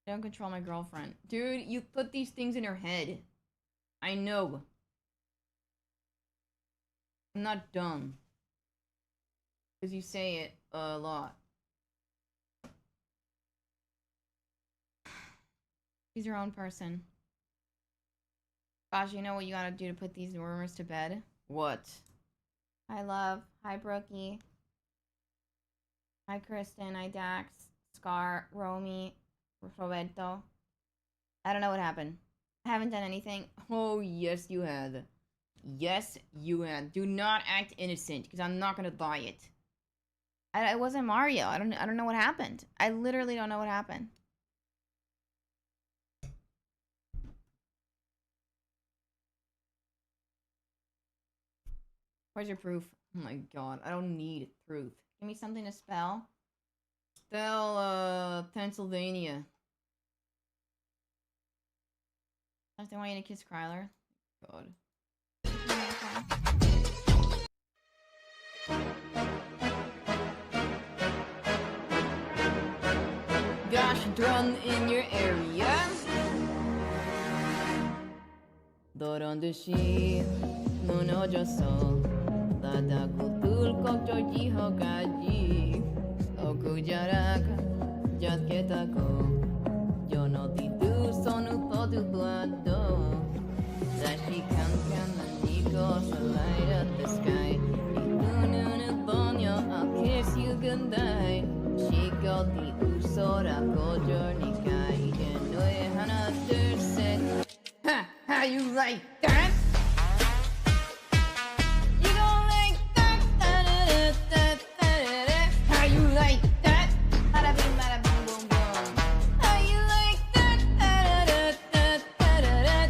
I don't control my girlfriend. Dude, you put these things in her head. I know. I'm not dumb. Because you say it a lot. She's your own person. Gosh, you know what you gotta do to put these rumors to bed? What? Hi, love. Hi, Brookie. Hi, Kristen. Hi, Dax. Scar. Romy. Roberto. I don't know what happened. I haven't done anything. Oh, yes, you had. Yes, you had. Do not act innocent, because I'm not gonna buy it. It wasn't Mario. I don't know what happened. I literally don't know what happened. Where's your proof? Oh my god, I don't need proof. Give me something to spell. Spell, Pennsylvania. They want you to kiss Cryler. God. Gosh, drone in your area. 너런 듯이 무너졌어. 바다 구둘 꼭저지허까지. 구자락 젖겠다고. 연어디도 손을 뻗어봐도. 다시 캄캄한 이곳에 light up the sky. 네 눈을 보며 I'll kiss you goodnight. 시끄러디 웃어라 고절니까 이제 너의 하나 둘 셋. Ha! How you like that? You gon' like that? Da-da-da-da-da-da-da. How you like that? Bada bing, bada boom, boom, boom. How you like that? Da-da-da-da-da-da-da-da.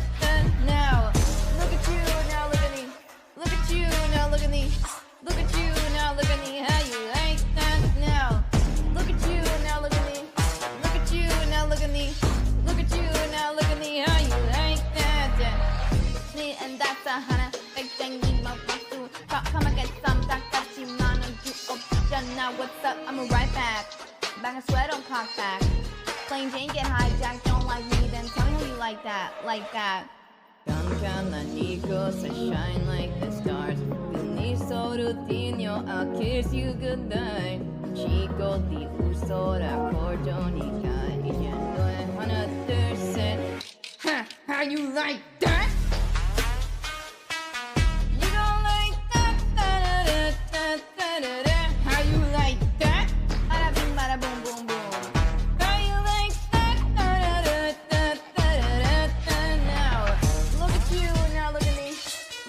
Now, look at you, now look at me. Look at you, now look at me. Look at you, now look at me. How you like that? Now, look at you, now look at me. Look at you, now look at me. Look at you, now look at me. How you like that? Me and that's a 하나 백장이 먹고 come and get some 닭같이만 주 없잖아. What's up? I'm right back. Back and sweat on cock back. Plain Jane get hijacked. Don't like me, then tell me how you like that. Like that. 깜깜한 이곳에 shine like the stars. 네 소리띠뇨 I'll kiss you goodnight. 시고디 웃어라 고조니까 이제 너의 하나 둘 셋. Ha! How you like that? You don't like that? Da-da-da-da-da-da-da. How you like that? Bada bing, bada boom, boom, boom. How you like that? Da-da-da-da-da-da-da. Now, look at you, now look at me.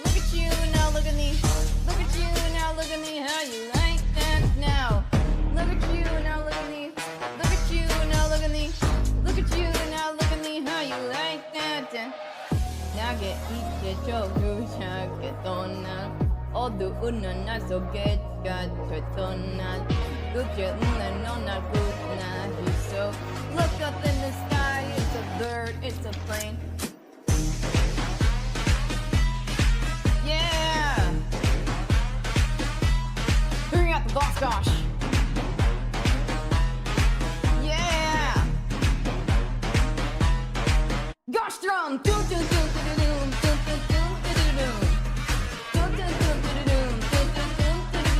Look at you, now look at me. Look at you, now look at me. How you like that? Now, look at you, now look at me. Look at you, now look at me. Look at you, now look at me. How you like that? 나게 익혀줘 시작했던 날 어두운 날 속에 갇혔던 날 그제 넌날 굿나his어. Look up in the sky, it's a bird, it's a plane. Yeah! Bring out the boss gosh! Yeah! Gosh drum! Doom doom doom doom doom doom doom doom doom doom doom doom doom doom doom doom doom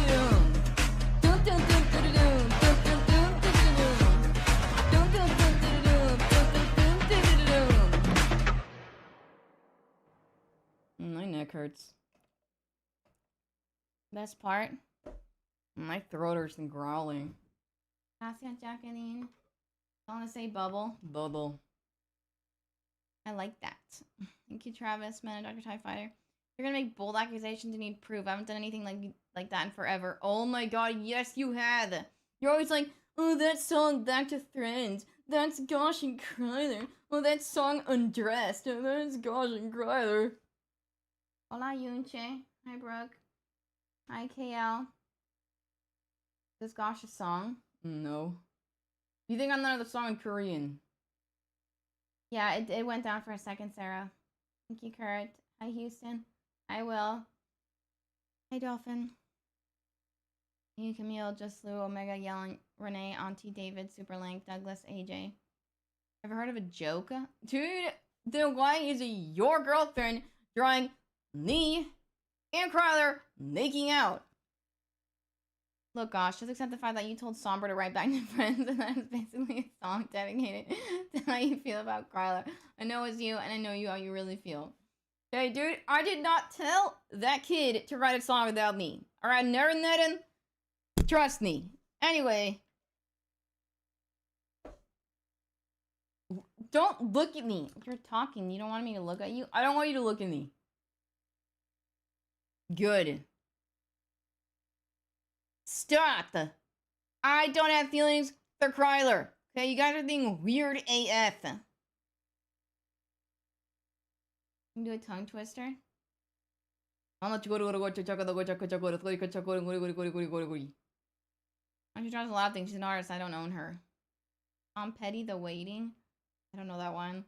doom. My neck hurts. Best part? My throat hurts from growling. Gracias, Jacqueline. I want to say bubble. Bubble. I like that. Thank you, Travis, man, Dr. TIE Fighter. You're gonna make bold accusations and need proof. I haven't done anything like that in forever. Oh my god, yes you had. You're always like, oh, that song Back to Friends. That's Gosh and Cryler. Oh, that song Undressed. Oh, that's Gosh and Cryler. Hola, Yunche. Hi, Brooke. Hi, KL. Is Gosh a song? No. You think I'm another song in Korean? Yeah, it went down for a second, Sarah. Thank you, Kurt. Hi, Houston. Hi, Will. Hi, Dolphin. You, Camille, Just Lou, Omega, Yelling, Renee, Auntie, David, Superlink, Douglas, AJ. Ever heard of a joke? Dude, then why is your girlfriend drawing me and Cryler making out? Look, gosh, just accept the fact that you told Somber to write back to friends, and that is basically a song dedicated to how you feel about Cryler. I know it's you, and I know how you really feel. Okay, dude, I did not tell that kid to write a song without me. Alright, never met him. Trust me. Anyway. Don't look at me. You're talking. You don't want me to look at you? I don't want you to look at me. Good. Stop. I don't have feelings for Cryler. Okay, you guys are being weird AF. You can do a tongue twister. Why don't you draw a lot of things? She's an artist. I don't own her. Tom Petty, The Waiting. I don't know that one.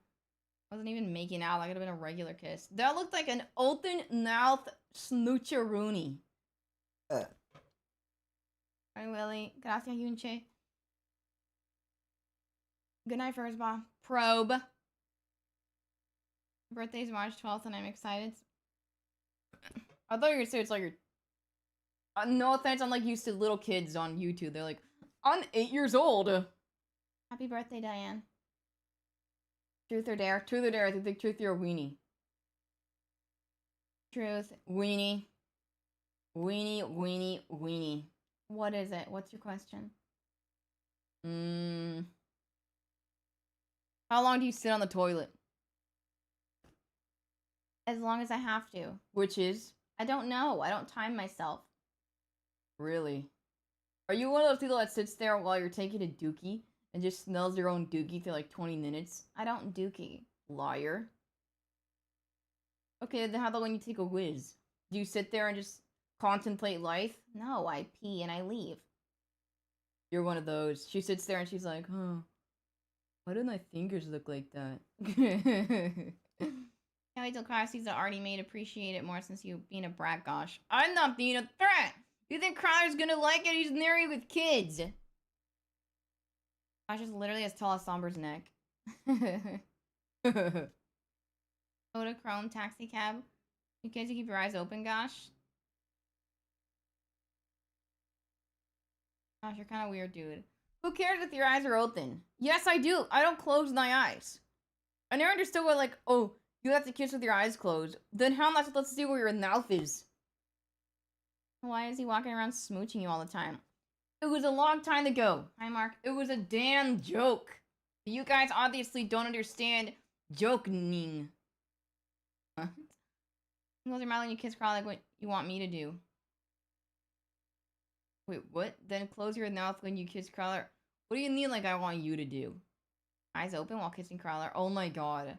I wasn't even making out. That could have been a regular kiss. That looked like an open mouth snoocheroonie. Hi, Willie. Gracias, Yunche. Good night, Furzball. Probe. Birthday's March 12th, and I'm excited. I thought you were gonna say it's like your. No offense, I'm like used to little kids on YouTube. They're like, I'm 8 years old. Happy birthday, Diane. Truth or dare? Truth or dare? I think truth or weenie. Truth. Weenie. Weenie, weenie, weenie. What is it? What's your question? How long do you sit on the toilet? As long as I have to. Which is? I don't know. I don't time myself. Really? Are you one of those people that sits there while you're taking a dookie and just smells your own dookie for like 20 minutes? I don't dookie. Liar. Okay, then how about when you take a whiz? Do you sit there and just contemplate life? No, I pee and I leave. You're one of those. She sits there and she's like, huh, why do my fingers look like that? Can't wait till Cryler sees the already made appreciate it more since you being a brat, gosh. I'm not being a threat! You think Cryler's gonna like it? He's married with kids! Gosh is literally as tall as Somber's neck. Chrome taxi cab. You kids, you keep your eyes open, gosh. Gosh, you're kind of weird, dude. Who cares if your eyes are open? Yes, I do. I don't close my eyes. I never understood what, like, oh, you have to kiss with your eyes closed. Then how am I supposed to see where your mouth is? Why is he walking around smooching you all the time? It was a long time ago. Hi, Mark. It was a damn joke. You guys obviously don't understand joking. Huh? Close your mouth when you kiss Cryler like what you want me to do. Wait, what? Then close your mouth when you kiss Cryler. What do you mean like I want you to do? Eyes open while kissing Cryler. Oh my god.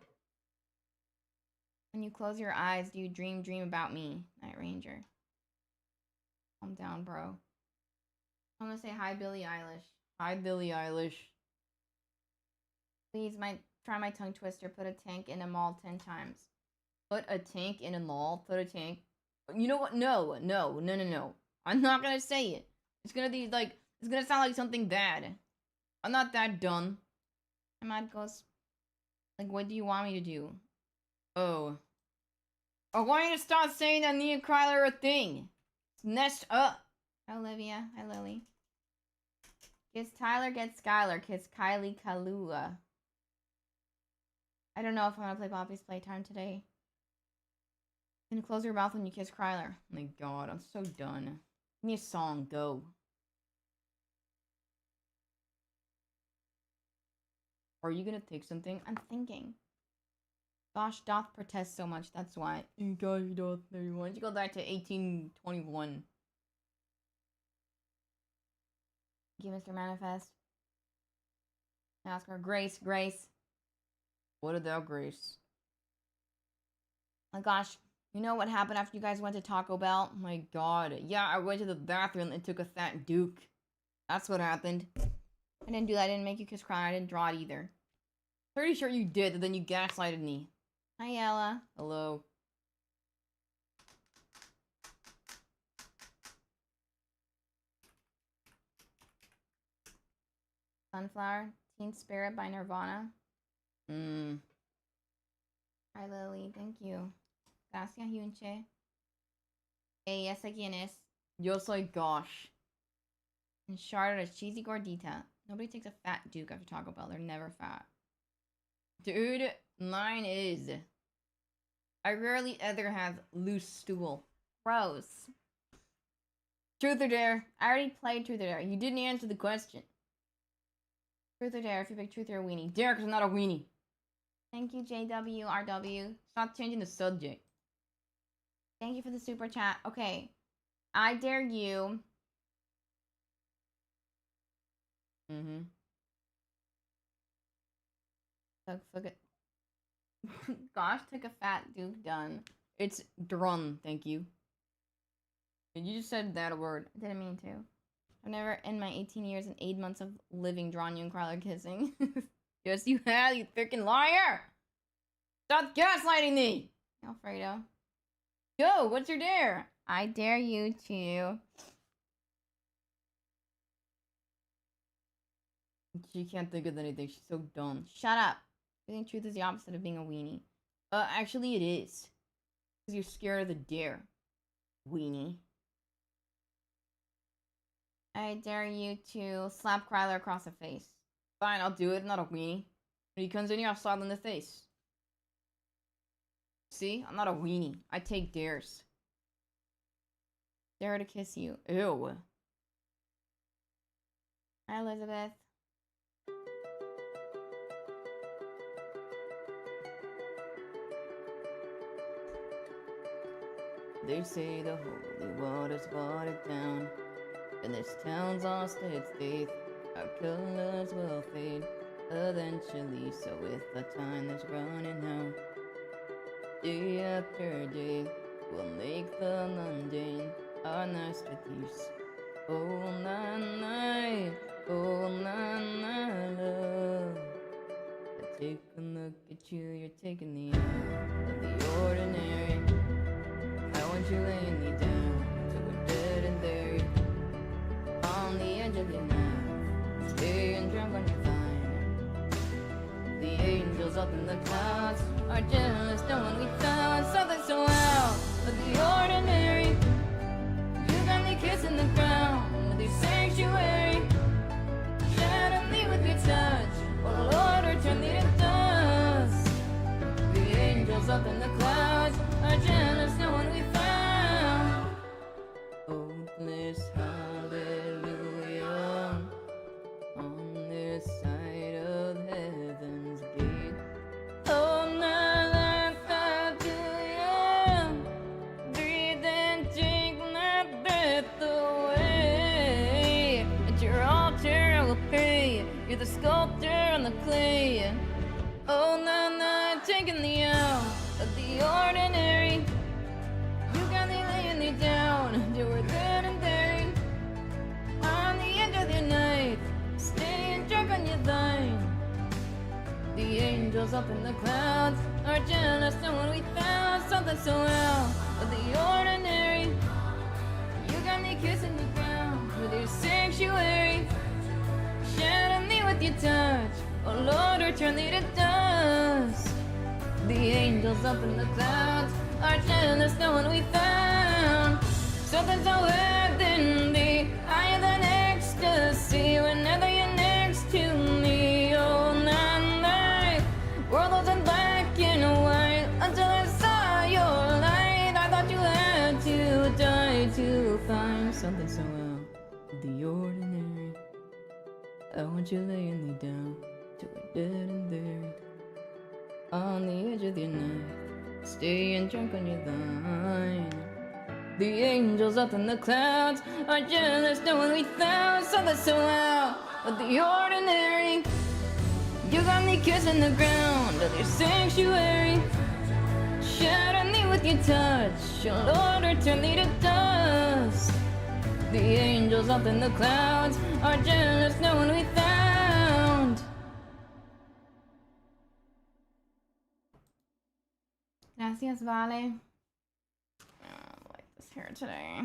When you close your eyes, do you dream about me? Night Ranger. Calm down, bro. I'm gonna say hi, Billie Eilish. Hi, Billie Eilish. Please, try my tongue twister. Put a tank in a mall 10 times. Put a tank in a mall. Put a tank. You know what? No. I'm not gonna say it. It's gonna be like, it's gonna sound like something bad. I'm not that dumb. My mind goes, like, what do you want me to do? Oh. I want you to stop saying that me and Cryler are a thing. It's messed up. Hi, Olivia. Hi, Lily. Kiss Tyler, get Skylar. Kiss Kylie Kalua. I don't know if I'm gonna play Poppy's Playtime today. Can you close your mouth when you kiss Cryler? Oh my god, I'm so done. Give me a song, go. Are you gonna take something? I'm thinking. Gosh doth protest so much, that's why. Gosh doth 31. You go back to 1821. Thank you, Mr. Manifest. I ask her, Grace. What did thou, Grace? Oh my gosh, you know what happened after you guys went to Taco Bell? Oh my god. Yeah, I went to the bathroom and took a fat Duke. That's what happened. I didn't do that. I didn't make you kiss Cryler. I didn't draw it either. Pretty sure you did, but then you gaslighted me. Hi, Ella. Hello. Sunflower. Teen Spirit by Nirvana. Hi, Lily. Thank you. Gracias, Yunche. Hey, ¿esa quién es? Yo soy Gosh. And Charlotte is cheesy gordita. Nobody takes a fat Duke after Taco Bell. They're never fat. Dude, mine is. I rarely ever have loose stool. Gross. Truth or dare? I already played Truth or Dare. You didn't answer the question. Truth or dare? If you pick truth or a weenie. Dare, because I'm not a weenie. Thank you, JWRW. Stop changing the subject. Thank you for the super chat. Okay. I dare you. Fuck it. Gosh, took a fat Duke done. It's drun, thank you. You just said that word. I didn't mean to. I've never, in my 18 years and 8 months of living, drawn you and Cryler kissing. Yes, you have, you freaking liar! Stop gaslighting me! Alfredo. Go, what's your dare? I dare you to... She can't think of anything, she's so dumb. Shut up! I think truth is the opposite of being a weenie. Actually it is. Because you're scared of the dare. Weenie. I dare you to slap Cryler across the face. Fine, I'll do it. I'm not a weenie. When he comes in here, I'll slap him in the face. See? I'm not a weenie. I take dares. Dare to kiss you. Ew. Hi, Elizabeth. They say the holy water's watered down, and this town's lost its faith. Our colors will fade eventually, so with the time that's running out, day after day, we'll make the mundane our masterpiece. Oh, na na, oh, na na, love. I take a look at you, you're taking the eye of the ordinary. I want you laying me down till we're dead and buried on the edge of your night, staying drunk on your vine. The angels up in the clouds are jealous, knowing we found something so out of the ordinary. You got me kissing the ground with your sanctuary, shadow me with your touch. Oh Lord, return me to dust. The angels up in the clouds are jealous, knowing we found. Oh, bless hallelujah on this side of heaven's gate. Oh, now that I do you, breathe and take my breath away. At your altar I will pray, you're the sculptor on the clay. Oh, now, now, taking the out of the ordinary. You got me laying me down till we're dead and buried on the edge of your night, staying drunk on your vine. The angels up in the clouds are jealous, knowing we found something so out of the ordinary. You got me kissing the ground with your sanctuary, shadow me with your touch. Oh Lord, return me to dust. The angels up in the clouds are jealous, knowing we found something so heavenly, higher than ecstasy. Whenever you're next to me, oh night, world was in black and white until I saw your light. I thought you had to die to find something so out of the ordinary. I want you laying me down till we're dead and buried on the edge of your night, staying drunk on your vine. The angels up in the clouds are jealous, knowing we found something so out of the ordinary. You got me kissing the ground of your sanctuary, shadow me with your touch. Your Lord, return me to dust. The angels up in the clouds are jealous, knowing we found. Gracias, Vale. I like this hair today.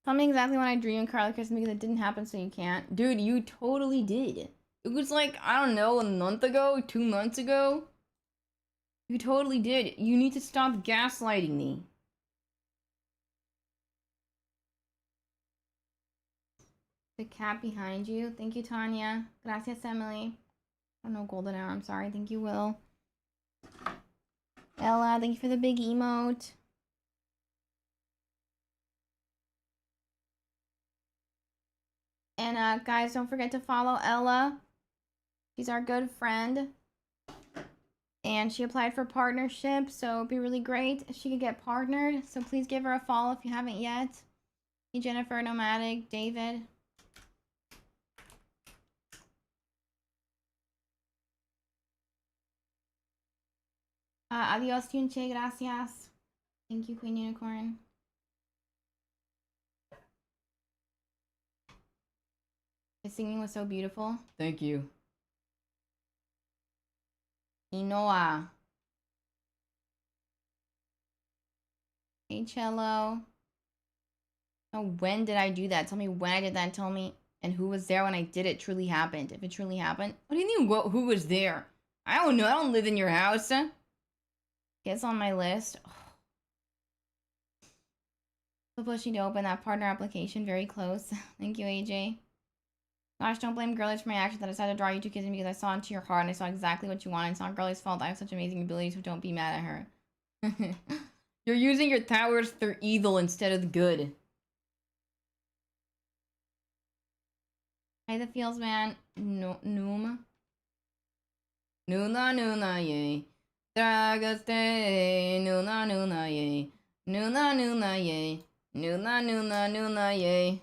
Tell me exactly when I dreamed Cryler kissed me because it didn't happen, so you can't. Dude, you totally did. It was like, I don't know, a month ago, 2 months ago. You totally did. You need to stop gaslighting me. The cat behind you. Thank you, Tanya. Gracias, Emily. I don't know golden hour. I'm sorry. Thank you, Will. Ella, thank you for the big emote. And guys, don't forget to follow Ella. She's our good friend. And she applied for partnership, so it'd be really great if she could get partnered. So please give her a follow if you haven't yet. Hey, Jennifer, Nomadic, David. Adios, Tunche, gracias. Thank you, Queen Unicorn. The singing was so beautiful. Thank you. Inoa. Hey, Cello. Oh, when did I do that? Tell me when I did that. Tell me, and who was there when I did it truly happened. If it truly happened. What do you mean, who was there? I don't know. I don't live in your house. Guess on my list. Oh. So pushing to open that partner application. Very close. Thank you, AJ. Gosh, don't blame girlies for my actions. I decided to draw you two kissing because I saw into your heart and I saw exactly what you wanted. It's not girlies' fault. I have such amazing abilities, so don't be mad at her. You're using your powers for evil instead of good. Hey, the feels, man. No, Noom. Nuna, yay. Dragaste. Nuna, yay. Nuna, yay. Nuna, yay.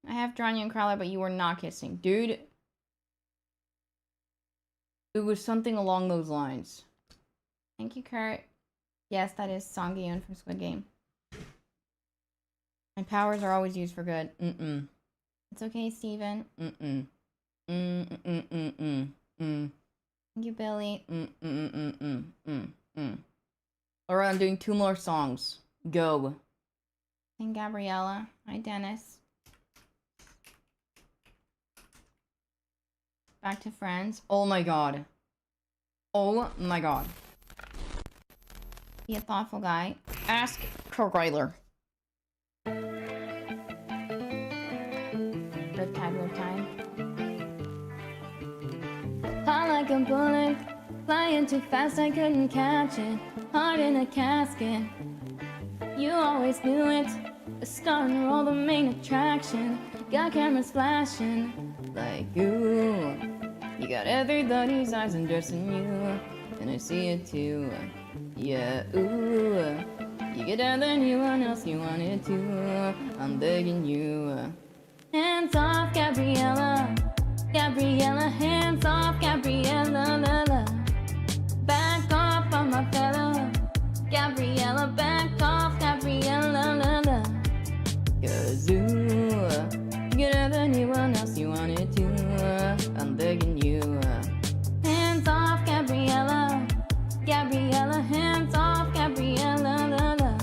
I have drawn you and Cryler, but you were not kissing. Dude. It was something along those lines. Thank you, Kurt. Yes, that is Song Gi-eun from Squid Game. My powers are always used for good. It's okay, Steven. Thank you, Billy. Alright, I'm doing 2 more songs. Go. And Gabriella. Hi, Dennis. Back to Friends. Oh my god. Oh my god. Be a thoughtful guy. Ask Cryler. Riptide. Hot like a bullet. Flying too fast, I couldn't catch it. Heart in a casket. You always knew it. A star in the role, the main attraction. Got cameras flashing. Like, ooh. You got everybody's eyes undressing you. And I see it too. Yeah, ooh. You get out than anyone else you wanted to. I'm begging you. Hands off, Gabriella. Gabriella, hands off, Gabriella, la la. Back off on my fella. Gabriella, back off, Gabriella, la la. 'Cause ooh, you get out than anyone else you wanted to. I'm begging you. Hands off, Gabriella. Gabriella, hands off, Gabriella, la la.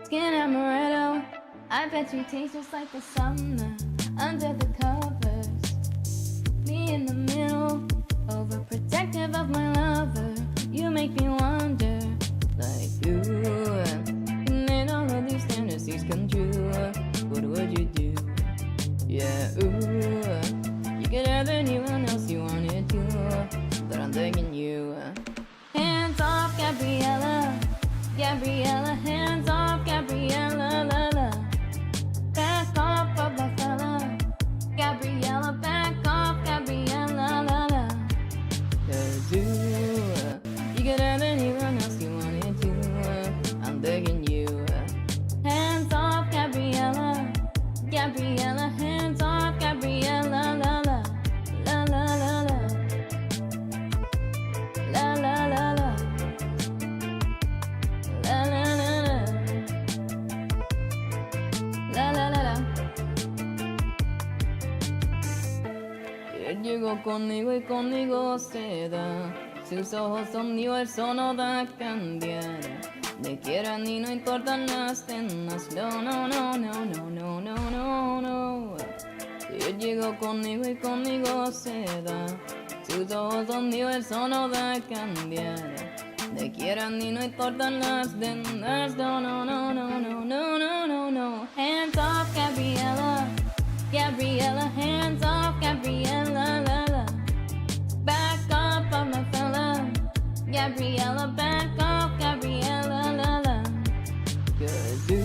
Skin amaretto. I bet you taste just like the summer under the covers. Me in the middle, overprotective of my lover. You make me wonder, like ooh, you made all of these fantasies come true. What would you do? Yeah, ooh, you could have anyone else you wanted to, but I'm begging you. Hands off, Gabriella. Gabriella, hands off, Gabriella, la la. Back off of my fella. Gabriella, back off, Gabriella, la la. 'Cause you could have anyone else you wanted to. I'm begging you. Hands off, Gabriella. Gabriella, hands off, Gabriella, la la. La la la la. La la la la. La la la la. La la la la. Él llegó conmigo y conmigo se da. Sus ojos son mi verso no da cambiar. Te quieren y no importan las cenas. No, no, no, no, no, no, no, no, no. Si llegó conmigo y conmigo se da. Sus ojos son míos, eso no va a cambiar. Te quieren y no importan las demás. No, no, no, no, no, no, no, no, no. Hands off, Gabriella. Gabriella, hands off, Gabriella, la la. Back off of my fella. Gabriella, back off, Gabriella, la la. 'Cause you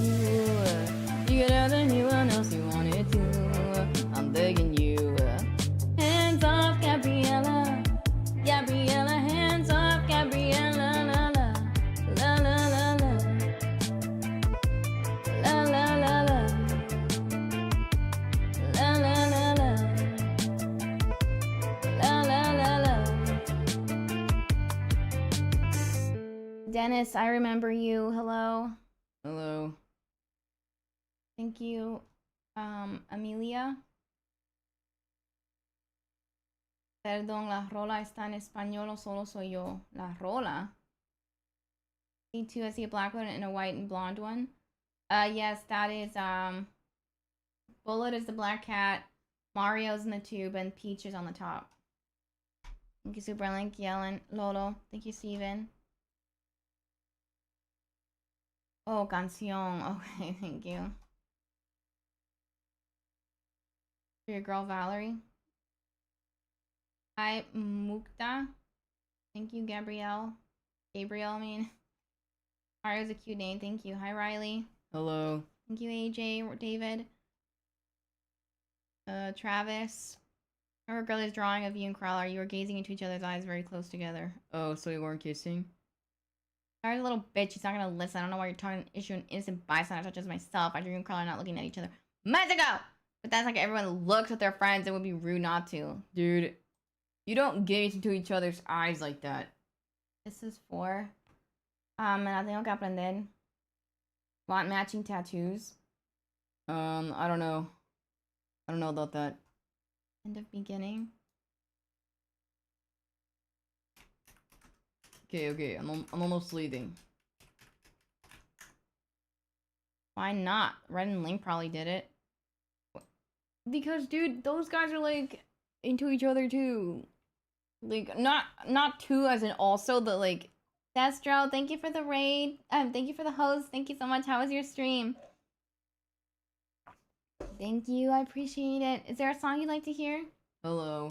get out than anyone else you wanted to. I'm begging you. Hands off, Gabriella. Gabriella, hands off, Gabriella, la la. La la la la. La la la la. La la la la. La la la la. Dennis, I remember you. Hello. Hello. Thank you. Amelia. Perdón, la rola está en español o solo soy yo. La rola. C2, I see a black one and a white and blonde one. Yes, that is, Bullet is the black cat, Mario's in the tube, and Peach is on the top. Thank you, Superlink, Yellen, Lolo. Thank you, Steven. Oh, canción. Okay, thank you. For your girl, Valerie. Hi, Mukta. Thank you, Gabrielle. Gabriel, I mean. Mario's a cute name. Thank you. Hi, Riley. Hello. Thank you, AJ, David. Travis. Her girl is drawing of you and Cryler. You were gazing into each other's eyes very close together. Oh, so you weren't kissing? Cryler's a little bitch. She's not gonna listen. I don't know why you're talking issue an innocent bystander such as myself. I dream and Cryler not looking at each other months ago! But that's like everyone looks at their friends. It would be rude not to. Dude, you don't gaze into each other's eyes like that. This is for... me tengo que aprender. Want matching tattoos? I don't know. I don't know about that. End of beginning. Okay, I'm almost leaving. Why not? Red and Link probably did it. Because, dude, those guys are, like, into each other, too. Like, not two as in also, but, like... Destro, thank you for the raid. Thank you for the host. Thank you so much. How was your stream? Thank you. I appreciate it. Is there a song you'd like to hear? Hello.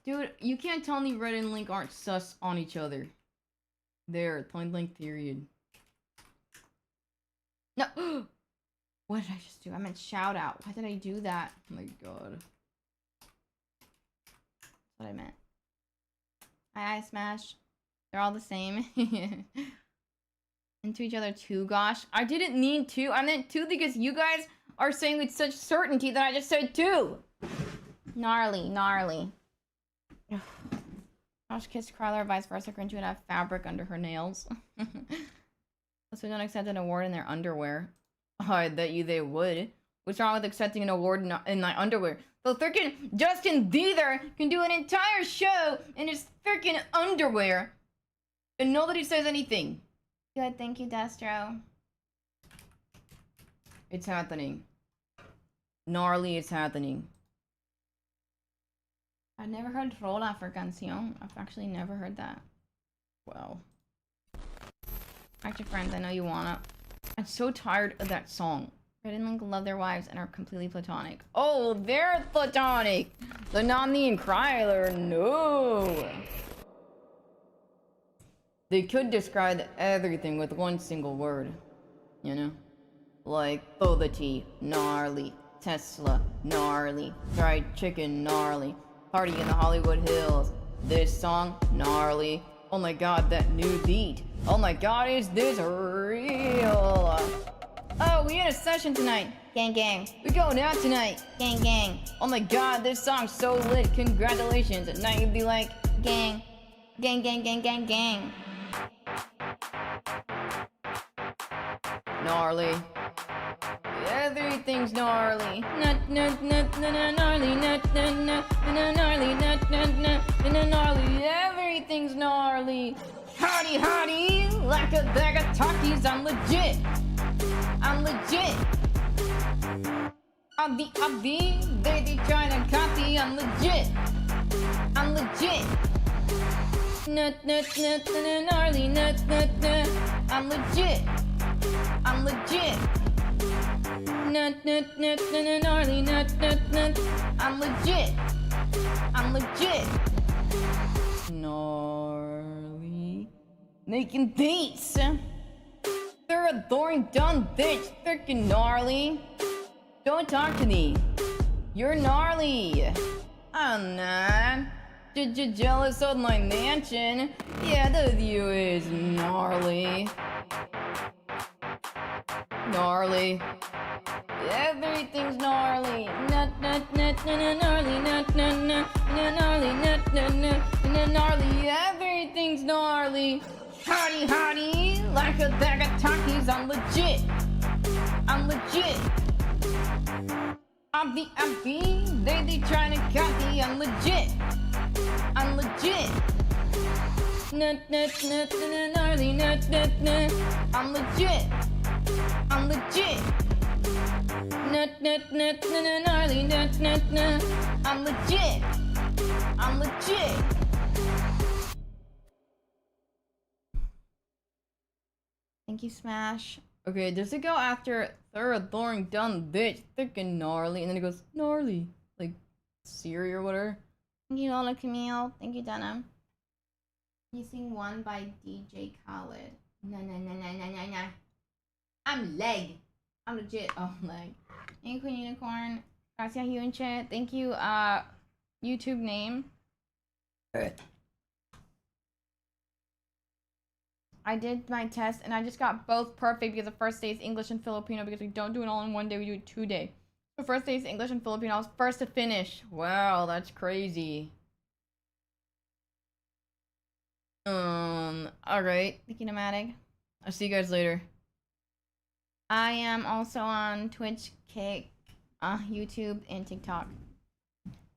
Dude, you can't tell me Red and Link aren't sus on each other. There, point blank period. No! What did I just do? I meant shout out. Why did I do that? Oh my god. That's what I meant. Hi, Smash. They're all the same. Into each other too, gosh. I didn't mean to. I meant to because you guys are saying with such certainty that I just said two. Gnarly, gnarly. Josh kissed Cryler, vice versa. Grinch would have fabric under her nails. So don't accept an award in their underwear. Oh, I bet you they would. What's wrong with accepting an award in my underwear? The freaking Justin Bieber can do an entire show in his freaking underwear. And nobody says anything. Good, thank you, Destro. It's happening. Gnarly, it's happening. I've never heard Rola for Canción. I've actually never heard that. Wow. Act your friends, I know you wanna. I'm so tired of that song. Red and Link love their wives and are completely platonic. Oh, they're platonic! But not me and Cryler, no! They could describe everything with one single word, you know? Like, boba tea, gnarly. Tesla, gnarly. Fried chicken, gnarly. Party in the Hollywood Hills. This song, gnarly. Oh my god, that new beat. Oh my god, is this real? Oh, we had a session tonight. Gang, gang. We going out tonight. Gang, gang. Oh my god, this song's so lit. Congratulations. At night you'd be like, gang. Gang, gang, gang, gang, gang. Gnarly. Everything's gnarly. Gnarly. Gnarly. Gnarly. everything's gnarly. Hottie, hottie, like a bag of Takis. I'm legit. I'm legit. Obvi, they tryna copy. I'm legit. I'm legit. Nut, gnarly, nut. I'm legit. I'm legit. Nut, gnarly, nut. I'm legit. I'm legit. Gnarly. Making beats. They're adoring dumb bitch. Freaking gnarly. Don't talk to me. You're gnarly. I'm not. Jealous of my mansion. Yeah, the view is gnarly. Gnarly. Everything's gnarly. Nut, gnarly, nut, gnarly, nut, gnarly. Everything's gnarly. Hottie, hottie, like a bag of Takis. I'm legit. I'm legit. Obvi, they tryna copy. I'm legit. I'm legit. Nut, gnarly, nut. I'm legit. I'm legit. Nut, gnarly, nut. I'm legit. I'm legit. Thank you, Smash. Okay, does it go after they're adoring dumb bitch, freaking gnarly, and then it goes gnarly, like Siri or whatever? Thank you, Lola Camille. Thank you, Dana. You sing one by DJ Khaled. No. I'm leg. I'm legit. Oh, leg. Thank you, Queen Unicorn. Gracias, you in chat. Thank you, YouTube name. I did my test and I just got both perfect because the first day is English and Filipino because we don't do it all in one day, we do it 2 days. The first day is English and Filipino. I was first to finish. Wow, that's crazy. Alright. Thank you, Nomadic. I'll see you guys later. I am also on Twitch, Kick, YouTube, and TikTok.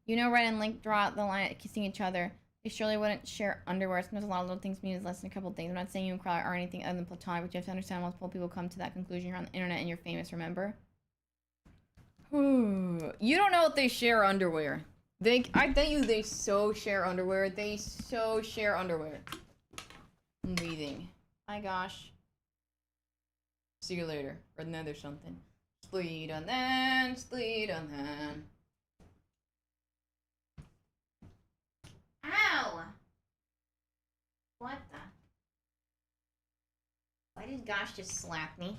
You know, Red and Link draw out the line at kissing each other. They surely wouldn't share underwear. Sometimes a lot of little things mean less than a couple things. I'm not saying you and Cryler are anything other than platonic, but you have to understand multiple people come to that conclusion. You're on the internet and you're famous, remember? You don't know if they share underwear. I bet you they so share underwear. They so share underwear. I'm leaving. My gosh. See you later. Or then there's something. Sleet on then. Sleet on then. Ow! What the? Why did Gosh just slap me?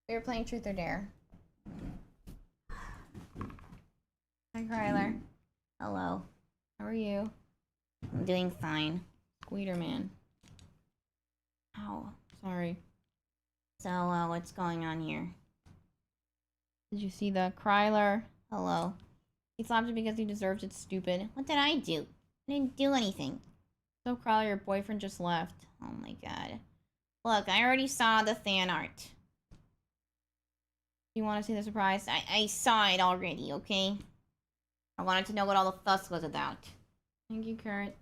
We were playing Truth or Dare. Hi, Cryler. Hello. How are you? I'm doing fine. Squeeter man. Ow. Sorry. So, what's going on here? Did you see the Cryler? Hello. He slapped you because he deserved it, stupid. What did I do? I didn't do anything. So, Cryler, your boyfriend just left. Oh my god. Look, I already saw the fan art. You want to see the surprise? I saw it already, okay? I wanted to know what all the fuss was about. Thank you, Kurt.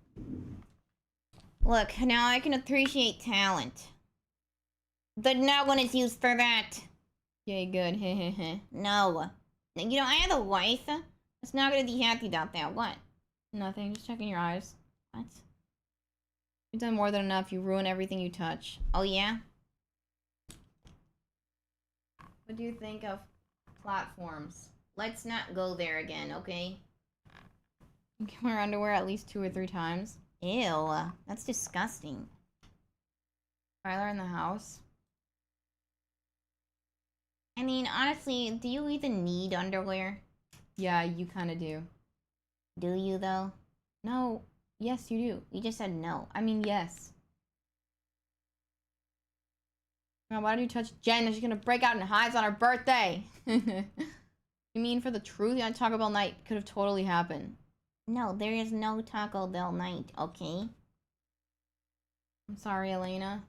Look, now I can appreciate talent. But no one is used for that. Yay, good. No. You know, I have a wife. That's not gonna be happy about that. What? Nothing. Just checking your eyes. What? You've done more than enough. You ruin everything you touch. Oh, yeah? What do you think of platforms? Let's not go there again, okay? You can wear underwear at least 2 or 3 times. Ew. That's disgusting. Cryler in the house. I mean, honestly, do you even need underwear? Yeah, you kind of do. Do you, though? No. Yes, you do. You just said no. I mean, yes. Now, why do you touch Jen? She's gonna break out in hives on her birthday. You mean for the truth? On Taco Bell night could have totally happened. No, there is no Taco Bell night, okay? I'm sorry, Elena.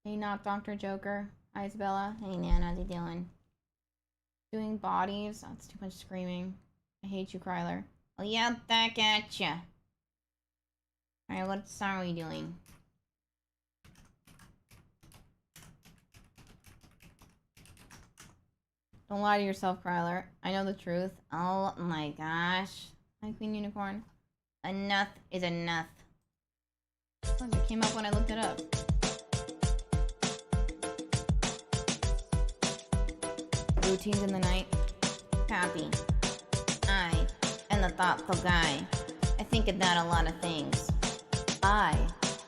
Hey, not Dr. Joker. Hi, Isabella. Hey, Nan, how's you doing? Doing bodies? That's too much screaming. I hate you, Cryler. I'll yell back at ya. Alright, what song are we doing? Don't lie to yourself, Cryler. I know the truth. Oh my gosh. Hi, Queen Unicorn. Enough is enough. Look, it came up when I looked it up. Routines in the night. Copy. I am the thoughtful guy. I think about a lot of things. I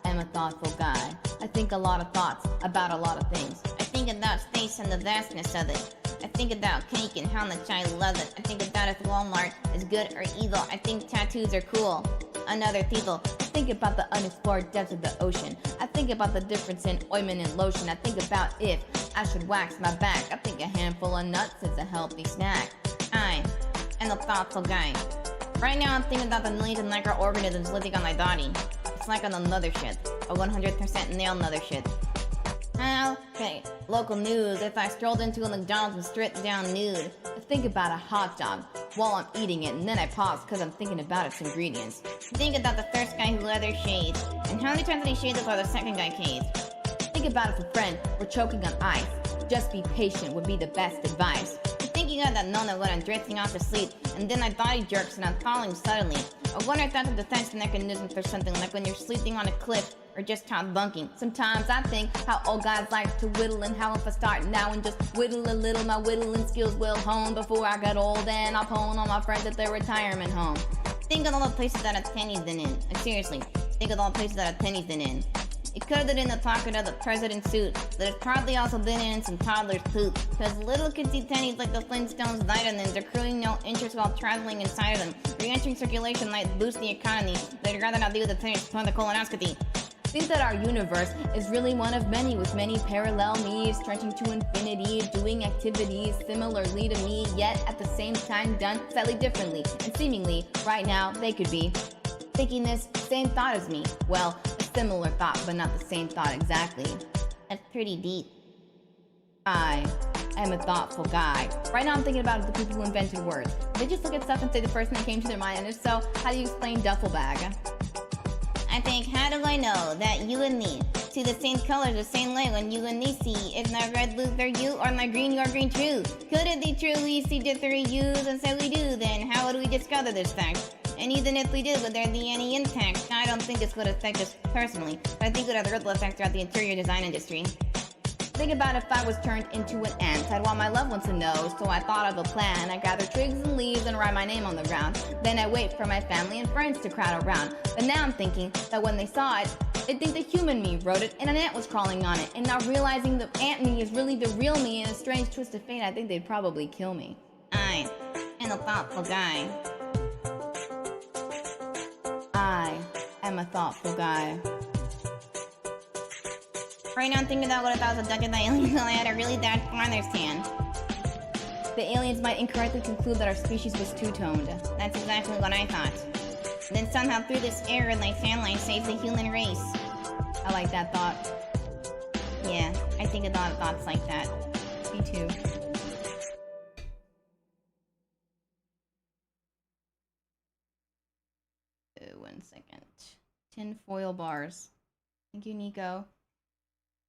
am a thoughtful guy. I think a lot of thoughts about a lot of things. I think about space and the vastness of it. I think about cake and how much I love it. I think about if Walmart is good or evil. I think tattoos are cool on other people. I think about the unexplored depths of the ocean. I think about the difference in ointment and lotion. I think about if I should wax my back. I think a handful of nuts is a healthy snack. I am the thoughtful guy. Right now I'm thinking about the millions of microorganisms living on my body. It's like on another shit. A 100% nail another shit. Okay, local news. If I strolled into a McDonald's and stripped down nude. I think about a hot dog while I'm eating it, and then I pause because I'm thinking about its ingredients. Think about the first guy who leather shaved, and how many times did he shave before the second guy caved? Think about if a friend were choking on ice. Just be patient would be the best advice. Thinking of that nona when I'm drifting off to sleep, and then my body jerks and I'm falling suddenly. I wonder if that's a defense mechanism for something like when you're sleeping on a cliff or just top bunking. Sometimes I think how old guys like to whittle, and how if I start now and just whittle a little, my whittling skills will hone before I get old, and I'll pwn on my friends at their retirement home. Think of all the places that a penny's been in. Like, seriously, think of all the places that a penny's been in. It could have been in the pocket of the president's suit, but it's probably also been in some toddler's poop. Cause little kids eat pennies like the Flintstones vitamins, accruing no interest while traveling inside of them. Re-entering circulation might boost the economy, but I'd rather not deal with the pennies upon the colonoscopy. Think that our universe is really one of many, with many parallel me, stretching to infinity, doing activities similarly to me, yet at the same time done slightly differently, and seemingly, right now, they could be thinking this same thought as me. Well, a similar thought, but not the same thought exactly. That's pretty deep. I am a thoughtful guy. Right now I'm thinking about the people who invented words. They just look at stuff and say the first thing that came to their mind, and if so, how do you explain duffel bag? I think, how do I know that you and me see the same colors the same way when you and me see? Is my red blue for you or my green your green true? Could it be true we see different hues and so we do? Then how would we discover this fact? And even if we did, would there be any impact? I don't think this would affect us personally, but I think it would have a ripple effect throughout the interior design industry. Think about if I was turned into an ant. I'd want my loved ones to know, so I thought of a plan. I gather twigs and leaves and write my name on the ground. Then I wait for my family and friends to crowd around. But now I'm thinking that when they saw it, they'd think the human me wrote it and an ant was crawling on it. And now realizing the ant me is really the real me in a strange twist of fate, I think they'd probably kill me. I am a thoughtful guy. I am a thoughtful guy. Right now I'm thinking about what if I was abducted by aliens and I had a really bad father's tan. The aliens might incorrectly conclude that our species was two-toned. That's exactly what I thought. Then somehow through this error my family saves the human race. I like that thought. Yeah, I think a lot of thoughts like that. Me too. One second. Tin foil bars. Thank you, Nico.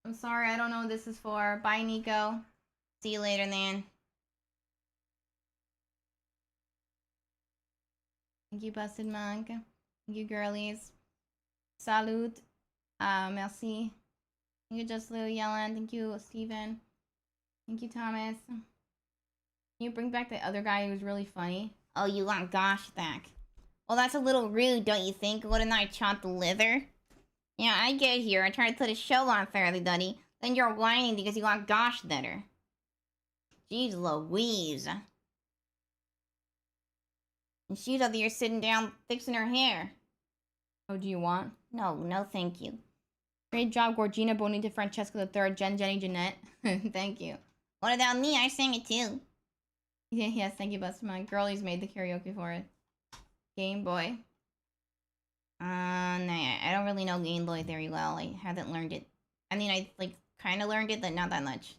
I'm sorry, I don't know what this is for. Bye, Nico. See you later, man. Thank you, Busted Monk. Thank you, girlies. Salud. Merci. Thank you, Just Lou Yellen. Thank you, Steven. Thank you, Thomas. Can you bring back the other guy who was really funny? Oh, you want Gosh back. Well, that's a little rude, don't you think? Wouldn't I chop the liver? Yeah, I get here. I try to put a show on for everybody. Then you're whining because you want Gosh better. Jeez Louise. And she's over here sitting down fixing her hair. Oh, do you want? No, thank you. Great job, Gorgina Bonita Francesca III, Jenny Jeanette. Thank you. What about me? I sang it too. Yeah, yes, thank you, Bustamon. Girlies made the karaoke for it. Game Boy. Nah, I don't really know Game Boy very well. I haven't learned it. I mean, I, kind of learned it, but not that much.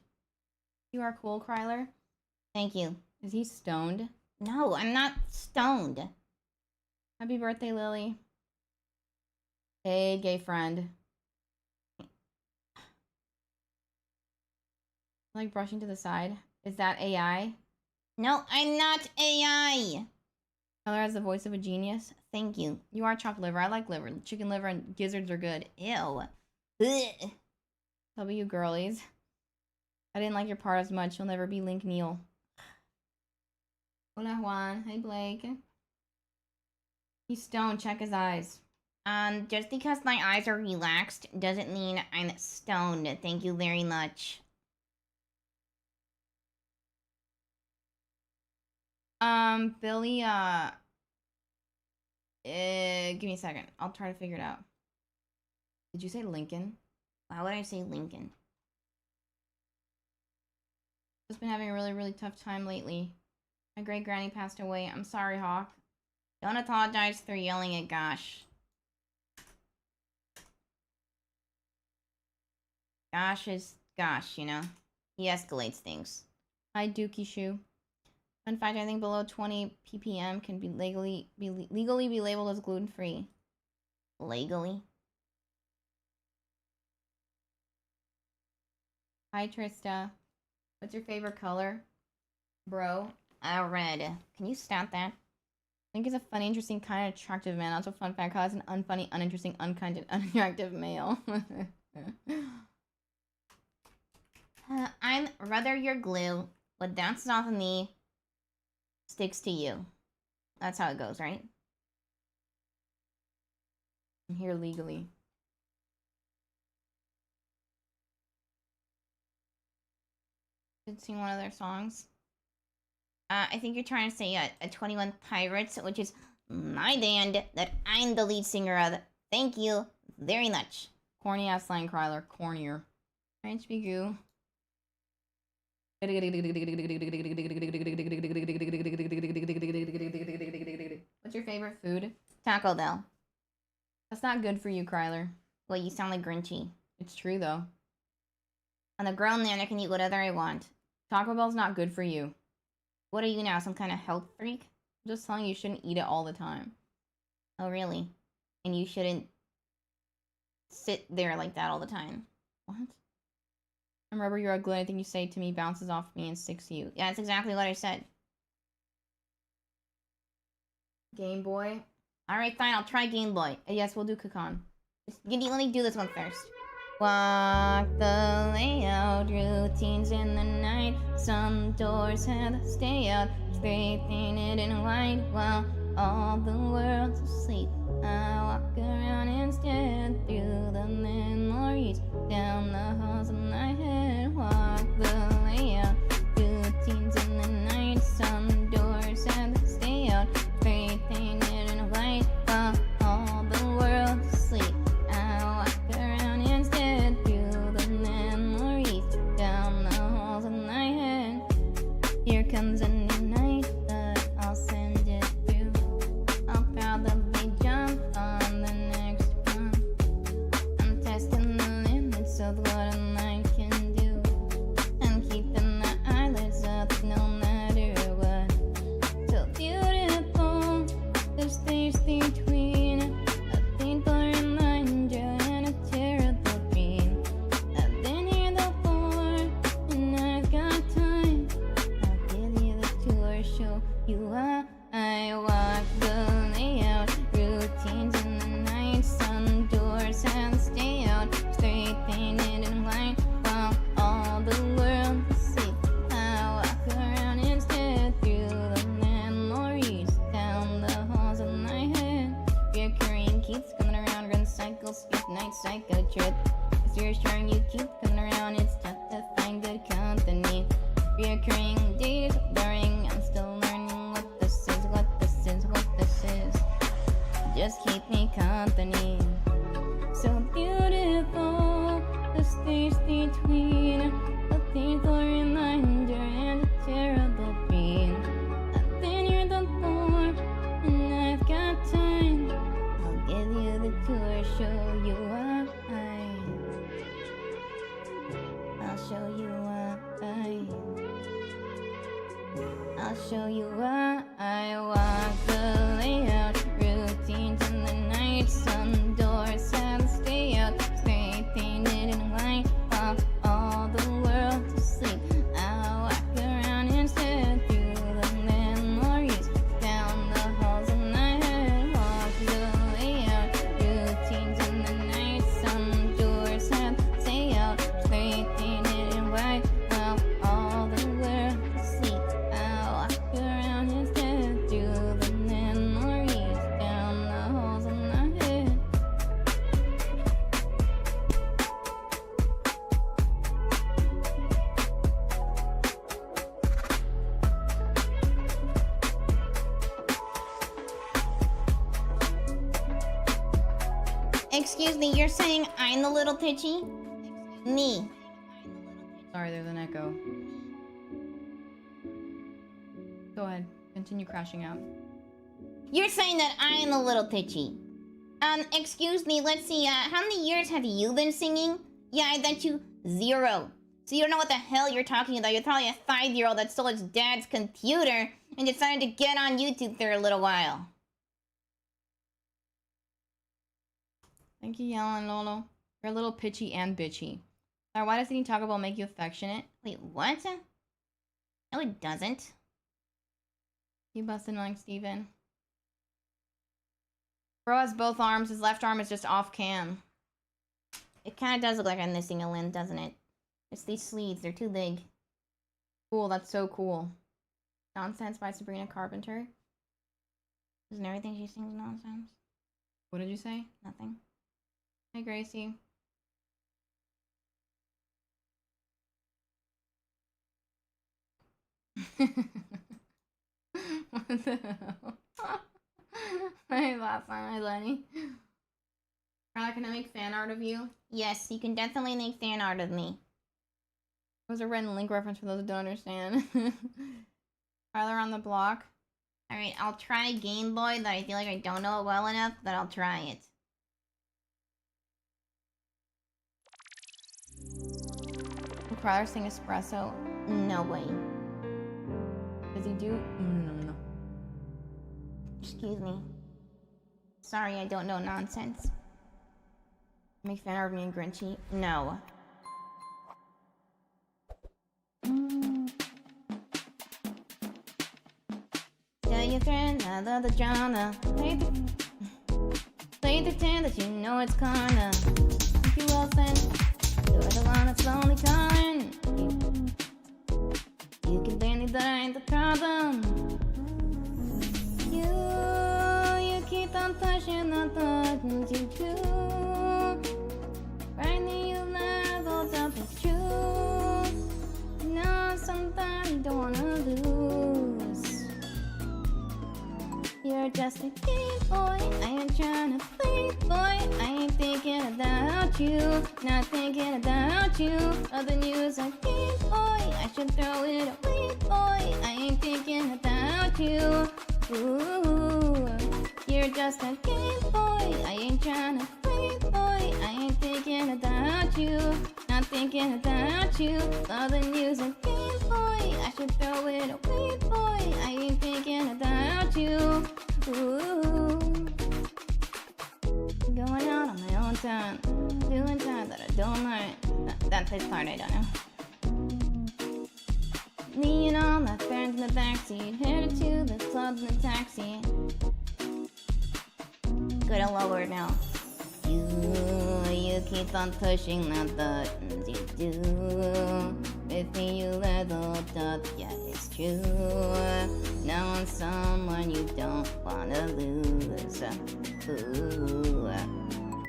You are cool, Cryler. Thank you. Is he stoned? No, I'm not stoned. Happy birthday, Lily. Hey, gay friend. Like brushing to the side. Is that AI? No, I'm not AI. Cryler has the voice of a genius. Thank you. You are chopped liver. I like liver. Chicken liver and gizzards are good. Ew. Ugh. W girlies. I didn't like your part as much. You'll never be Link Neal. Hola Juan. Hey Blake. He's stoned. Check his eyes. Just because my eyes are relaxed doesn't mean I'm stoned. Thank you very much. Billy, give me a second. I'll try to figure it out. Did you say Lincoln? Why would I say Lincoln? Just been having a really, really tough time lately. My great granny passed away. I'm sorry, Hawk. Don't apologize for yelling at Gosh. Gosh is Gosh, you know? He escalates things. Hi, Dookie Shoe. In fact, I think below 20 ppm can be legally be labeled as gluten-free. Legally? Hi, Trista. What's your favorite color? Bro. Red. Can you stat that? Link is a funny, interesting, kind of attractive man. Also, fun fact, Kyle is an unfunny, uninteresting, unkind, and unattractive male. I'm rather your glue. What bounces off of me sticks to you. That's how it goes, right? I'm here legally. Should sing one of their songs. I think you're trying to say a 21 Pirates, which is my band that I'm the lead singer of. Thank you very much. Corny ass line, Cryler. Cornier. HB Goo. What's your favorite food? Taco Bell. That's not good for you, Cryler. Well, you sound like Grinchy. It's true, though. I'm a grown man. I can eat whatever I want. Taco Bell's not good for you. What are you now, some kind of health freak? I'm just telling you shouldn't eat it all the time. Oh, really? And you shouldn't sit there like that all the time. What? I'm rubber, you're ugly. Anything you say to me bounces off me and sticks to you. Yeah, that's exactly what I said. Game Boy. Alright, fine, I'll try Game Boy. Yes, we'll do Kakan. Let me do this one first. Walk the layout, routines in the night. Some doors have to stay out, spray painted in white while all the world's asleep. I walk around instead through the memories, down the halls of my head. Walk the layout, routines in the night. Some doors have to stay out, spray painted in white while all the world's asleep. I walk around instead through the memories, down the halls of my head. Here comes a new night, but I'll send it through. I'll probably jump on the next one. I'm testing the limits of what a mind can do. I'm keeping my eyelids up no matter what. So beautiful, the space between a painful reminder and a terrible dream. I've been here before, and I've got time. I'll give you the tour, show you why I walk the layout. Routines in the night, some doors have to stay out, straight painted in white while all the world is asleep. I walk around instead through the memories, down the halls of my head. Reoccurring keeps coming around, run cycles, skip night, psycho trip. It's reassuring you keep coming around, it's tough to find good company. Reoccurring days, blurring, I'm still learning what this is, what this is, what this is. Just keep me company. So beautiful, the space between a painful reminder and a terrible dream. I've been here before, and I've got time. I'll give you the tour, show you why. I'll show you why. I'll show you why I walk the layout. Excuse me, you're saying I'm the little titchy? Me. Sorry, there's an echo. Go ahead. Continue crashing out. You're saying that I'm the little titchy. Excuse me, let's see, how many years have you been singing? Yeah, I bet you 0. So you don't know what the hell you're talking about. You're probably a 5-year-old that stole his dad's computer and decided to get on YouTube for a little while. Thank you, Yellen Lolo. You're a little pitchy and bitchy. Sorry, why does eating Taco Bell make you affectionate? Wait, what? No, it doesn't. You busted like Steven. Bro has both arms. His left arm is just off cam. It kind of does look like I'm missing a limb, doesn't it? It's these sleeves. They're too big. Cool, that's so cool. Nonsense by Sabrina Carpenter. Isn't everything she sings nonsense? What did you say? Nothing. Hi, Gracie. What the hell? Hey, last time, hi, Lenny. Carla, can I make fan art of you? Yes, you can definitely make fan art of me. It was a Red and Link reference for those who don't understand. Cryler on the block. Alright, I'll try Game Boy, though I feel like I don't know it well enough, but I'll try it. Will Cryler sing Espresso? No way. Does he do? No. Excuse me. Sorry, I don't know nonsense. Make fan art of me and Grinchy? No. Tell your friend I love the genre. Play the tune that you know it's karma. If you Wilson, you're the one that's lonely calling. You can barely deny the problem. You keep on pushing the buttons you do. Finally you leveled up, it's true. Now somebody don't wanna lose. You're just a game boy, I ain't trying to play boy. I ain't thinking about you, not thinking about you. Other news a game boy, I should throw it away boy. I ain't thinking about you. Ooh, you're just a game boy, I ain't trying to play boy. I ain't thinking about you, not thinking about you. Other news a game boy, I should throw it away boy. I ain't thinking about you. Ooh, going out on my own time, doing time that I don't like. That's this part I don't know. Me and all my friends in the backseat, headed to the club in the taxi. Good, I'll lower it now. You keep on pushing the buttons you do. With me you leveled up, yeah it's true. Now I'm someone you don't wanna lose. Ooh,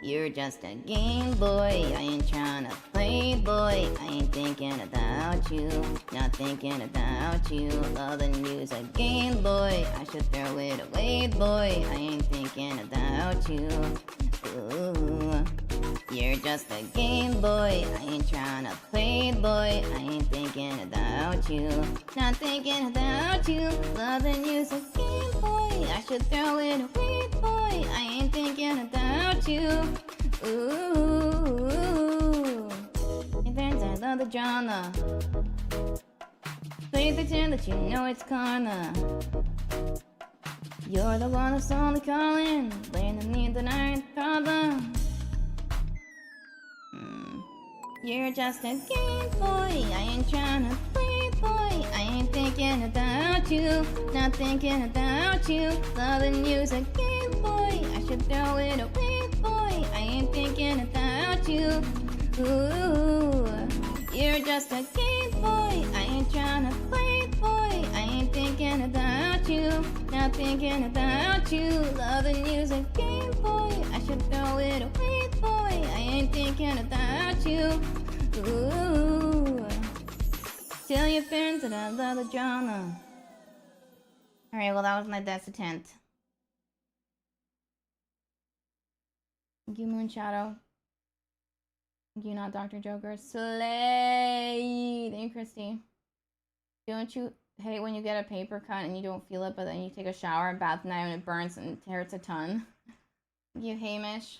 you're just a game boy, I ain't tryna play boy. I ain't thinking about you, not thinking about you. Other news a game boy, I should throw it away boy. I ain't thinking about you. Ooh, you're just a game boy, I ain't tryna play boy. I ain't thinking about you, not thinking about you. Loving you's a game boy, I should throw it away boy. I ain't thinking about you. Ooh, and friends, I love the drama. Play pretend that you know it's karma. You're the one that's only calling, blaming me the ninth problem. You're just a game boy, I ain't tryna play boy. I ain't thinking about you, not thinking about you. Loving you's a game boy, I should throw it away boy. I ain't thinking about you. Ooh, you're just a game boy, I ain't tryna play boy. I ain't thinking about you, not thinking about you. Loving you's a game boy, I should throw it away boy. I ain't thinking about you. Ooh, tell your friends that I love the drama. Alright, well that was my best attempt. Thank you, Moonshadow. Thank you, not Dr. Joker. Slay! Thank you, Christy. Don't you hate when you get a paper cut and you don't feel it, but then you take a shower and bath night and it burns and it hurts a ton? Thank you, Hamish.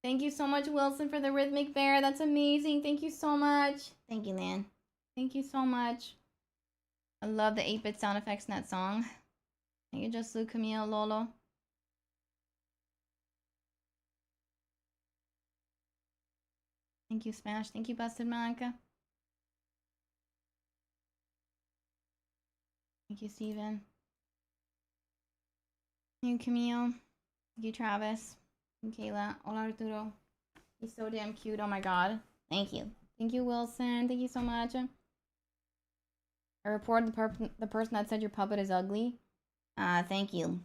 Thank you so much, Wilson, for the rhythmic bear. That's amazing. Thank you so much. Thank you, Nan. Thank you so much. I love the 8-bit sound effects in that song. Thank you, Just Luke, Camille, Lolo. Thank you, Smash. Thank you, Busted Monica. Thank you, Steven. Thank you, Camille. Thank you, Travis. Thank you, Kayla. Hola, Arturo. He's so damn cute. Oh my god. Thank you. Thank you, Wilson. Thank you so much. I reported the person that said your puppet is ugly. Thank you.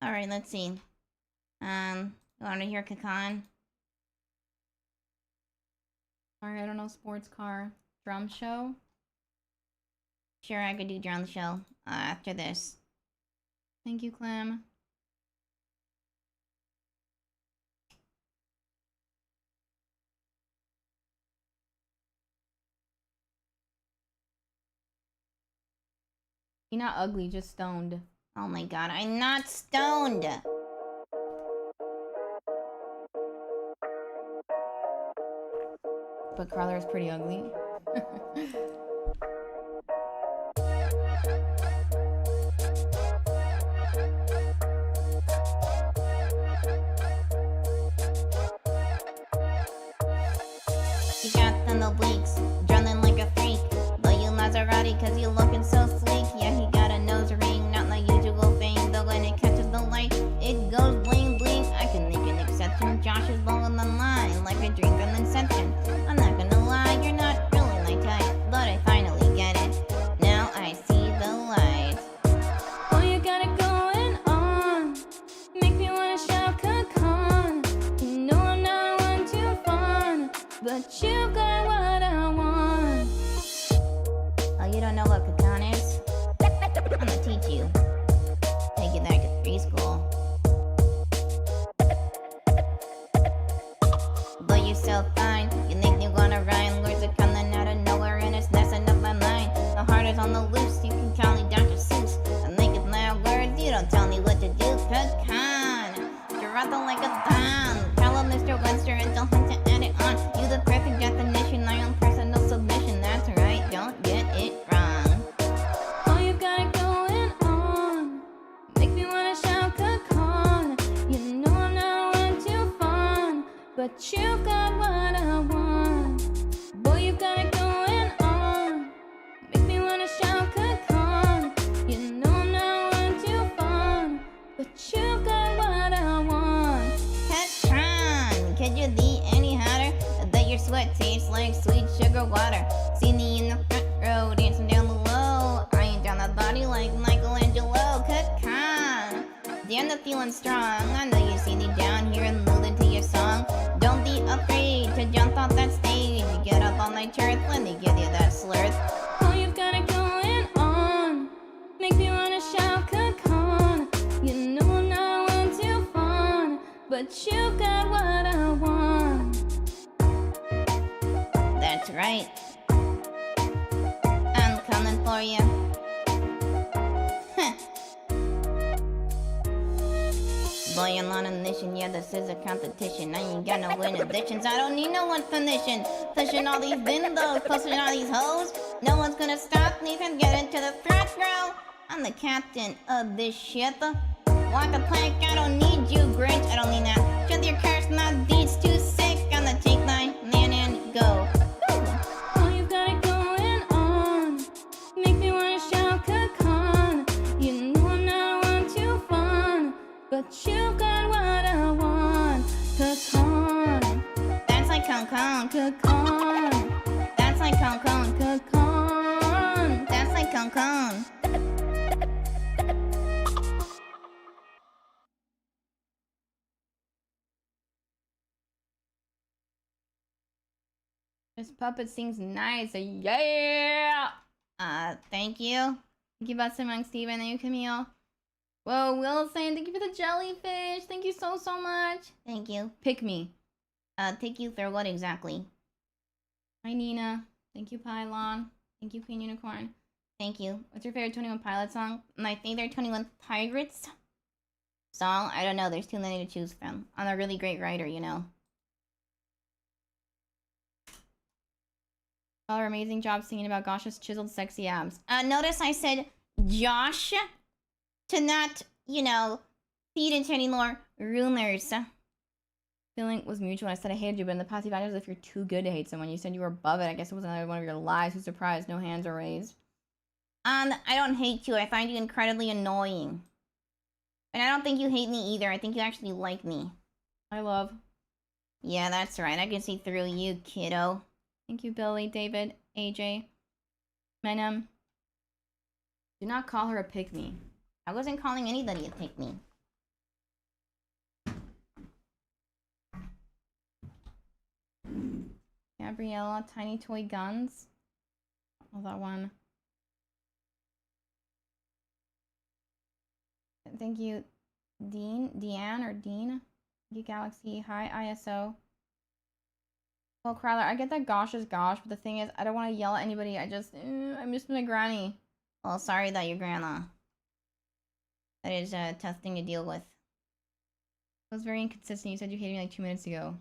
Alright, let's see. You want to hear Kakan? Sorry, I don't know. Sports car. Drum show? Sure, I could do drum show after this. Thank you, Clem. You're not ugly, just stoned. Oh my god, I'm not stoned! But Cryler is pretty ugly. You got the obliques, drooling like a freak. But you Maserati, cause you looking so sleek. Yeah, he got a nose ring, not my usual thing. Though when it catches the light, it goes bling bling. I can make an exception. Josh is blowing the line like a drink from Inception. I'm not gonna lie, you're not really my type, but I finally get it. Now I see the light. Oh, you got it going on. Make me wanna shout Kakan. You know I'm not one too fun, but you got what I want. Oh, you don't know what Kakan is? I'm gonna teach you. Take you back to preschool. But you're so fine. You think you're gonna rhyme. Words are coming out of nowhere and it's messing up my mind. The heart is on the loose. You can call me Dr. Seuss. I make it loud words. You don't tell me what to do. Pecan. Gerardo like a don. Call him Mr. Webster and tell him to add it on. You the perfect definition. I am personal submission. That's right. Don't get it wrong. Oh, you got it going on. Make me wanna shout Kakan. You know I'm not one too fun, but you got what I want. Boy, you got it going on. Make me wanna shout Kakan. You know I'm not one too fun, but you got what I want. Petron, could you be any hotter? That your sweat tastes like sweet sugar water. See me in the front row, dancing down the low. Eyeing down that body like Michelangelo. Petron, damn the feeling strong. I know you see me down here and moving to your song. Don't be afraid to jump off that stage. Get up on my turf, let me give you that slurp. Oh, you've got it going on. Make me wanna shout Kakan. You know I'm not one too fun, but you got what I want. That's right. I'm coming for you. Heh. Boy, I'm on a mission, yeah, this is a competition. I ain't got no inhibitions, I don't need no one's permission. Pushing all these windows, pushing all these hoes. No one's gonna stop me from getting to the front row. I'm the captain of this ship. Walk the plank, I don't need you, Grinch, I don't mean that. Shut your curse, my beat's too sick. On the take line, man, and go. Oh, you've got it going on. Make me wanna shout Kakan. You know I'm not one too fun, but you got what I want. Kakan. That's like Kong Kong. Kakan. That's like Kong Kong. Kakan. That's like Kong Kong. This puppet sings nice. Yeah. Thank you. Thank you, Busted Monk Steven. Thank you, Camille. Whoa, Wilson, thank you for the jellyfish. Thank you so much. Thank you. Pick me. Take you for what exactly? Hi, Nina. Thank you, Pylon. Thank you, Queen Unicorn. Thank you. What's your favorite 21 Pilot song? My favorite 21 Pirates song? I don't know. There's too many to choose from. I'm a really great writer, you know. Oh, amazing job singing about Gosh's chiseled sexy abs. Notice I said Josh to not, you know, feed into any more rumors. Feeling was mutual. I said I hated you, but in the past, you've acted as if you're too good to hate someone. You said you were above it. I guess it was another one of your lies. Who's surprised? No hands are raised. I don't hate you. I find you incredibly annoying. And I don't think you hate me either. I think you actually like me. I love. Yeah, that's right. I can see through you, kiddo. Thank you, Billy, David, AJ, Menem. Do not call her a pick-me. I wasn't calling anybody a pick-me. Gabriella, Tiny Toy Guns. Oh, that one. Thank you, Deanne. Thank you, Galaxy. Hi, ISO. Well, Cryler, I get that gosh is gosh, but the thing is, I don't want to yell at anybody. I miss my granny. Well, sorry that your grandma. That is a tough thing to deal with. It was very inconsistent. You said you hated me like 2 minutes ago.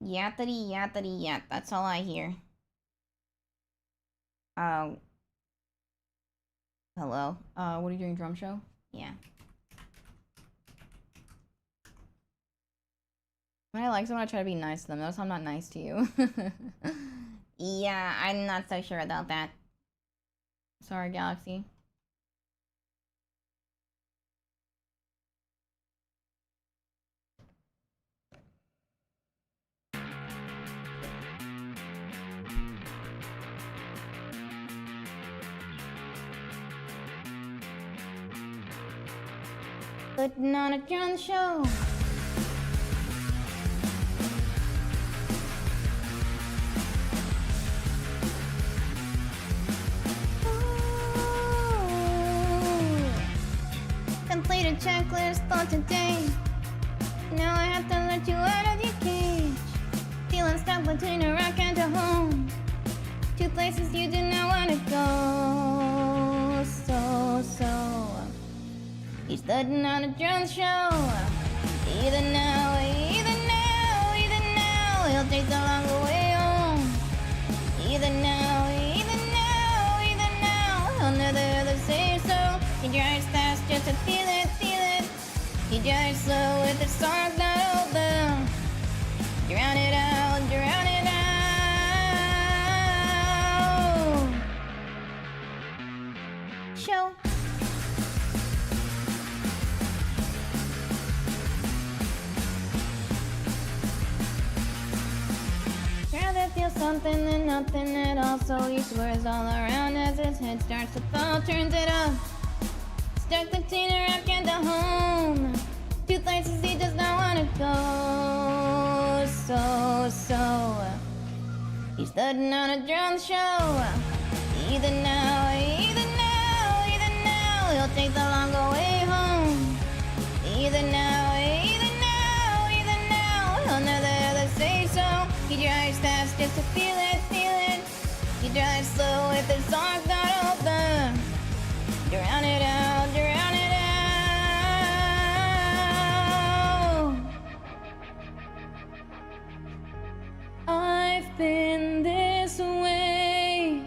Yattity, yattity, yat. That's all I hear. Hello? What are you doing, drum show? Yeah. When I like someone, I try to be nice to them. Notice I'm not nice to you. Yeah, I'm not so sure about that. Sorry, Galaxy. Putting on a drum show. Complete a checklist for today. Now I have to let you out of your cage. Feeling stuck between a rock and a home. Two places you do not want to go. So he's starting on a drum show. Either now, he'll take the long way home. Either now, he'll never ever say so. He drives fast just to feel it. He drives slow with the song not over. Drown it out. Show. Rather feel something than nothing at all, so he swears all around as his head starts to fall. Turns it up. Stuck between a rock and a home. Two places he does not want to go. So he's starting on a drum show. Either now, he'll take the longer way home. Either now, he'll never ever say so. He drives fast just to feel it. He drives slow with his songs not over. Drown it out. I've been this way.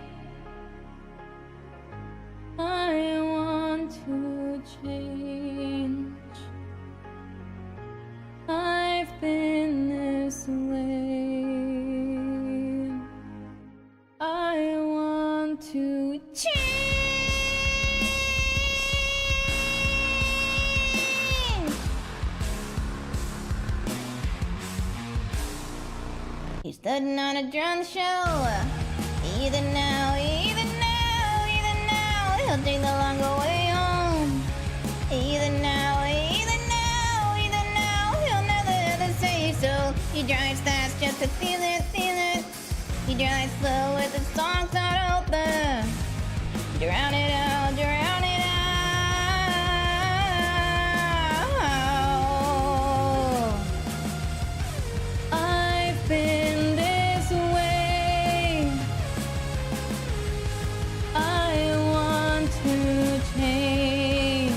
I want to change. I've been this way. I want to change. He's starting on a drum show. Either now, he'll take the longer way home. Either now, he'll never ever say so. He drives fast just to feel it. He You drown it slow with the songs not open. Drown it out, drown it out. I've been this way. I want to change.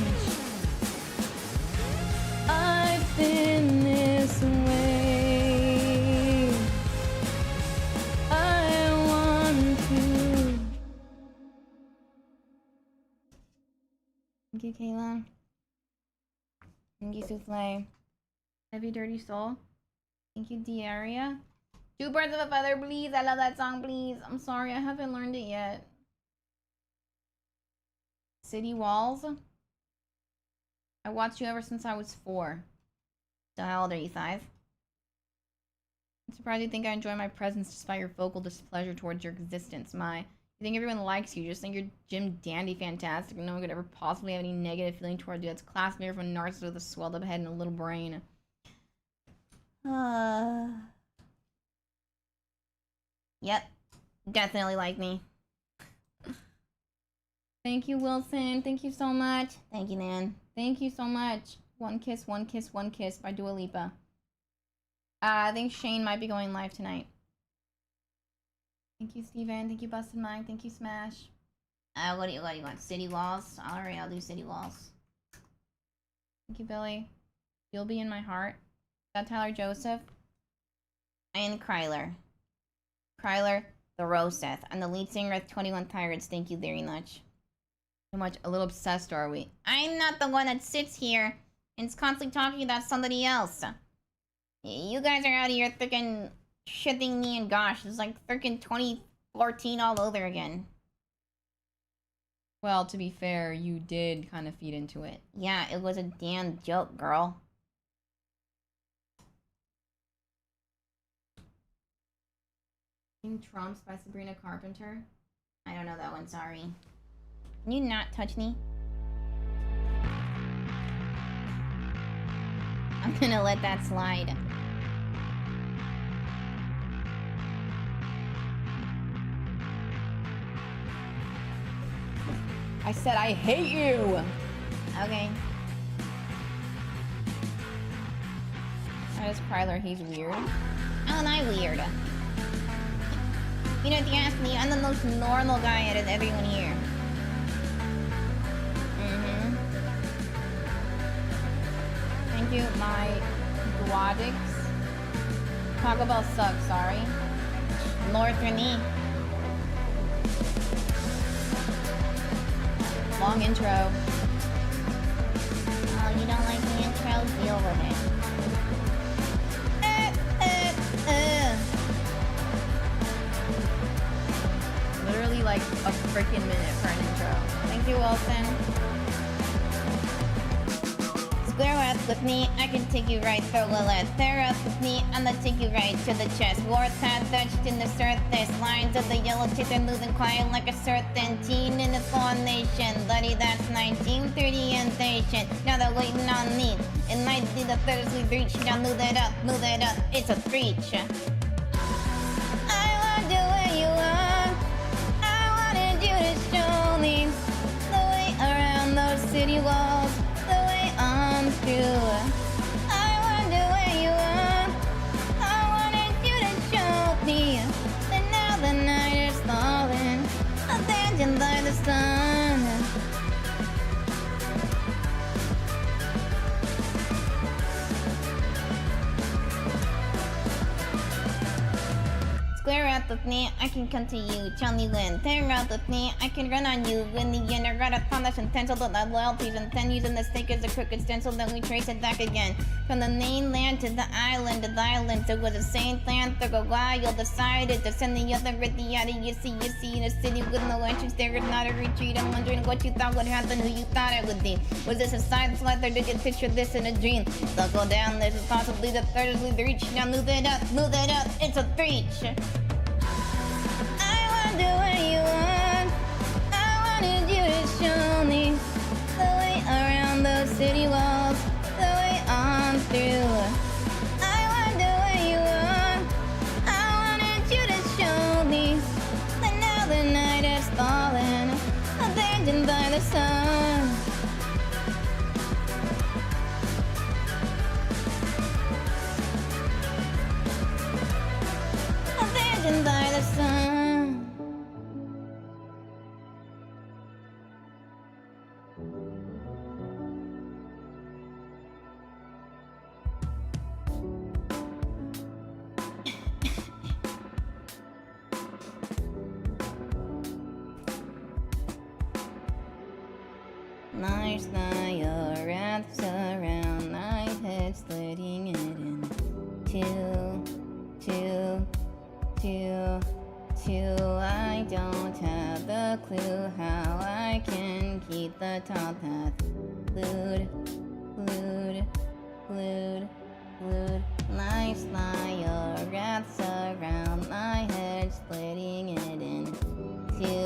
I've been this way. I want to. Thank you, Kayla. Thank you, Souffle. Heavy Dirty Soul. Thank you, Diaria. Two Birds of a Feather, please. I love that song, please. I'm sorry, I haven't learned it yet. City Walls. I watched you ever since I was 4. So how old are you, 5? I'm surprised you think I enjoy my presence despite your vocal displeasure towards your existence. You think everyone likes you. You just think you're Jim Dandy fantastic and no one could ever possibly have any negative feeling towards you. That's class mirror from a narcissist with a swelled up head and a little brain. Yep. Definitely like me. Thank you, Wilson. Thank you so much. Thank you, Nan. Thank you so much. One Kiss, One Kiss, One Kiss by Dua Lipa. I think Shane might be going live tonight. Thank you, Steven. Thank you, Busted Mike. Thank you, Smash. What do you want? City Walls? Alright, I'll do City Walls. Thank you, Billy. You'll be in my heart. Is that Tyler Joseph? And Cryler. Cryler, the Roseth. I'm the lead singer of 21 Pirates. Thank you very much. So much. A little obsessed, are we? I'm not the one that sits here and is constantly talking about somebody else. You guys are out here freaking shitting me and gosh. It's like freaking 2014 all over again. Well, to be fair, you did kind of feed into it. Yeah, it was a damn joke, girl. King Trumps by Sabrina Carpenter. I don't know that one, sorry. Can you not touch me? I'm gonna let that slide. I said I hate you! Okay. That is Cryler, he's weird. How am I weird? You know, if you ask me, I'm the most normal guy out of everyone here. Thank you, my Guadix. Taco Bell sucks, sorry. Lord for me. Long intro. Oh, you don't like the intro? Deal with it. Literally like a freaking minute for an intro. Thank you, Wilson. Square up with me, I can take you right through the left. Pair up with me, I'ma take you right to the chest. Warts have touched in the surface. Lines of the yellow teeth are moving quiet like a certain teen in a foreign nation. Buddy, that's 1930 impatient. Now they're waiting on me. It might be the Thursday breach. Now move it up, it's a breach. I want you where you are. I wanted you to show me the way around those city walls. The way on through. I wonder where you are. I wanted you to show me. But now the night is falling, abandoned by the sun. Square up with me, I can come to you. Tell me when. Pair up with me, I can run on you. In the end, I got a thumb that's intentional, but not loyalties. And then using the stake as a crooked stencil, then we trace it back again. From the mainland to the island, it was a Saint Panther, go wild. Decided to send the other at the out of you see in a city with no entrance. There is not a retreat. I'm wondering what you thought would happen, who you thought it would be. Was this a side slide or did you picture this in a dream? Don't go down, this is possibly the third as we reach. Now move it up, it's a breach. I wonder where you are. I wanted you to show me the way around those city walls, the way on through. I wonder where you are. I wanted you to show me Nice lie, your wraps around my head, splitting it in two. I don't have the clue how I can keep the top half glued. Nice lie, your wraps around my head, splitting it in two.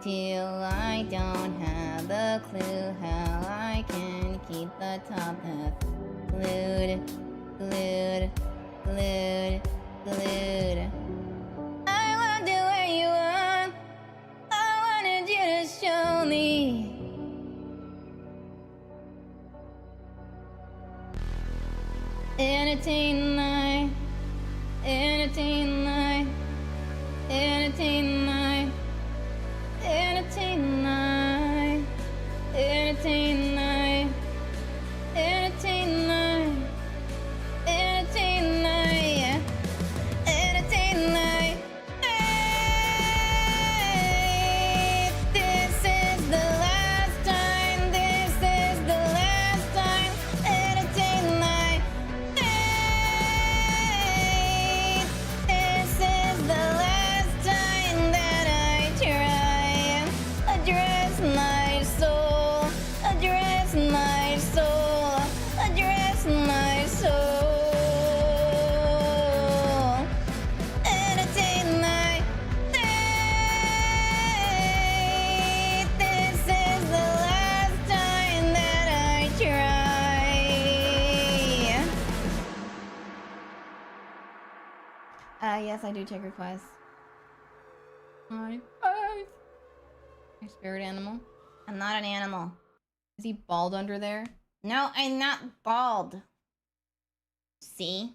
I don't have the clue how I can keep the top half glued. I wonder where you are. I wanted you to show me. Entertain night. Entertain night. Entertain night. Entertain night. Entertain night. Entertain night. Entertain night. Entertain night. This is the last time. This is the last time. Entertain night. This is the last time that I try. Address my soul. Address my soul. Address my soul. Entertain my fate. This is the last time that I try. Yes, I do take requests. Hi. My spirit animal. I'm not an animal. Is he bald under there? No, I'm not bald. See?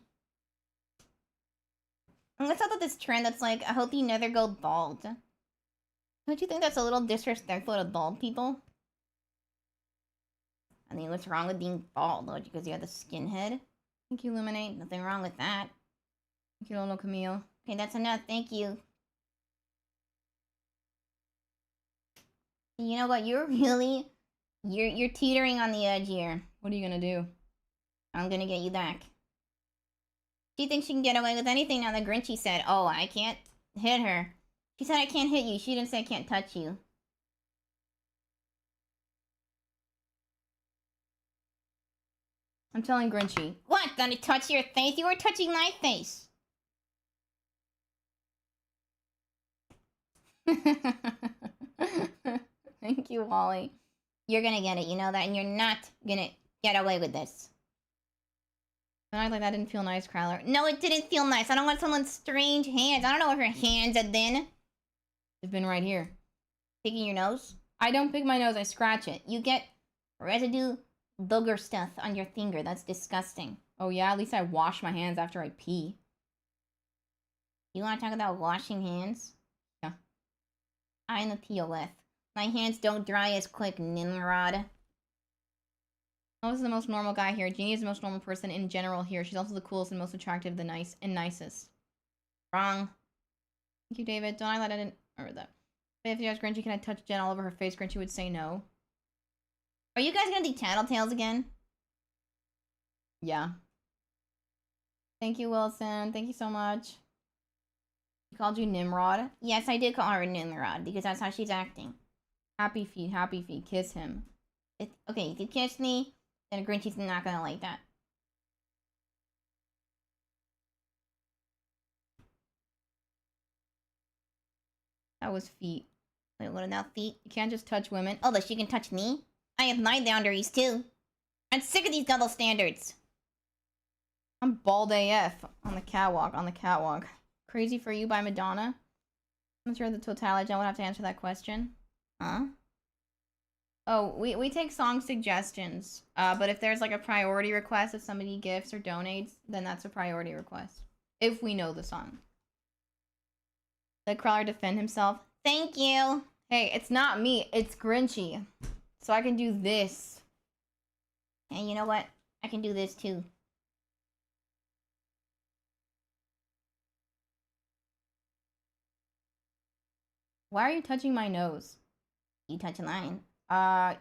And what's up with this trend that's like, I hope you never go bald? Don't you think that's a little disrespectful to bald people? I mean, what's wrong with being bald? What, because you have the skinhead? Thank you, Luminate. Nothing wrong with that. Thank you, Lolo Camille. Okay, that's enough. Thank you. You know what? You're teetering on the edge here. What are you gonna do? I'm gonna get you back. She thinks she can get away with anything now that Grinchy said, oh, I can't hit her. She said I can't hit you. She didn't say I can't touch you. I'm telling Grinchy. What? Gonna touch your face? You were touching my face. Thank you, Wally. You're gonna get it, you know that, and you're not gonna get away with this. Don't act like that didn't feel nice, Cryler. No, it didn't feel nice. I don't want someone's strange hands. I don't know where her hands have been. They've been right here. Picking your nose? I don't pick my nose, I scratch it. You get residue booger stuff on your finger. That's disgusting. Oh yeah, at least I wash my hands after I pee. You want to talk about washing hands? Yeah. I'm a POF. My hands don't dry as quick, Nimrod. Lois is the most normal guy here. Jeannie is the most normal person in general here. She's also the coolest and most attractive, the nice and nicest. Wrong. Thank you, David. Don't I let I didn't remember that. But if you ask Grinchy, can I touch Jen all over her face? Grinchy would say no. Are you guys gonna do Tattletales again? Yeah. Thank you, Wilson. Thank you so much. She called you Nimrod? Yes, I did call her Nimrod because that's how she's acting. Happy feet, happy feet. Kiss him. Okay, if you kiss me, then Grinchy's not gonna like that. That was feet. Wait, what about feet? You can't just touch women. Oh, but she can touch me? I have my boundaries too. I'm sick of these double standards. I'm bald AF on the catwalk, Crazy for You by Madonna. I'm sure the totality, I would have to answer that question. Huh? Oh, we take song suggestions. But if there's like a priority request, if somebody gifts or donates, then that's a priority request. If we know the song. Let Crawler defend himself. Thank you. Hey, it's not me, it's Grinchy. So I can do this. And you know what? I can do this too. Why are you touching my nose? You touch a line.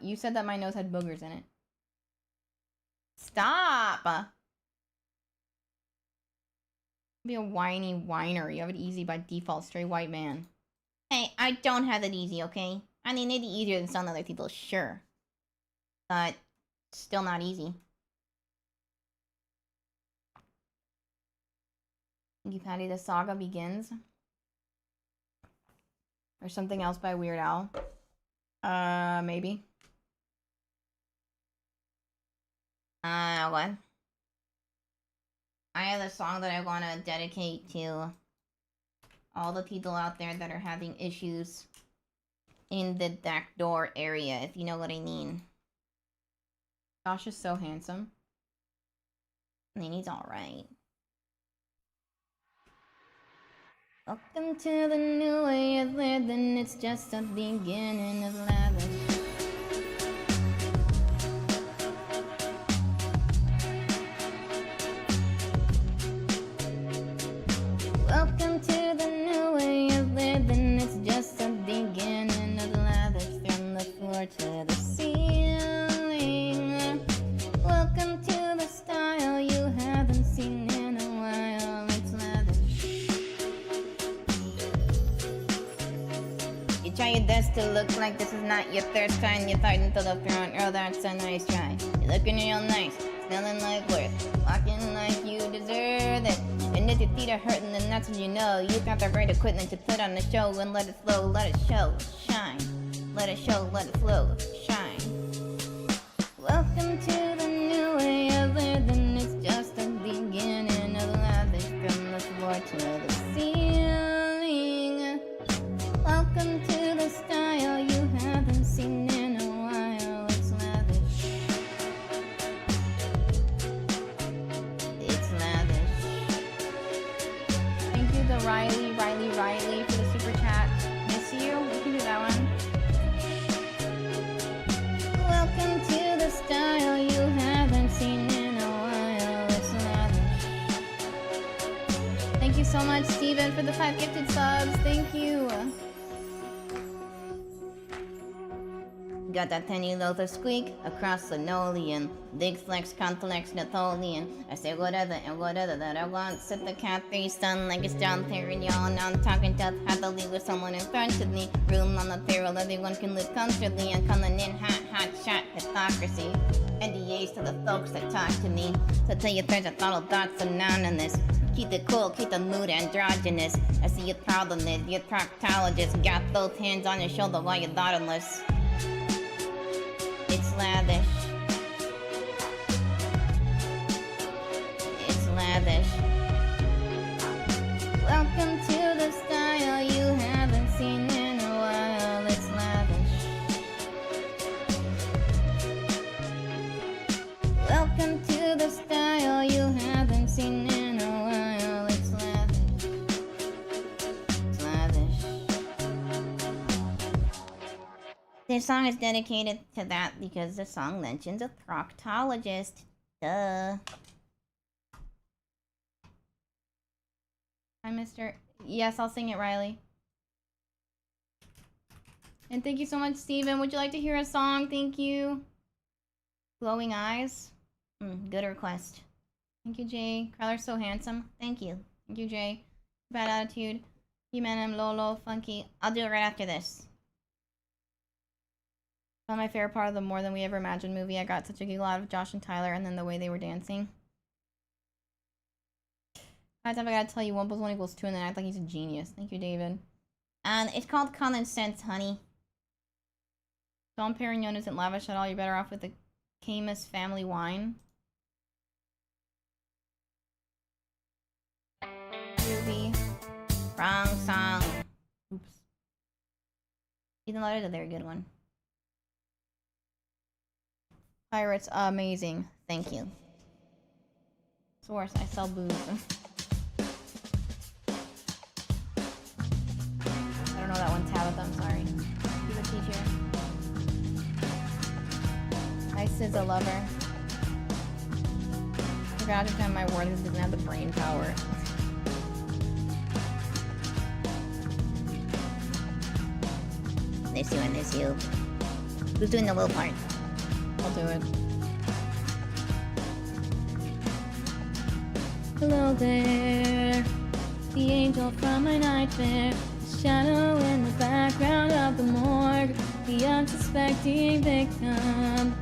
You said that my nose had boogers in it. Stop! Be a whiny whiner. You have it easy by default, straight white man. Hey, I don't have it easy, okay? I mean, maybe easier than some other people, sure. But still not easy. Thank you, Patty. The saga begins. Or something else by Weird Al. Maybe. What? I have a song that I want to dedicate to all the people out there that are having issues in the back door area, if you know what I mean. Josh is so handsome. I mean, he's alright. Welcome to the new way of living, it's just the beginning of lavish. Welcome to the new way of living, it's just the beginning of lavish. From the floor to the ceiling. Welcome to the style you haven't seen in a while, it's lavish. You try your best to look like this is not your thirst time. You fight into the front, oh that's a nice try. You're looking real nice, smelling like worth, walking like you deserve it. And if your feet are hurting, then that's when you know you got the right equipment to put on the show and let it flow, let it show, shine. Let it show, let it flow, shine. Welcome to the new way of living, it's just the beginning of lavish. From the floor to the ceiling. Welcome to the style you haven't seen in a while, it's lavish. It's lavish. Thank you to Riley for the super chat. Miss you. We can do that one. Welcome to the style you haven't seen in a while, it's lavish. Thank you so much, Steven, for the 5 gifted subs. Thank you. Got that penny loaf of squeak across linoleum. Big flex, complex, Napoleon. I say whatever and whatever that I want. Sip the Capri Sun like it's John Perignon. I'm talking tough, have to leave with someone in front of me. Room on the payroll, everyone can live comfortably. I'm coming in hot, hot shot, hypocrisy. NDAs to the folks that talk to me. So tell your friends I thought all thoughts anonymous. Keep it cool, keep the mood androgynous. I see your problem is, your proctologist got both hands on your shoulder while you're bottomless. It's lavish. It's lavish. Welcome to the style you haven't seen in a while. It's lavish. Welcome to the style you haven't seen in a while. It's lavish. It's lavish. This song is dedicated to that because the song mentions a proctologist. Duh. Hi, Mr. Yes, I'll sing it, Riley. And thank you so much, Steven. Would you like to hear a song? Thank you. Glowing eyes. Good request. Thank you, Jay. Cryler's so handsome. Thank you. Thank you, Jay. Bad attitude. Humanum, Lolo, Funky. I'll do it right after this. One of my favorite part of the More Than We Ever Imagined movie. I got such a giggle out of Josh and Tyler and then the way they were dancing. I gotta tell you 1 + 1 = 2 and then act like he's a genius. Thank you, David. And it's called common sense, honey. Dom Perignon isn't lavish at all. You're better off with the Camus family wine. Ruby. Wrong song. Oops. Ethan Lauder's a very good one. Pirates, amazing. Thank you. Source, I sell booze. I don't know that one, Tabitha, I'm sorry. He's a teacher. Ice is a lover. I forgot to find my word because it doesn't have the brain power. I miss you. Who's doing the low part? I'll do it. Hello there, the angel from my nightmare, the shadow in the background of the morgue, the unsuspecting victim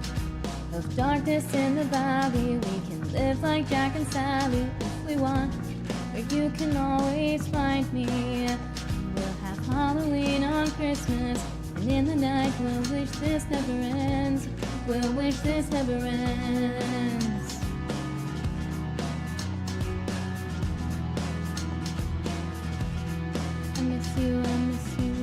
of darkness in the valley. We can live like Jack and Sally if we want, where you can always find me. We'll have Halloween on Christmas, and in the night we'll wish this never ends. We'll wish this never ends. I miss you, I miss you.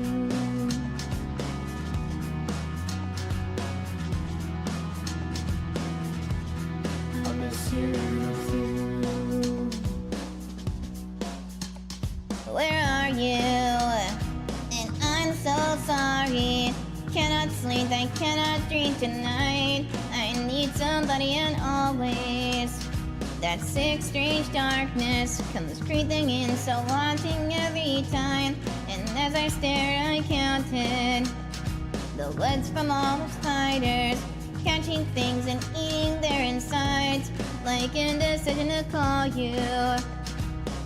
I miss you, I miss you. Where are you? And I'm so sorry. Cannot sleep, I cannot dream tonight. I need somebody and always. That sick, strange darkness comes creeping in, so haunting every time. And as I stare, I counted the legs from all the spiders, catching things and eating their insides, like indecision to call you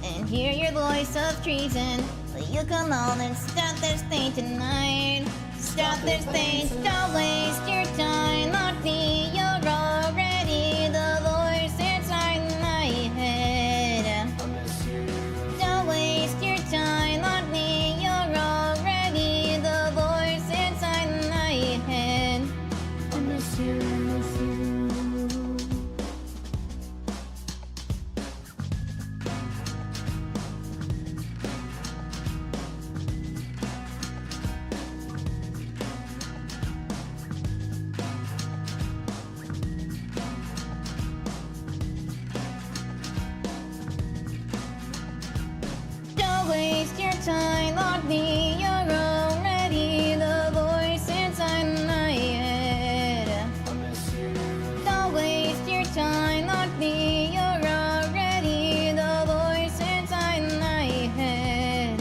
and hear your voice of treason. Will you come on and stop this thing tonight? Stop this thing, don't waste your time on me. You're already the voice inside my head. Don't waste your time on me. You're already the voice inside my head. I miss you, I miss you. Don't waste your time on me. You're already the voice inside my head. Don't waste your time on me. You're already the voice inside my head.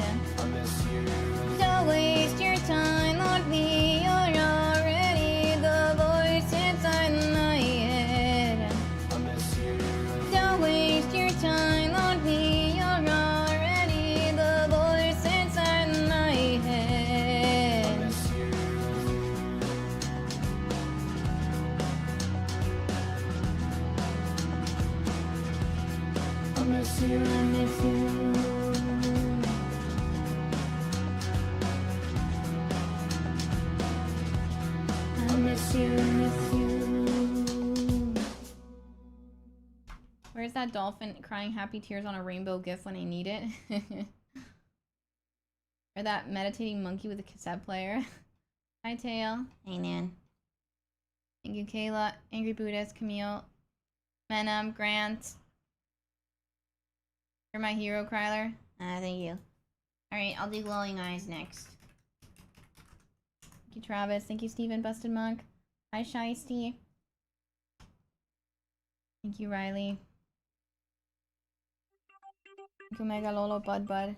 Don't waste your time on me. You're already the voice inside my head. Don't waste your time on me. You're already the voice inside my head. I miss you, I miss you. I miss you, I miss you. Where's that dolphin crying happy tears on a rainbow gif when I need it? Or that meditating monkey with a cassette player? Hi, Tail. Hey, Nan. Thank you, Kayla. Angry Buddhist, Camille. Menum, Grant. You're my hero, Cryler. Thank you. Alright, I'll do glowing eyes next. Thank you, Travis. Thank you, Steven, Busted Monk. Hi, Shiesty. Thank you, Riley. Thank you, Mega Lolo Bud Bud.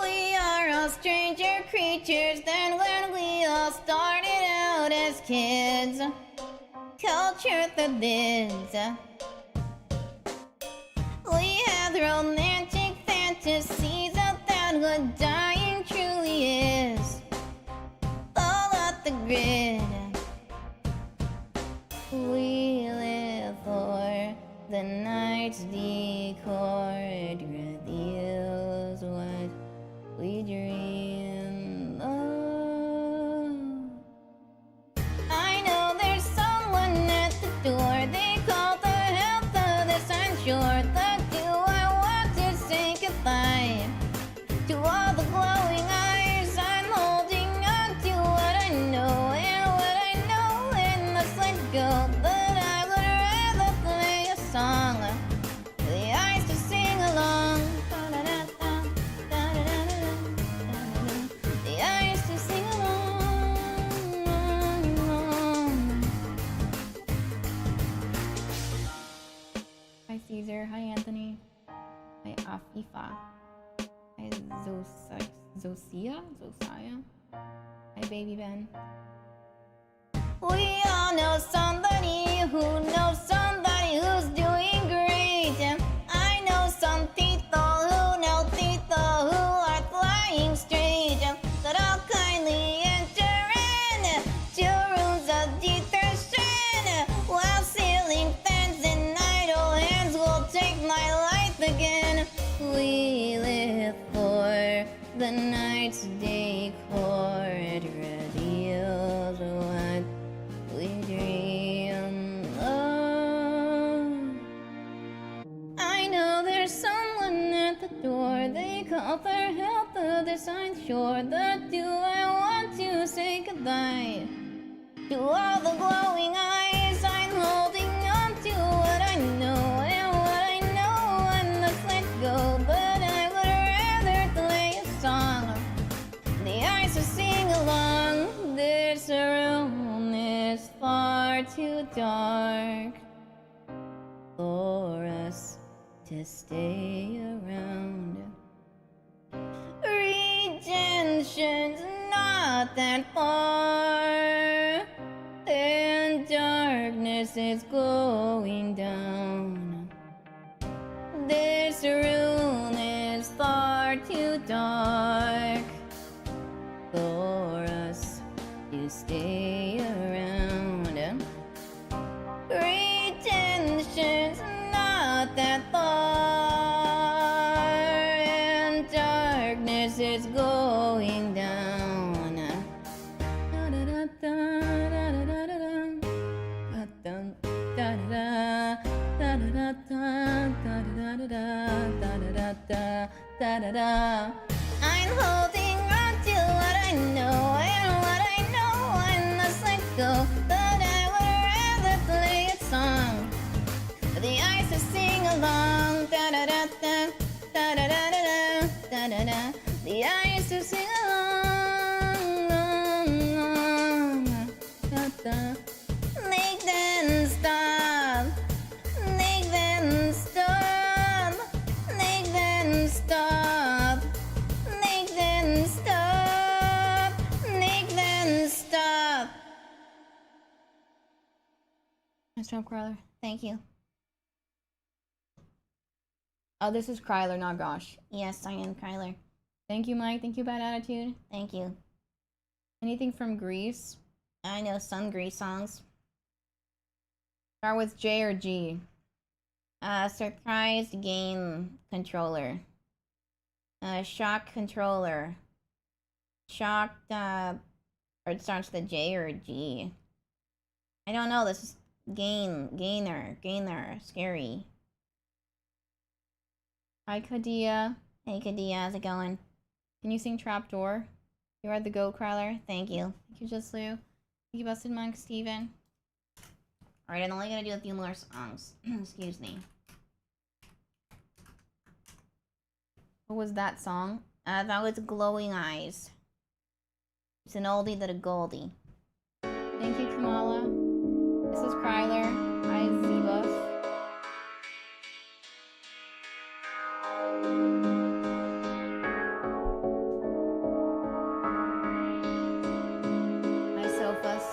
We are all stranger creatures than when we all started out as kids. Culture the biz. We have romantic fantasies about what dying truly is. All up the grid. We live for the night's decor. It reveals what we dream of. I know there's someone at the door. They call the help of this unsure. Look, do I want to say goodbye to all the glowing eyes? I'm holding on to what I know and what I know, and let's let go. But I would rather play a song Zosia? Hi, baby Ben. We all know somebody who knows somebody who's doing great. I know some people who know people who are flying straight. But I'll kindly enter in two rooms of detention while ceiling fans and idle hands will take my life again. We live for the night's decor. It reveals what we dream of. I know there's someone at the door. They call for help, others aren't sure. But do I want to say goodbye to all the glowing eyes? I'm holding on to what I know, and what I know I must let go. But I would rather play a song. The eyes will sing along. This room is far too dark for us to stay around. Redemption's not that far, and darkness is going down. This room is far too dark for us to stay around. Redemption's not that far, and darkness is going down. I'm holding on to what I know, and what I know I must let go. But I would rather play a song. The eyes will sing along. Da da da da da da da da da da da. The eyes will sing along. Da da. Make them stop. Make them stop. Make them stop. Make them stop. Make them stop. Nice job, Cryler. Thank you. Oh, this is Cryler, not Gosh. Yes, I am Cryler. Thank you, Mike. Thank you, Bad Attitude. Thank you. Anything from Greece? I know some Grease songs. Start with J or G. Surprised game controller. Shock controller. Shocked, or it starts with a J or a G. I don't know, this is gainer, scary. Hi, Kadia. Hey Kadia, how's it going? Can you sing Trapdoor? You are the GOAT, Cryler. Thank you. Thank you, Just Lou. Thank you, Busted Monk, Steven. Alright, I'm only gonna do a few more songs. Excuse me. What was that song? That was Glowing Eyes. It's an oldie that a goldie. Thank you, Kamala. This is Cryler. Hi, Zebus. Hi, Sophus.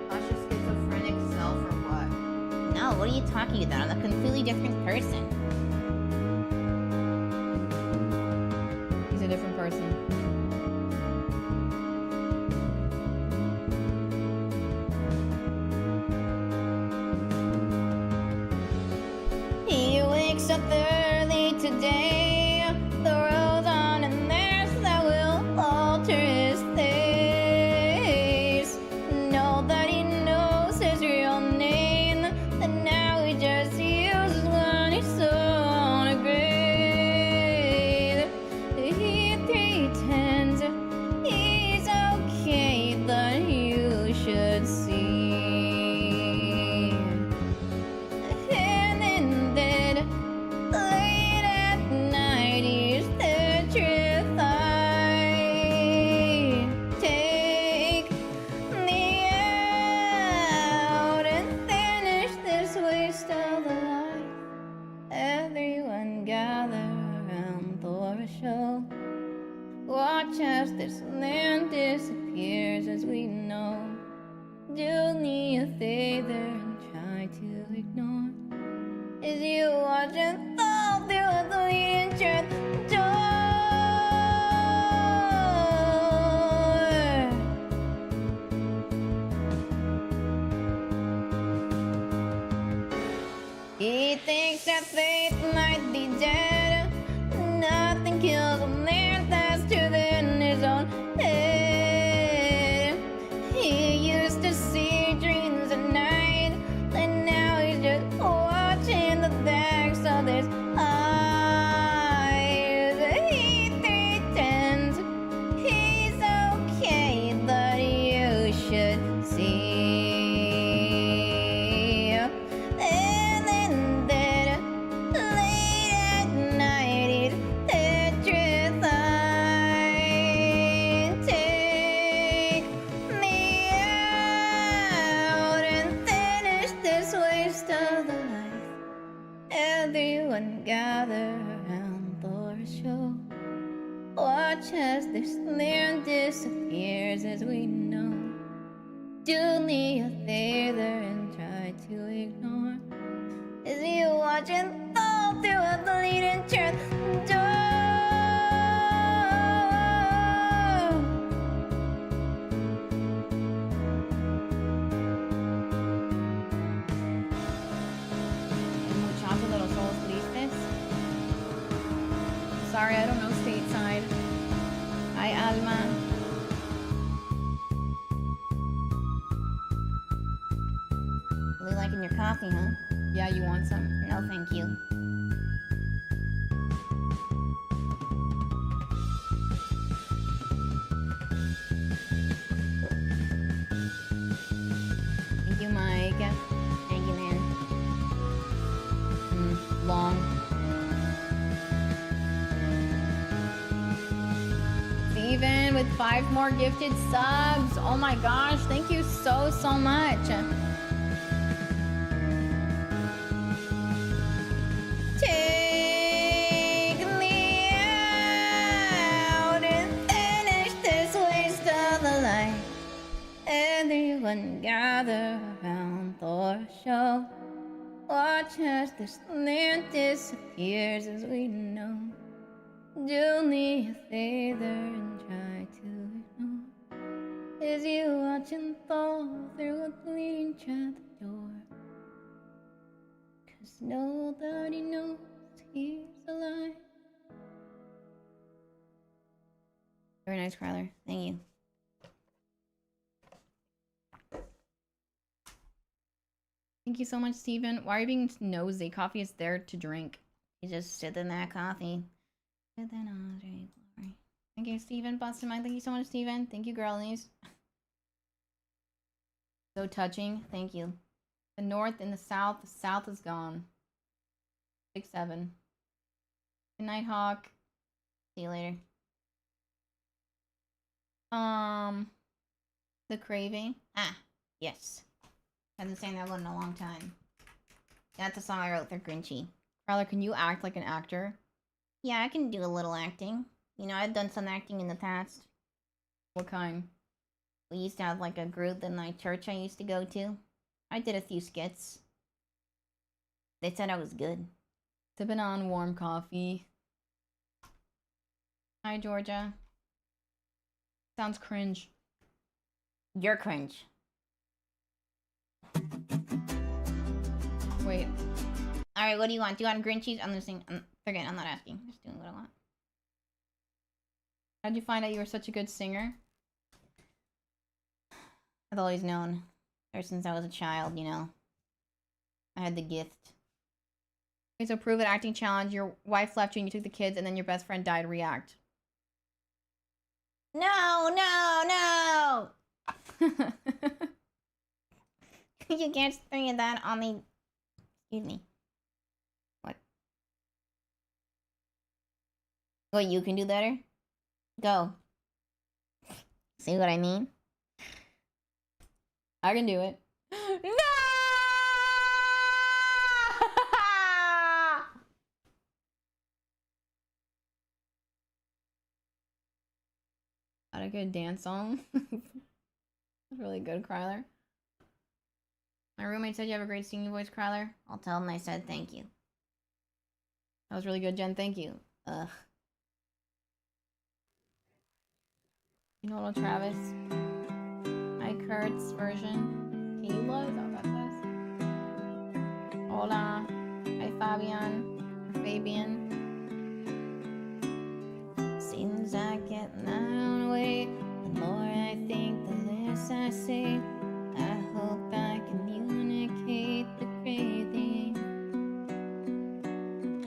Gosh, your schizophrenic self or what? No, what are you talking about? I'm a completely different person. He's a different person. He wakes up early today, throws on a mask that will alter his face. Nobody knows his real name, and now he just uses what he saw on a grave. He pretends he's okay, but you should see. And in bed, late at night, Watch as this land disappears as we know. Do me a favor and try to ignore. As you watch and fall through the leading truth door. He thinks that faith might be dead. Nothing kills a man that's truth in his own head. He used to see dreams at night, and now he's just watching the backs of his eyes. He pretends he's okay, but you should see. And then dead, late at night, he's petrified. Take me out and finish this waste of the life. Everyone gather around for a show. Watch as this land disappears as we know. Do me a favor and try to ignore. As you watch and fall through a bleeding truth door. Muchachos de los ojos tristes. Sorry, I don't know stateside. Hi, Alma. Really liking your coffee, huh? Yeah, you want some? No, thank you. Thank you, Mike. Thank you, man. Long. Steven with 5 more gifted subs. Oh my gosh, thank you so much. Take me out and finish this waste of a life. Everyone gather around for a show. Watch as this land disappears as we know. Do me a favor and try to ignore. As you watch and fall through a bleeding trapdoor. Cause nobody knows he's alive. Very nice, Cryler. Thank you. Thank you so much, Steven. Why are you being nosy? Coffee is there to drink. You just sit in that coffee. And then Andre Glory. Thank you, Steven. Busted mine. Thank you so much, Steven. Thank you, girlies. So touching. Thank you. The north and the south. The south is gone. 6-7. Good night, Hawk. See you later. The craving. Ah, yes. I've been saying that one in a long time. That's a song I wrote for Grinchy. Cryler, can you act like an actor? Yeah, I can do a little acting. You know, I've done some acting in the past. What kind? We used to have like a group in my church I used to go to. I did a few skits. They said I was good. Sipping on warm coffee. Hi, Georgia. Sounds cringe. You're cringe. Wait. Alright, what do you want? Do you want Grinchy's? I'm just saying. Forget, I'm not asking. I'm just doing what I want. How'd you find out you were such a good singer? I've always known. Ever since I was a child, you know. I had the gift. Okay, so prove it. Acting challenge. Your wife left you and you took the kids and then your best friend died. React. No, no, no! You can't spring that on me. Excuse me. What? What, you can do better? Go. See what I mean? I can do it. No! Not a good dance song. Really good, Cryler. My roommate said you have a great singing voice, Cryler. I'll tell him I said thank you. That was really good, Jen. Thank you. Ugh. You know what, Travis? Hi, Kurt's version. Kayla, is that what that says? Hola. Hi, Fabian. Or Fabian. Seems I get my own way. The more I think, the less I say. I hope I communicate the great thing.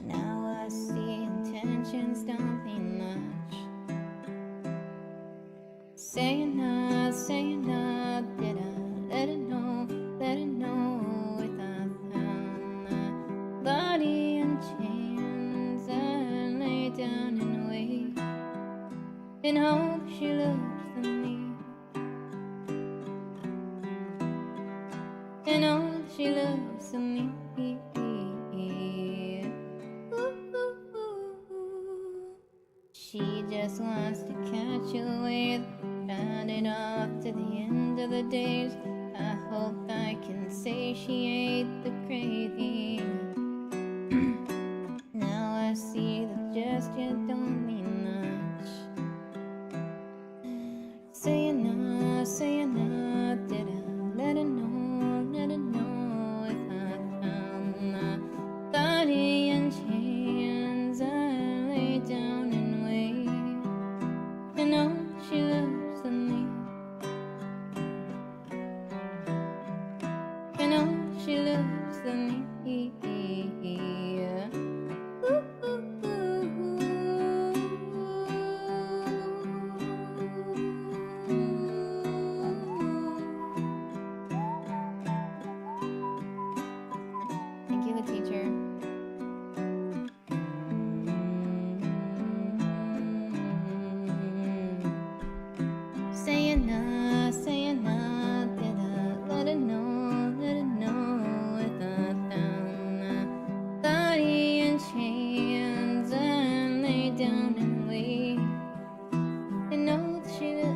Now I see intentions don't mean much. Saying not, did I let it know without found the body and chains I lay down and wait and hope she looks at me and hope she looks at me. She just wants to catch a wave, round it off to the end of the days. I hope I can say she ate the crazy. Now I see that just yet don't mean much. Saying no, did I let it know if I found my body in chains I lay down and wait and know she looks at me and know she looks at me. Thank you, the teacher. Saying no, did I let it know if I found my body in chains I lay down and wait and know that she does.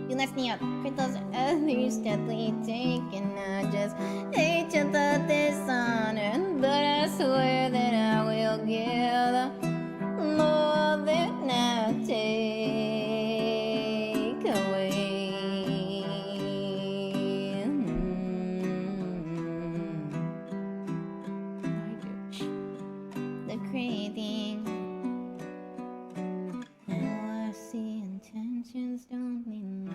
You left me up. Crystals others deadly taken. I just hate to put this on her, but I swear that I will give more than I take away. The craving. Now I see intentions don't mean much.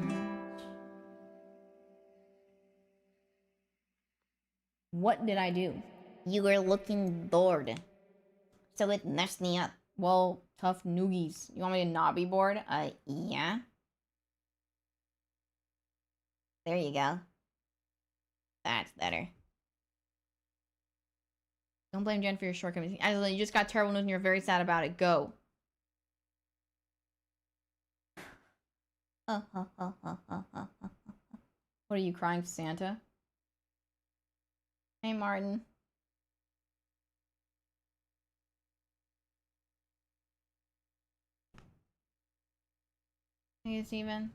What did I do? You were looking bored, so it messed me up. Well, tough noogies. You want me to not be bored? Yeah. There you go. That's better. Don't blame Jen for your shortcomings. Angela, you just got terrible news and you're very sad about it. Go. Oh. What are you crying, Santa? Hey, Martin. Hey, Steven.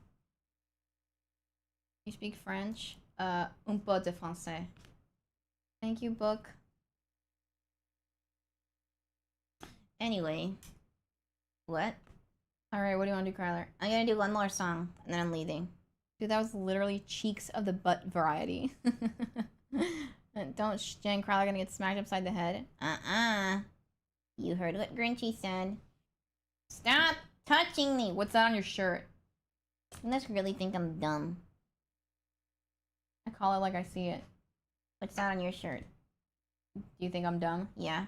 You speak French? Un peu de français. Thank you, book. Anyway. What? Alright, what do you want to do, Cryler? I'm gonna do one more song, and then I'm leaving. Dude, that was literally cheeks of the butt variety. Don't, Jen, Cryler gonna get smacked upside the head. You heard what Grinchy said. Stop touching me! What's that on your shirt? You must really think I'm dumb. I call it like I see it. What's that on your shirt? Do you think I'm dumb? Yeah.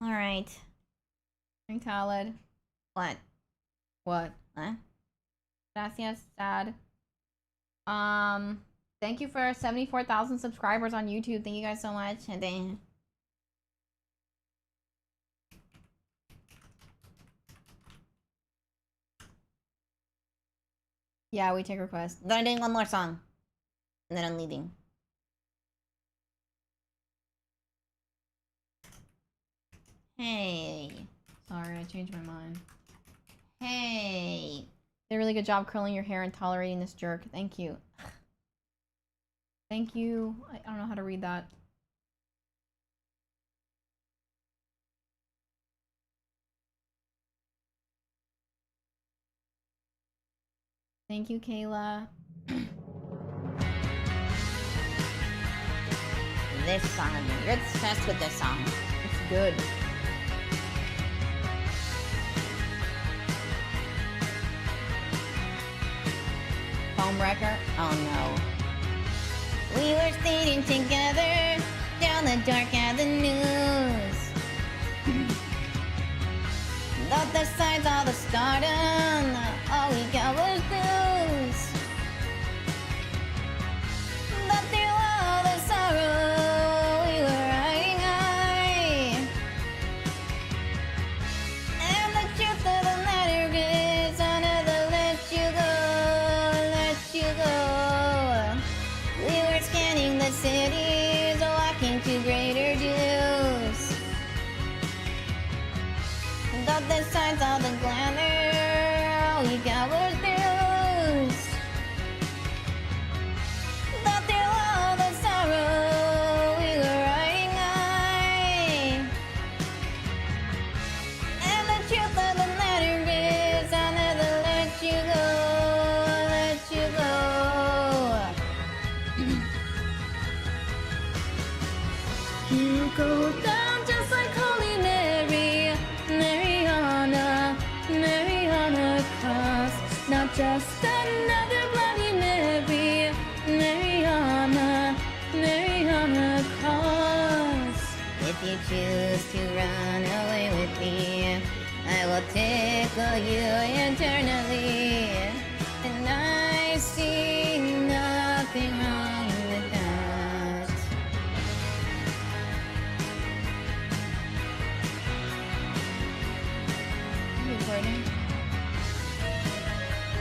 Alright. Hey, Khaled. What? What? Huh? Gracias, sad. Thank you for 74,000 subscribers on YouTube. Thank you guys so much. And then... Yeah, we take requests. Then I'm doing one more song. And then I'm leaving. Hey. Sorry, I changed my mind. Hey. Did a really good job curling your hair and tolerating this jerk. Thank you. Thank you. I don't know how to read that. Thank you, Kayla. This song, I'm obsessed with this song. It's good. Foam wrecker? Oh no. We were skating together down the dark avenues. Got the signs, all the stardom, all we got was blues. But through all the sorrow, we were riding high. And the truth of the matter is, I never let you go. We were scanning the cities, walking to greater dues. Got the signs, all the glamour, all we got was blues. But through all the sorrow, we were riding high. And the truth of the matter is, I'll never let you go. You go down just like Holy Mary, Mary on a cross. Not just another Bloody Mary, Mary on a cross. If you choose to run away with me, I will tickle you eternally. And I see nothing wrong with that. Recording.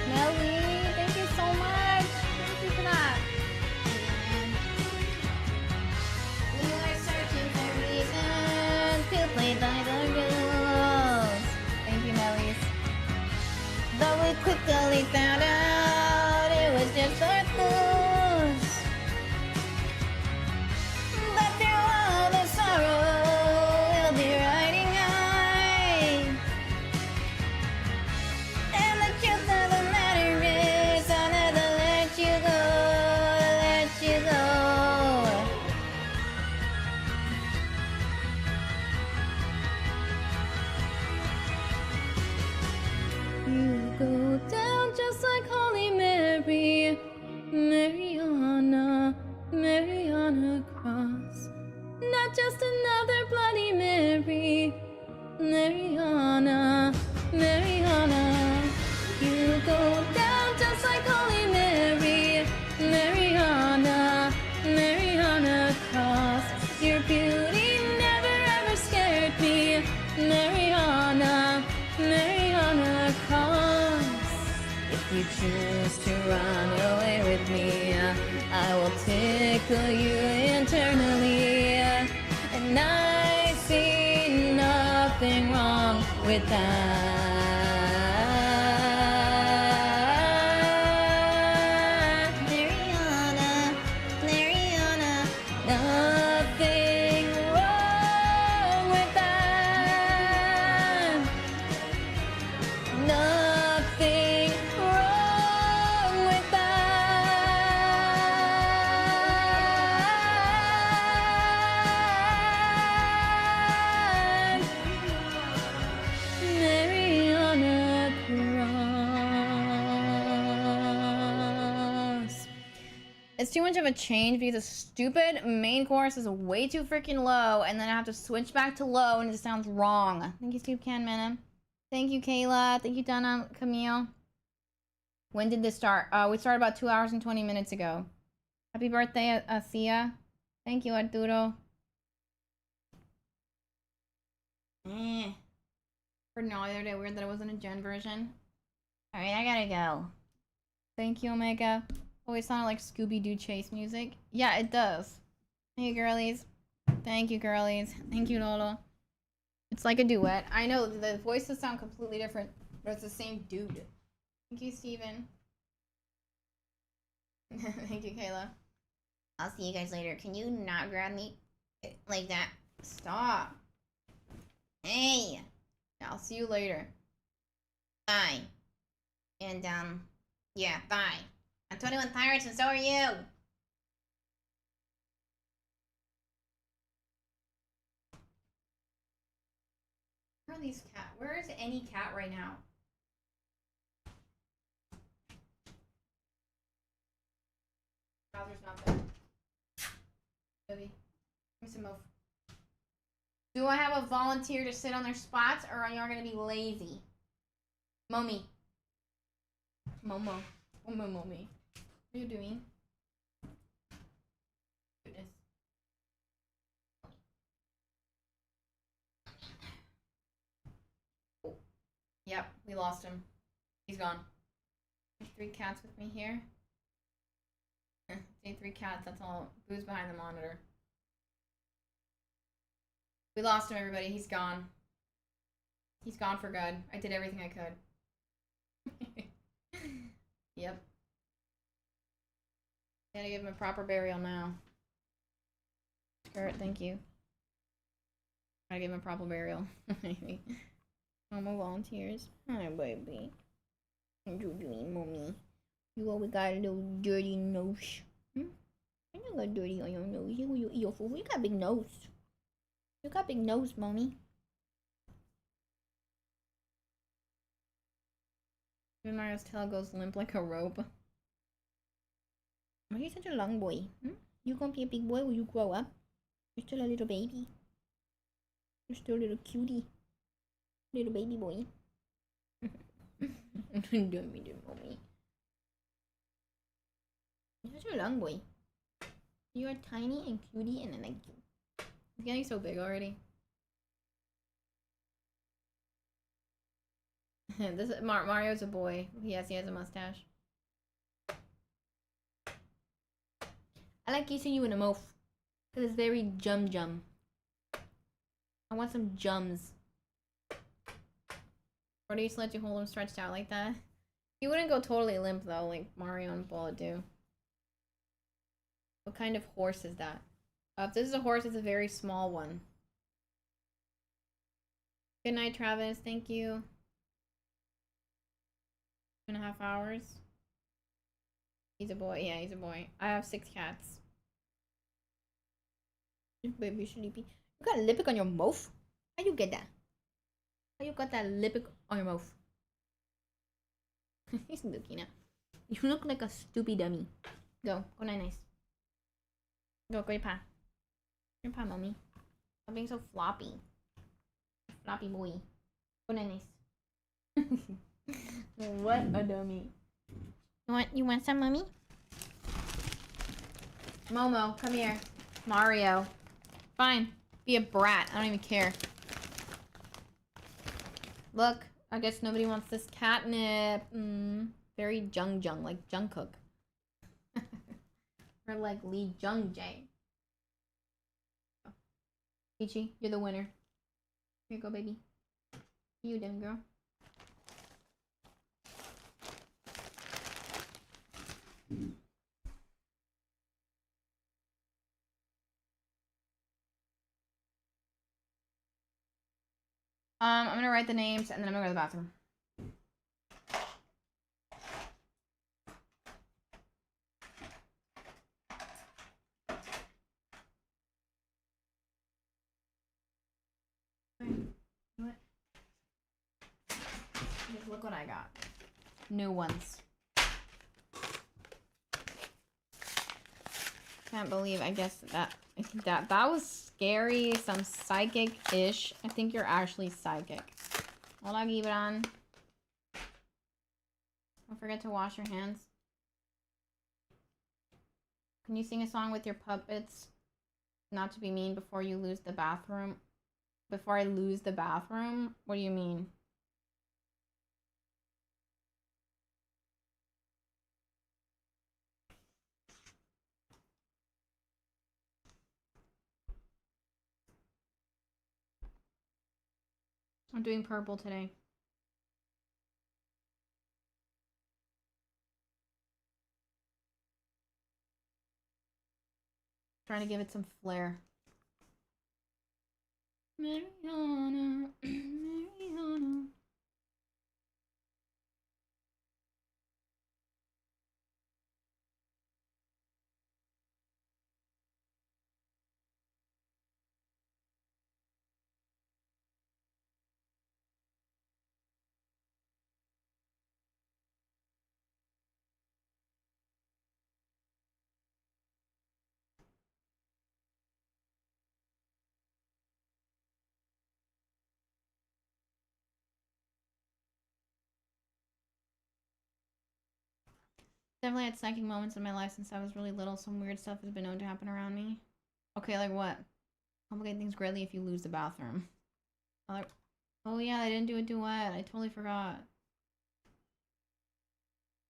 Melly, thank you so much. Thank you for that. We were searching for reasons to play by the rules. Thank you, Mellies. But we quickly found out it was just our fools. But through all the sorrow, we'll be riding high. And the truth of the matter is, I'll never let you go. You go down just like Holy Mary, Mary on a cross. Not just another Bloody Mary, Mary on a. You go down just like Holy Mary, Mary on a cross. Your beauty never ever scared me, Mary on a cross. If you choose to run away with me, I will tickle you eternally. And I see nothing wrong with that. Mariana, nothing wrong with that. Nothing wrong with that. Mary on a cross. It's too much of a change because the stupid main chorus is way too freaking low, and then I have to switch back to low, and it sounds wrong. Thank you, Steve Canman. Thank you, Kayla. Thank you, Donna, Camille. When did this start? We started about 2 hours and 20 minutes ago. Happy birthday, Asia. Thank you, Arturo. Heard no other day. Weird that it wasn't a gen version. Alright, I gotta go. Thank you, Omega. Oh, it sounded like Scooby-Doo chase music. Yeah, it does. Thank you, girlies. Thank you, girlies. Thank you, Lolo. It's like a duet. I know the voices sound completely different, but it's the same dude. Thank you, Steven. Thank you, Kayla. I'll see you guys later. Can you not grab me like that? Stop. Hey. I'll see you later. Bye. And yeah, bye. I'm 21 Pirates and so are you. Where are these cat? Where is any cat right now? Browser's not there. Baby, give me some move. Do I have a volunteer to sit on their spots, or are y'all gonna be lazy? Mommy. Momo. Mommy. What are you doing? Goodness. Oh. Yep, we lost him. He's gone. There's 3 cats with me here. Say 3 cats, that's all. Boo's behind the monitor. We lost him, everybody. He's gone. He's gone for good. I did everything I could. Yep. Gotta give him a proper burial now. Skirt, thank you. Gotta give him a proper burial. Mama volunteers. Hi, baby. What you doing, mommy? You always got a little dirty nose. Hmm? You don't got dirty on your nose. You eat your food. You got a big nose. You got a big nose, mommy. When Mario's tail goes limp like a rope. Why are you such a long boy? Hmm? You gonna be a big boy when you grow up? You're still a little baby. You're still a little cutie. Little baby boy. Don't me, mommy. You're such a long boy. You are tiny and cutie and I like you. He's getting so big already. This is, Mario's a boy. Yes, he has a mustache. I like kissing you in a mouth. Because it's very jum. I want some jums. Or do you just let you hold him stretched out like that? He wouldn't go totally limp though, like Mario and Bullet do. What kind of horse is that? If this is a horse, it's a very small one. Good night, Travis. Thank you. 2.5 hours. He's a boy. Yeah, he's a boy. I have 6 cats. Baby sleepy. You got a lippic on your mouth? How you get that? How you got that lippic on your mouth? He's looking at. You look like a stupid dummy. Go night nice. Go your pa. Your pa, mommy. Stop being so floppy. Floppy boy. Go night nice. What a dummy. You want some, mommy? Momo, come here. Mario. Fine. Be a brat. I don't even care. Look, I guess nobody wants this catnip. Very Jung, like Jungkook. Or like Lee Jung Jae. Peachy, you're the winner. Here you go, baby. You damn girl. I'm gonna write the names and then I'm gonna go to the bathroom. What? Just look what I got. New ones. Can't believe, I guess that was scary, some psychic-ish. I think you're actually psychic. Hola, Gibran. Don't forget to wash your hands. Can you sing a song with your puppets? Not to be mean before you lose the bathroom. Before I lose the bathroom? What do you mean? I'm doing purple today. Trying to give it some flair. Mariana, Mariana. Definitely had psychic moments in my life since I was really little. Some weird stuff has been known to happen around me. Okay, like what? Complicate things greatly if you lose the bathroom. Oh yeah, I didn't do a duet. I totally forgot.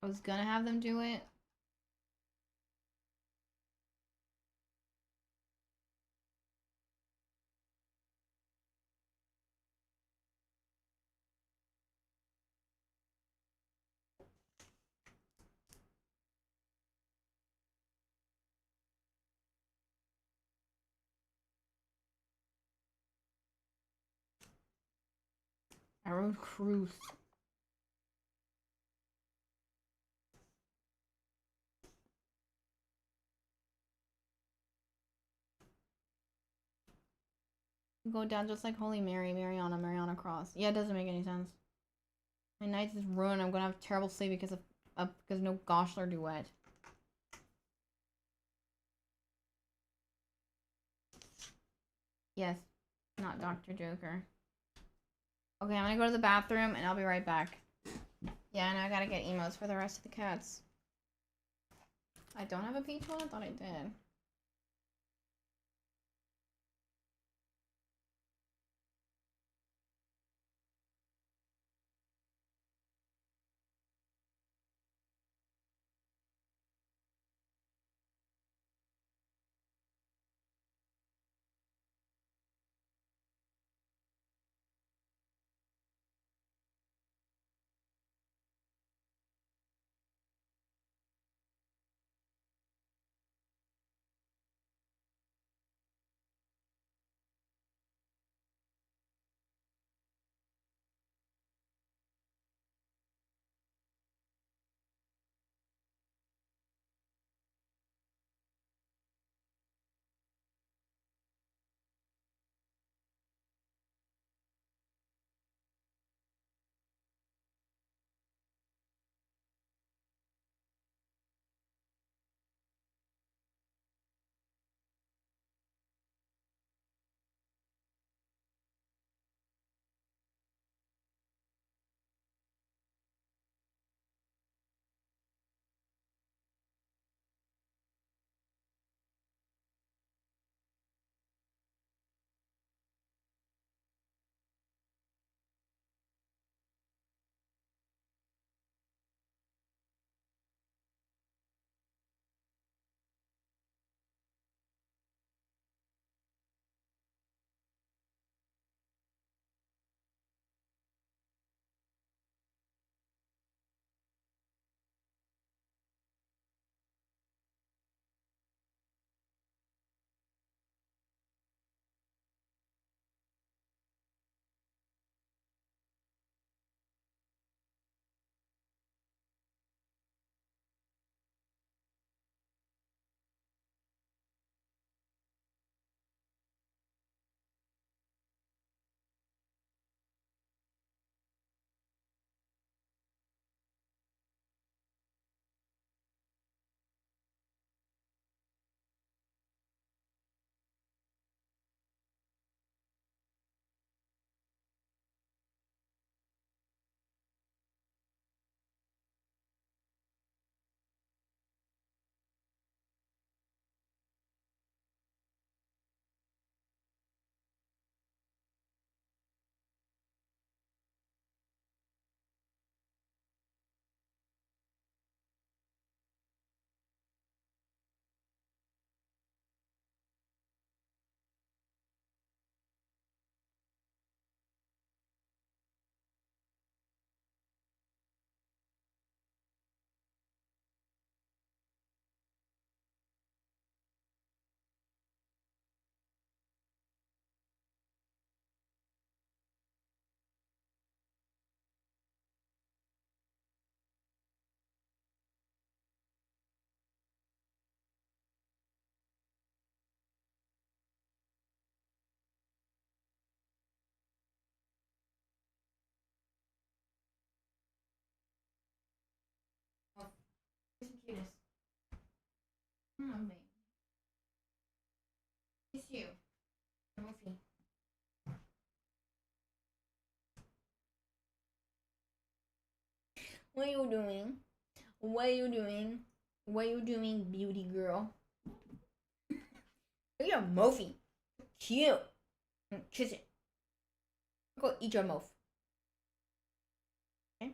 I was gonna have them do it. I wrote Cruise. Go down just like Holy Mary, Mariana, Mariana Cross. Yeah, it doesn't make any sense. My night is ruined. I'm gonna have terrible sleep because of no Goshler duet. Yes, not Dr. Joker. Okay, I'm gonna go to the bathroom and I'll be right back. Yeah, and I gotta get emotes for the rest of the cats. I don't have a peach one? I thought I did. Come on, babe. It's you. Murphy. What are you doing? What are you doing? What are you doing, beauty girl? Look at your Mophie. Cute. Kiss it. Go eat your mouth. Okay?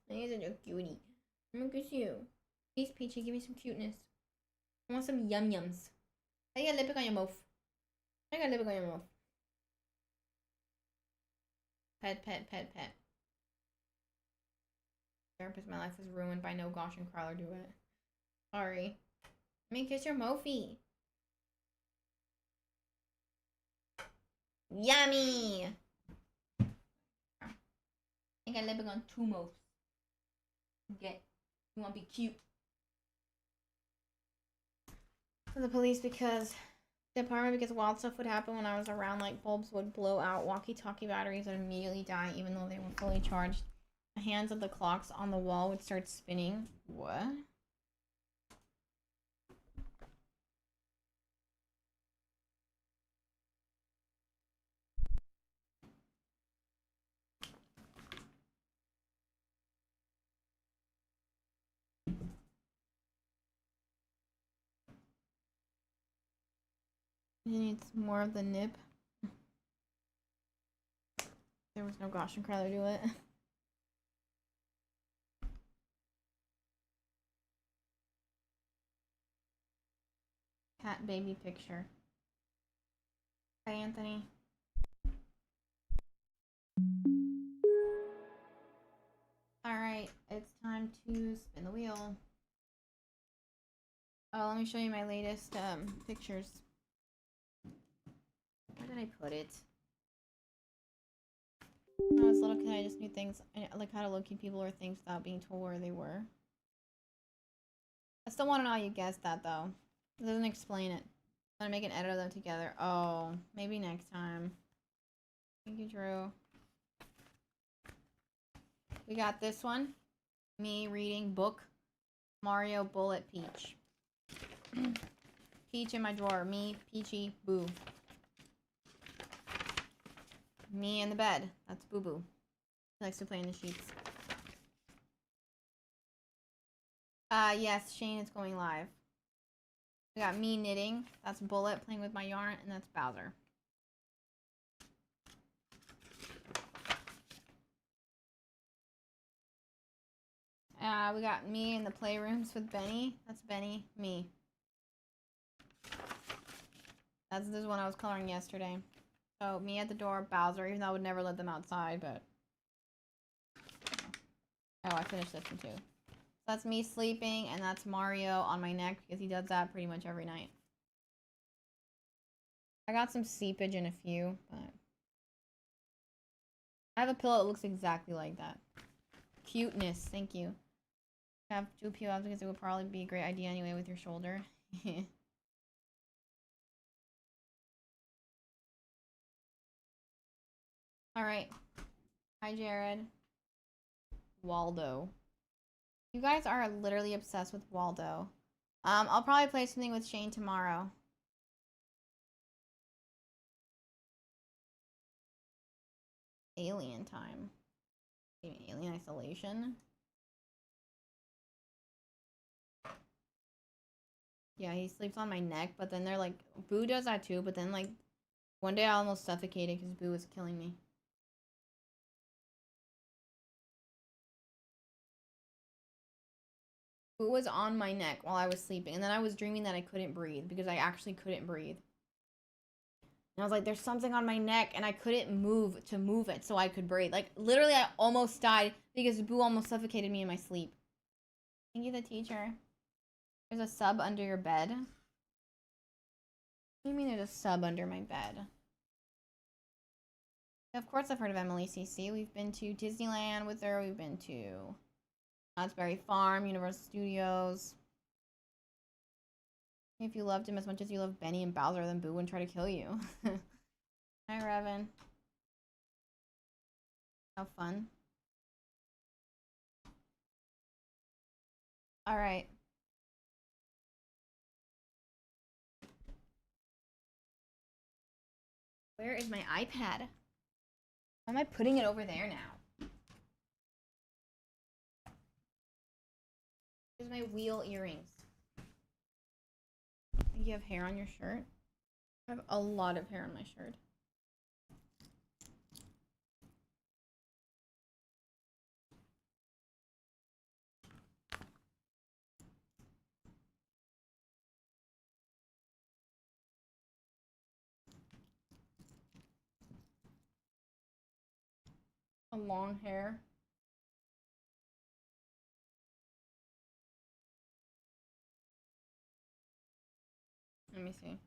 You're such a cutie. I'm gonna kiss you. Please, Peachy, give me some cuteness. I want some yum yums. I got lipstick on your mouth. I got lipstick on your mouth. Pet, pet, pet, pet. Therapist, my life was ruined by no Gosh and Cryler do it. Sorry. Let me kiss your Mophie. Yummy! I think I lipstick on two mouths. Get. You want to be cute. For the police because the department because wild stuff would happen when I was around, like bulbs would blow out, walkie-talkie batteries would immediately die even though they were fully charged. The hands of the clocks on the wall would start spinning. What? He needs more of the nip. There was no Gosh and Cryler do it. Cat baby picture. Hi, Anthony. Alright, it's time to spin the wheel. Oh, let me show you my latest pictures. Where did I put it? When I was a little kid, I just knew things. I like how to locate people or things without being told where they were. I still want to know how you guessed that, though. It doesn't explain it. I'm gonna make an edit of them together. Oh, maybe next time. Thank you, Drew. We got this one. Me reading book. Mario, Bullet, Peach. Peach in my drawer. Me, Peachy, Boo. Me in the bed. That's Boo Boo. He likes to play in the sheets. Yes, Shane is going live. We got me knitting. That's Bullet playing with my yarn, and that's Bowser. We got me in the playrooms with Benny. That's Benny, me. This is one I was coloring yesterday. So me at the door, Bowser, even though I would never let them outside, but oh, I finished this one too. So that's me sleeping, and that's Mario on my neck because he does that pretty much every night. I got some seepage in a few, but I have a pillow that looks exactly like that. Cuteness, thank you. I have two pillows because it would probably be a great idea anyway with your shoulder. Alright. Hi, Jared. Waldo. You guys are literally obsessed with Waldo. I'll probably play something with Shane tomorrow. Alien time. Alien isolation. Yeah, he sleeps on my neck, but then they're like, Boo does that too, but then like, one day I almost suffocated because Boo was killing me. Boo was on my neck while I was sleeping, and then I was dreaming that I couldn't breathe because I actually couldn't breathe. And I was like, there's something on my neck, and I couldn't move to move it so I could breathe. Like, literally, I almost died because Boo almost suffocated me in my sleep. Thank you, the teacher. There's a sub under your bed. What do you mean there's a sub under my bed? Of course I've heard of Emily CC. We've been to Disneyland with her. We've been to Knott's Berry Farm, Universal Studios. If you loved him as much as you love Benny and Bowser, then Boo wouldn't try to kill you. Hi, Revan. How fun. Alright. Where is my iPad? Why am I putting it over there now? Here's my wheel earrings. I think you have hair on your shirt. I have a lot of hair on my shirt. A long hair. Let me see.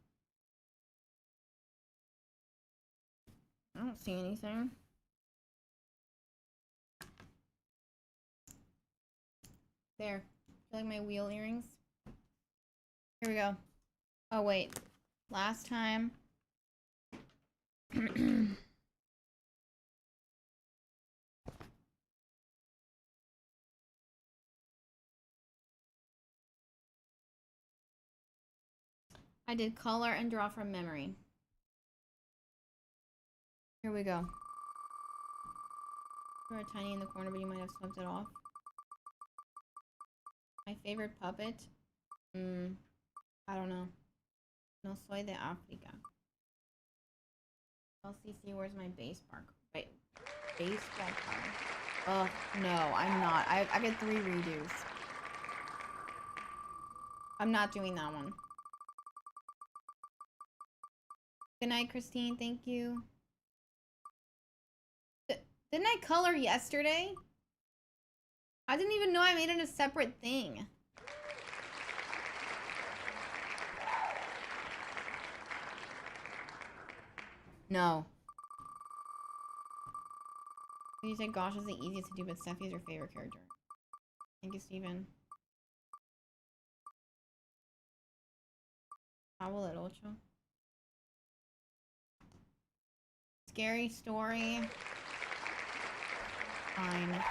I don't see anything. There. Feel like my wheel earrings? Here we go. Oh, wait. Last time. I did color and draw from memory. Here we go. You are tiny in the corner, but you might have swept it off. My favorite puppet? I don't know. No soy de Africa. LCC, where's my baseball card? Baseball card. Oh, no, I'm not. I get 3 redos. I'm not doing that one. Good night, Christine. Thank you. Didn't I color yesterday? I didn't even know I made it a separate thing. No. You say Gosh is the easiest to do, but Steffi is your favorite character. Thank you, Steven. Chavo del Ocho. Scary story. Fine.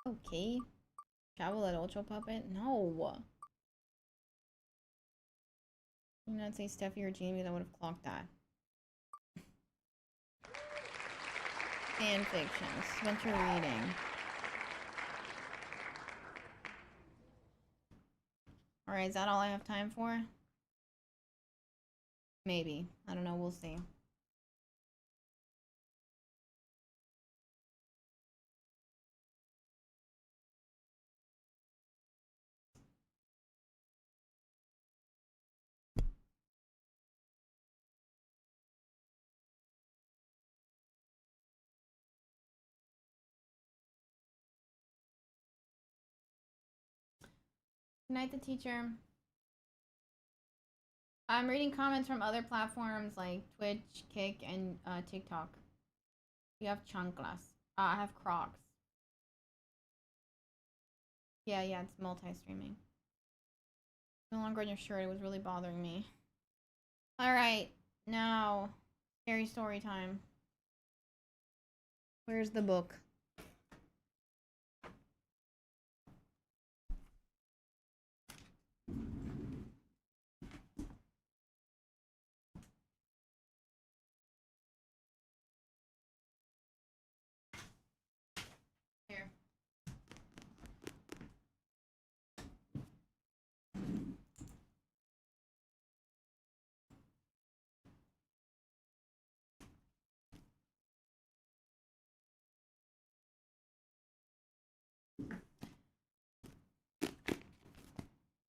Okay. Chavo del Ocho puppet? No. You not say Steffi or Jamie, that would have clocked that. Fan fiction. This is what you're reading. Alright, is that all I have time for? Maybe. I don't know, we'll see. Good night, the teacher. I'm reading comments from other platforms like Twitch, Kick, and TikTok. You have chanclas. I have Crocs. Yeah, it's multi-streaming. No longer on your shirt. It was really bothering me. Alright, now, scary story time. Where's the book? Here.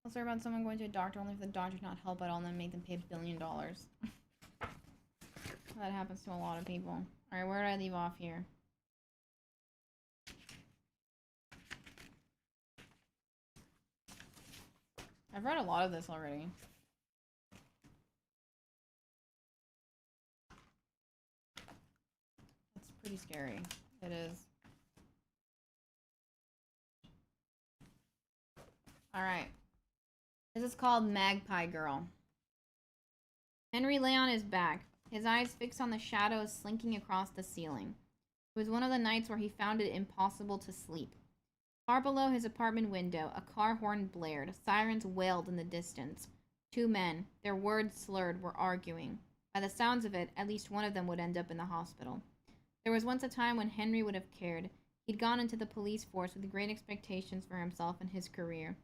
I'll start about someone going to a doctor only if the doctor cannot help at all and then make them pay $1 billion. That happens to a lot of people. Alright, where did I leave off here? I've read a lot of this already. It's pretty scary. It is. Alright. This is called Magpie Girl. Henry lay on his back, his eyes fixed on the shadows slinking across the ceiling. It was one of the nights where he found it impossible to sleep. Far below his apartment window, a car horn blared. Sirens wailed in the distance. Two men, their words slurred, were arguing. By the sounds of it, at least one of them would end up in the hospital. There was once a time when Henry would have cared. He'd gone into the police force with great expectations for himself and his career.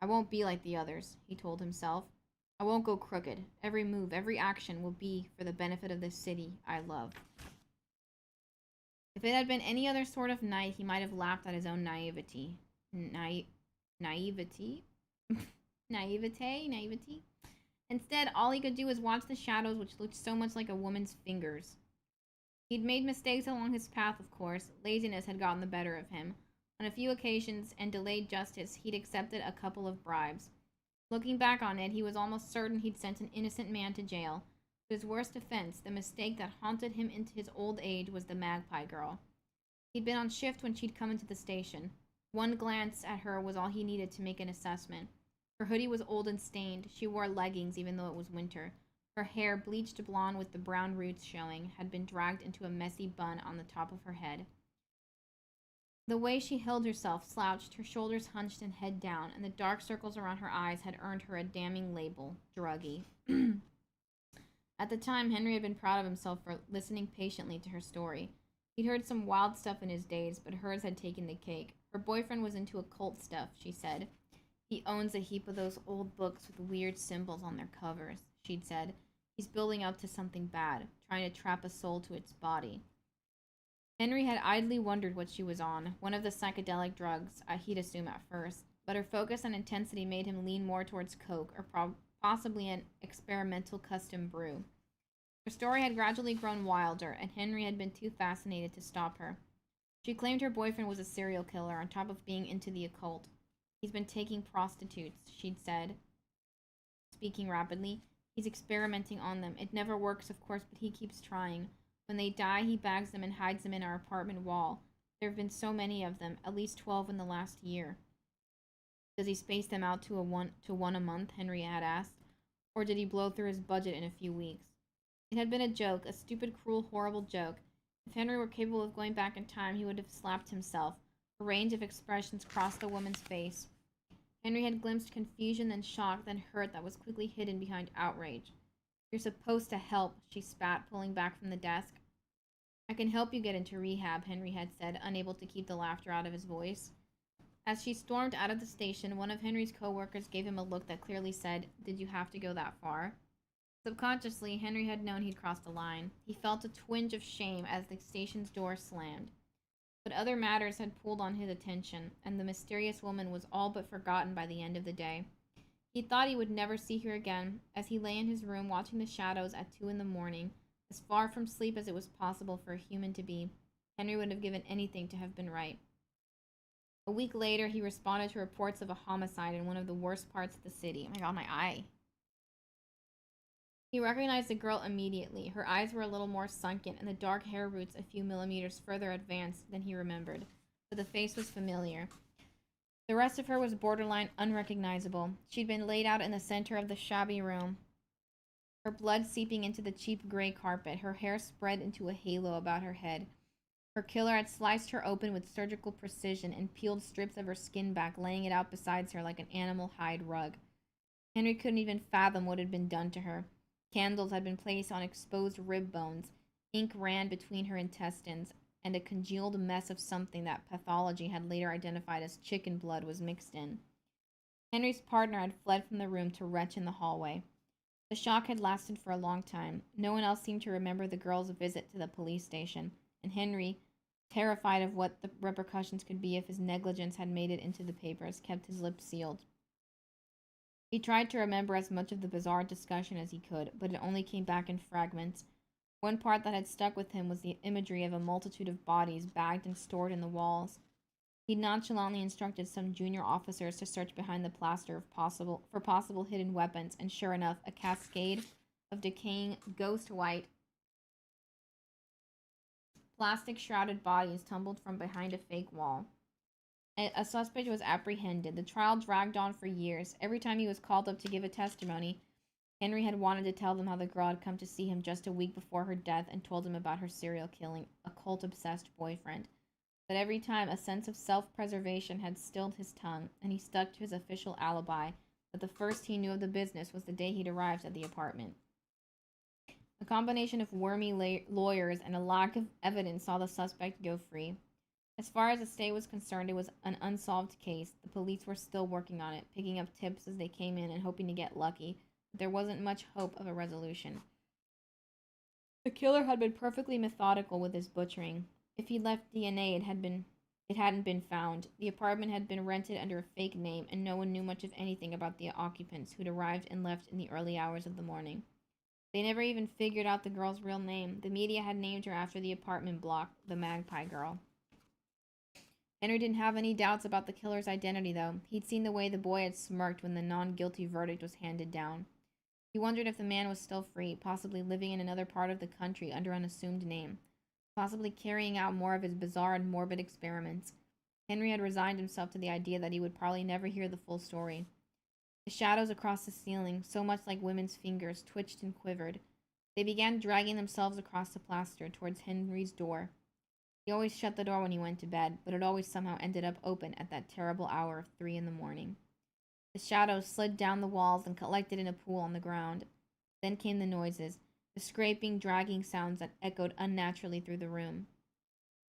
I won't be like the others, he told himself. I won't go crooked. Every move, every action will be for the benefit of the city I love. If it had been any other sort of night, he might have laughed at his own naivety. Naivety? Naivety? Instead, all he could do was watch the shadows, which looked so much like a woman's fingers. He'd made mistakes along his path, of course. Laziness had gotten the better of him. On a few occasions, and delayed justice, he'd accepted a couple of bribes. Looking back on it, he was almost certain he'd sent an innocent man to jail. But his worst offense, the mistake that haunted him into his old age, was the Magpie Girl. He'd been on shift when she'd come into the station. One glance at her was all he needed to make an assessment. Her hoodie was old and stained. She wore leggings even though it was winter. Her hair, bleached blonde with the brown roots showing, had been dragged into a messy bun on the top of her head. The way she held herself, slouched, her shoulders hunched and head down, and the dark circles around her eyes had earned her a damning label, druggy. At the time, Henry had been proud of himself for listening patiently to her story. He'd heard some wild stuff in his days, but hers had taken the cake. Her boyfriend was into occult stuff, she said. He owns a heap of those old books with weird symbols on their covers, she'd said. He's building up to something bad, trying to trap a soul to its body. Henry had idly wondered what she was on, one of the psychedelic drugs, he'd assume at first, but her focus and intensity made him lean more towards coke, or possibly an experimental custom brew. Her story had gradually grown wilder, and Henry had been too fascinated to stop her. She claimed her boyfriend was a serial killer on top of being into the occult. He's been taking prostitutes, she'd said, speaking rapidly. He's experimenting on them. It never works, of course, but he keeps trying. When they die, he bags them and hides them in our apartment wall. There have been so many of them, at least 12 in the last year. Does he space them out to one a month? Henry had asked. Or did he blow through his budget in a few weeks? It had been a joke, a stupid, cruel, horrible joke. If Henry were capable of going back in time, he would have slapped himself. A range of expressions crossed the woman's face. Henry had glimpsed confusion, then shock, then hurt that was quickly hidden behind outrage. You're supposed to help, she spat, pulling back from the desk. I can help you get into rehab, Henry had said, unable to keep the laughter out of his voice. As she stormed out of the station, one of Henry's co-workers gave him a look that clearly said, Did you have to go that far? Subconsciously, Henry had known he'd crossed a line. He felt a twinge of shame as the station's door slammed. But other matters had pulled on his attention, and the mysterious woman was all but forgotten by the end of the day. He thought he would never see her again, as he lay in his room watching the shadows at 2 a.m, as far from sleep as it was possible for a human to be. Henry would have given anything to have been right. A week later, he responded to reports of a homicide in one of the worst parts of the city. Oh my god, my eye. He recognized the girl immediately. Her eyes were a little more sunken, and the dark hair roots a few millimeters further advanced than he remembered, but the face was familiar. The rest of her was borderline unrecognizable. She'd been laid out in the center of the shabby room, her blood seeping into the cheap gray carpet, her hair spread into a halo about her head. Her killer had sliced her open with surgical precision and peeled strips of her skin back, laying it out beside her like an animal hide rug. Henry couldn't even fathom what had been done to her. Candles had been placed on exposed rib bones. Ink ran between her intestines, and a congealed mess of something that pathology had later identified as chicken blood was mixed in. Henry's partner had fled from the room to retch in the hallway. The shock had lasted for a long time. No one else seemed to remember the girl's visit to the police station, and Henry, terrified of what the repercussions could be if his negligence had made it into the papers, kept his lips sealed. He tried to remember as much of the bizarre discussion as he could, but it only came back in fragments. One part that had stuck with him was the imagery of a multitude of bodies bagged and stored in the walls. He nonchalantly instructed some junior officers to search behind the plaster for possible hidden weapons, and sure enough, a cascade of decaying ghost white plastic-shrouded bodies tumbled from behind a fake wall. A suspect was apprehended. The trial dragged on for years. Every time he was called up to give a testimony, Henry had wanted to tell them how the girl had come to see him just a week before her death and told him about her serial killing cult-obsessed boyfriend. But every time, a sense of self-preservation had stilled his tongue, and he stuck to his official alibi that the first he knew of the business was the day he'd arrived at the apartment. A combination of wormy lawyers and a lack of evidence saw the suspect go free. As far as the state was concerned, it was an unsolved case. The police were still working on it, picking up tips as they came in and hoping to get lucky, but there wasn't much hope of a resolution. The killer had been perfectly methodical with his butchering. If he'd left DNA, it hadn't been found. The apartment had been rented under a fake name, and no one knew much of anything about the occupants who'd arrived and left in the early hours of the morning. They never even figured out the girl's real name. The media had named her after the apartment block, the Magpie Girl. Henry didn't have any doubts about the killer's identity, though. He'd seen the way the boy had smirked when the non-guilty verdict was handed down. He wondered if the man was still free, possibly living in another part of the country under an assumed name, possibly carrying out more of his bizarre and morbid experiments. Henry had resigned himself to the idea that he would probably never hear the full story. The shadows across the ceiling, so much like women's fingers, twitched and quivered. They began dragging themselves across the plaster towards Henry's door. He always shut the door when he went to bed, but it always somehow ended up open at that terrible hour of 3 a.m. The shadows slid down the walls and collected in a pool on the ground. Then came the noises, the scraping, dragging sounds that echoed unnaturally through the room.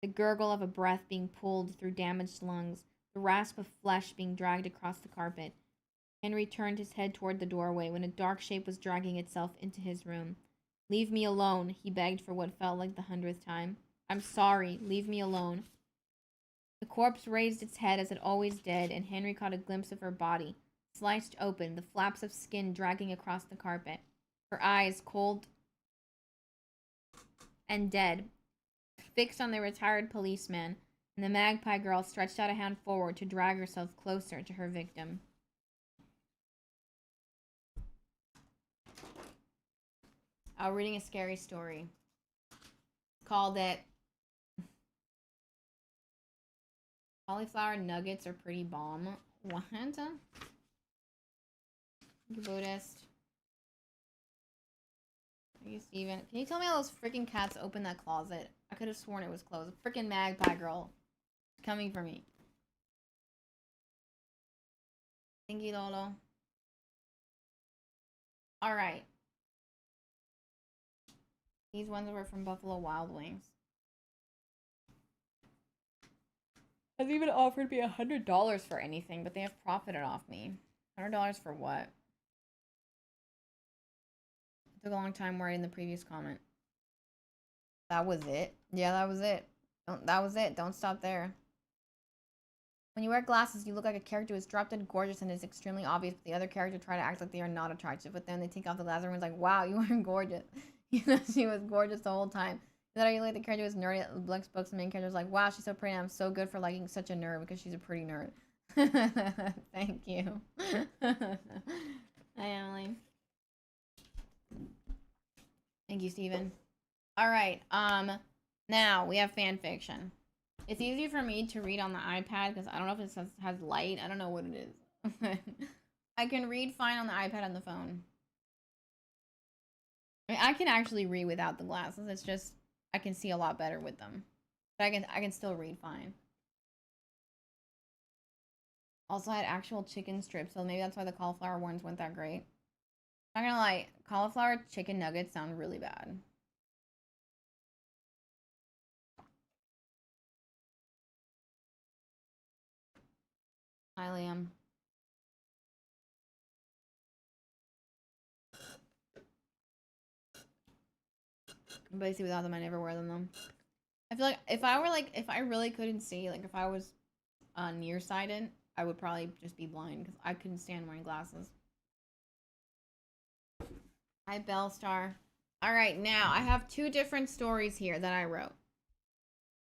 The gurgle of a breath being pulled through damaged lungs, the rasp of flesh being dragged across the carpet. Henry turned his head toward the doorway when a dark shape was dragging itself into his room. "Leave me alone," he begged for what felt like the 100th time. "I'm sorry, leave me alone." The corpse raised its head as it always did, and Henry caught a glimpse of her body, sliced open, the flaps of skin dragging across the carpet. Her eyes, cold and dead, fixed on the retired policeman, and the Magpie Girl stretched out a hand forward to drag herself closer to her victim. Reading a scary story. Called it Cauliflower Nuggets Are Pretty Bomb. What? Buddhist. Thank you, Steven. Can you tell me how those freaking cats opened that closet? I could have sworn it was closed. Freaking Magpie Girl. Coming for me. Thank you, Lolo. Alright. These ones were from Buffalo Wild Wings. Has even offered me $100 for anything, but they have profited off me. $100 for what? It took a long time writing the previous comment. That was it? Yeah, that was it. That was it. Don't stop there. When you wear glasses, you look like a character who is drop dead gorgeous and is extremely obvious, but the other character try to act like they are not attractive, but then they take off the glasses and everyone's like, wow, you are gorgeous. You know, she was gorgeous the whole time. That you like the character was nerdy. Lex Books, the main character was like, wow, she's so pretty. I'm so good for liking such a nerd because she's a pretty nerd. Thank you. Hi, Emily. Thank you, Steven. Alright, now we have fan fiction. It's easier for me to read on the iPad because I don't know if it has light. I don't know what it is. I can read fine on the iPad and the phone. I mean, I can actually read without the glasses. It's just I can see a lot better with them. But I can still read fine. Also, I had actual chicken strips, so maybe that's why the cauliflower ones weren't that great. I'm not gonna lie, cauliflower chicken nuggets sound really bad. Hi, Liam. Basically, without them, I never wear them, though. I feel like if I really couldn't see, like, if I was nearsighted, I would probably just be blind, because I couldn't stand wearing glasses. Hi, Bellstar. Alright, now, I have 2 different stories here that I wrote.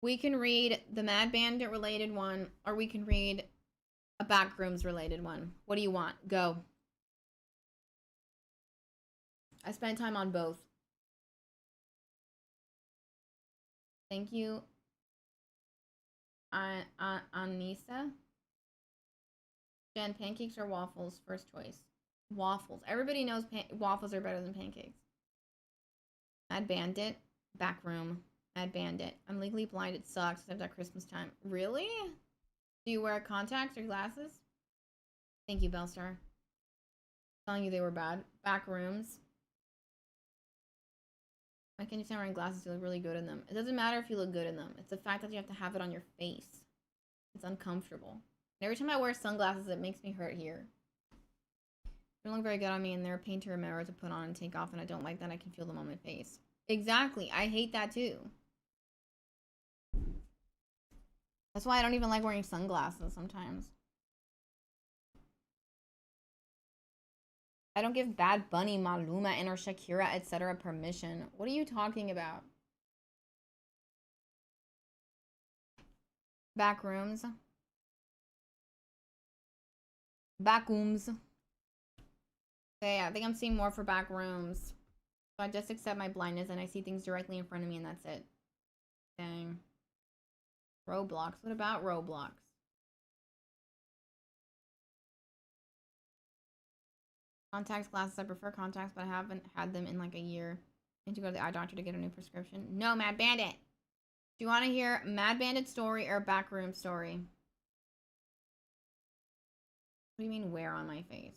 We can read the Mad Bandit related one, or we can read a Backrooms related one. What do you want? Go. I spent time on both. Thank you, Anissa. Jen, pancakes or waffles? First choice. Waffles. Everybody knows waffles are better than pancakes. Mad Bandit. Backroom. Mad Bandit. I'm legally blind. It sucks. Except at Christmas time. Really? Do you wear contacts or glasses? Thank you, Bellstar. Telling you they were bad. Back rooms. Why can't you stand wearing glasses? You look really good in them. It doesn't matter if you look good in them. It's the fact that you have to have it on your face. It's uncomfortable. And every time I wear sunglasses, it makes me hurt here. They don't look very good on me, and they're a pain to remember to put on and take off, and I don't like that. I can feel them on my face. Exactly. I hate that too. That's why I don't even like wearing sunglasses sometimes. I don't give Bad Bunny, Maluma, and or Shakira, etc. permission. What are you talking about? Back rooms. Back rooms. Okay, I think I'm seeing more for back rooms. So I just accept my blindness and I see things directly in front of me and that's it. Dang. Roblox. What about Roblox? Contacts, glasses. I prefer contacts, but I haven't had them in like a year. I need to go to the eye doctor to get a new prescription. No, Mad Bandit. Do you want to hear Mad Bandit story or backroom story? What do you mean where on my face?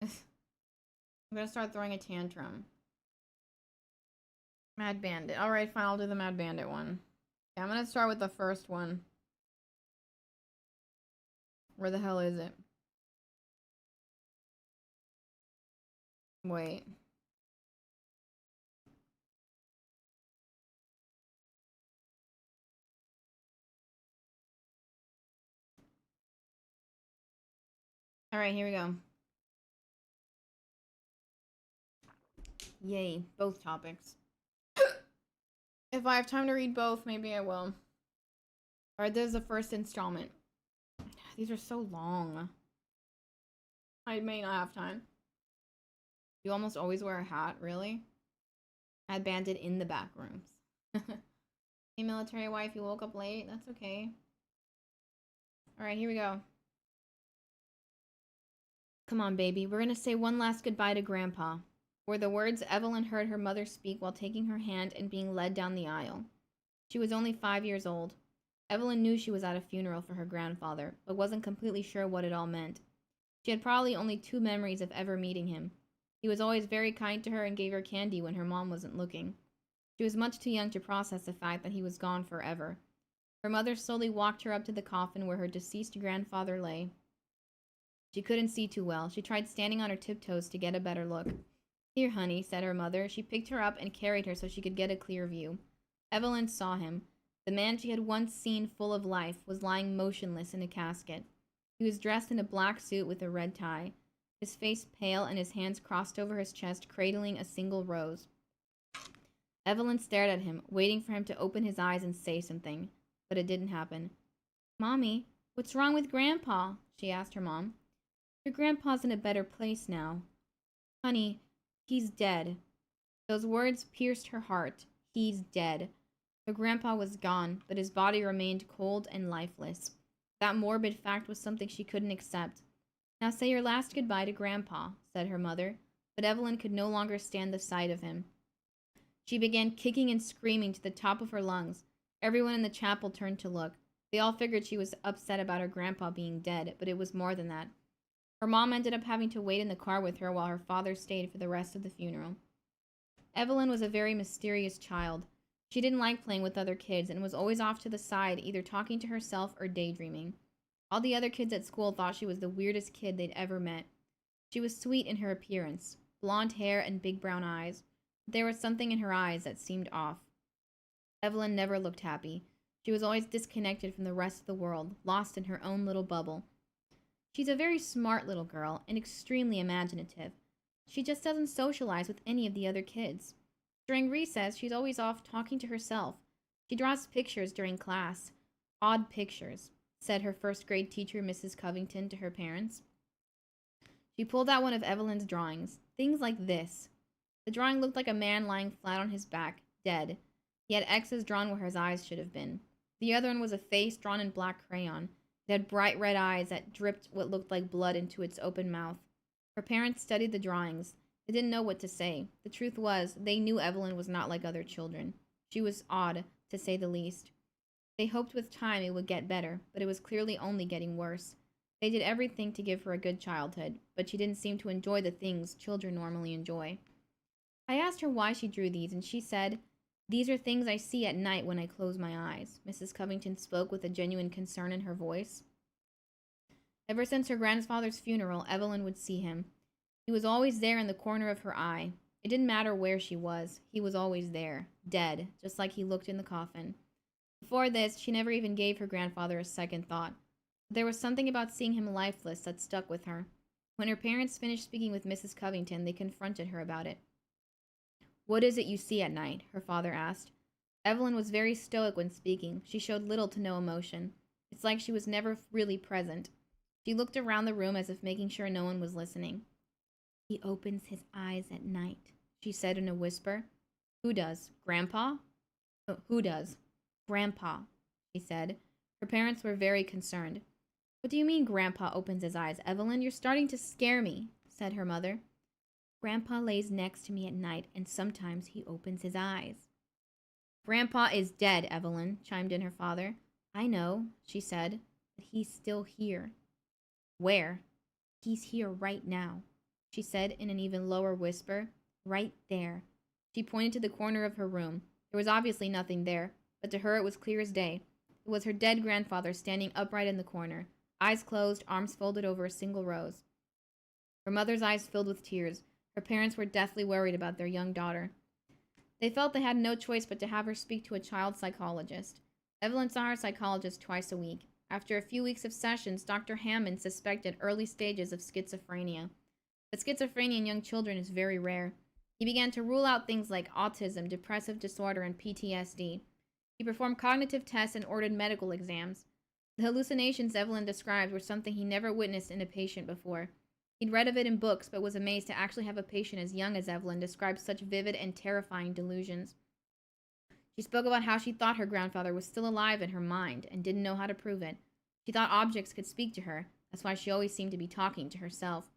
I'm gonna start throwing a tantrum. Mad Bandit. Alright, fine, I'll do the Mad Bandit one. Okay, I'm gonna start with the first one. Where the hell is it? Wait. Alright, here we go. Yay, both topics. If I have time to read both, maybe I will. Alright, this is the first installment. These are so long. I may not have time. You almost always wear a hat, really? Mad Bandit in the back rooms. Hey, military wife, you woke up late? That's okay. Alright, here we go. Come on, baby. We're gonna say one last goodbye to Grandpa. Were the words Evelyn heard her mother speak while taking her hand and being led down the aisle. She was only 5 years old. Evelyn knew she was at a funeral for her grandfather, but wasn't completely sure what it all meant. She had probably only 2 memories of ever meeting him. He was always very kind to her and gave her candy when her mom wasn't looking. She was much too young to process the fact that he was gone forever. Her mother slowly walked her up to the coffin where her deceased grandfather lay. She couldn't see too well. She tried standing on her tiptoes to get a better look. Here, honey, said her mother. She picked her up and carried her so she could get a clear view. Evelyn saw him. The man she had once seen full of life was lying motionless in a casket. He was dressed in a black suit with a red tie, his face pale and his hands crossed over his chest, cradling a single rose. Evelyn stared at him, waiting for him to open his eyes and say something, but it didn't happen. Mommy, what's wrong with Grandpa? She asked her mom. Your grandpa's in a better place now. Honey, he's dead. Those words pierced her heart. He's dead. Her grandpa was gone, but his body remained cold and lifeless. That morbid fact was something she couldn't accept. Now say your last goodbye to Grandpa, said her mother, but Evelyn could no longer stand the sight of him. She began kicking and screaming to the top of her lungs. Everyone in the chapel turned to look. They all figured she was upset about her grandpa being dead, but it was more than that. Her mom ended up having to wait in the car with her while her father stayed for the rest of the funeral. Evelyn was a very mysterious child. She didn't like playing with other kids and was always off to the side, either talking to herself or daydreaming. All the other kids at school thought she was the weirdest kid they'd ever met. She was sweet in her appearance, blonde hair and big brown eyes. But there was something in her eyes that seemed off. Evelyn never looked happy. She was always disconnected from the rest of the world, lost in her own little bubble. She's a very smart little girl and extremely imaginative. She just doesn't socialize with any of the other kids. During recess, she's always off talking to herself. She draws pictures during class. Odd pictures, said her first grade teacher, Mrs. Covington, to her parents. She pulled out one of Evelyn's drawings. Things like this. The drawing looked like a man lying flat on his back, dead. He had X's drawn where his eyes should have been. The other one was a face drawn in black crayon. It had bright red eyes that dripped what looked like blood into its open mouth. Her parents studied the drawings. They didn't know what to say. The truth was, they knew Evelyn was not like other children. She was odd, to say the least. They hoped with time it would get better, but it was clearly only getting worse. They did everything to give her a good childhood, but she didn't seem to enjoy the things children normally enjoy. I asked her why she drew these, and she said, "These are things I see at night when I close my eyes." Mrs. Covington spoke with a genuine concern in her voice. Ever since her grandfather's funeral, Evelyn would see him. He was always there in the corner of her eye. It didn't matter where she was. He was always there, dead, just like he looked in the coffin. Before this, she never even gave her grandfather a second thought. But there was something about seeing him lifeless that stuck with her. When her parents finished speaking with Mrs. Covington, they confronted her about it. "What is it you see at night?" her father asked. Evelyn was very stoic when speaking. She showed little to no emotion. It's like she was never really present. She looked around the room as if making sure no one was listening. "He opens his eyes at night," she said in a whisper. "Who does? Grandpa?" "Oh, who does?" "Grandpa," she said. Her parents were very concerned. "What do you mean Grandpa opens his eyes, Evelyn? You're starting to scare me," said her mother. "Grandpa lays next to me at night, and sometimes he opens his eyes." "Grandpa is dead, Evelyn," chimed in her father. "I know," she said, "but he's still here." "Where?" "He's here right now," she said in an even lower whisper. "Right there." She pointed to the corner of her room. There was obviously nothing there, but to her it was clear as day. It was her dead grandfather standing upright in the corner, eyes closed, arms folded over a single rose. Her mother's eyes filled with tears. Her parents were deathly worried about their young daughter. They felt they had no choice but to have her speak to a child psychologist. Evelyn saw her psychologist twice a week. After a few weeks of sessions, Dr. Hammond suspected early stages of schizophrenia. But schizophrenia in young children is very rare. He began to rule out things like autism, depressive disorder, and PTSD. He performed cognitive tests and ordered medical exams. The hallucinations Evelyn described were something he never witnessed in a patient before. He'd read of it in books, but was amazed to actually have a patient as young as Evelyn describe such vivid and terrifying delusions. She spoke about how she thought her grandfather was still alive in her mind and didn't know how to prove it. She thought objects could speak to her. That's why she always seemed to be talking to herself.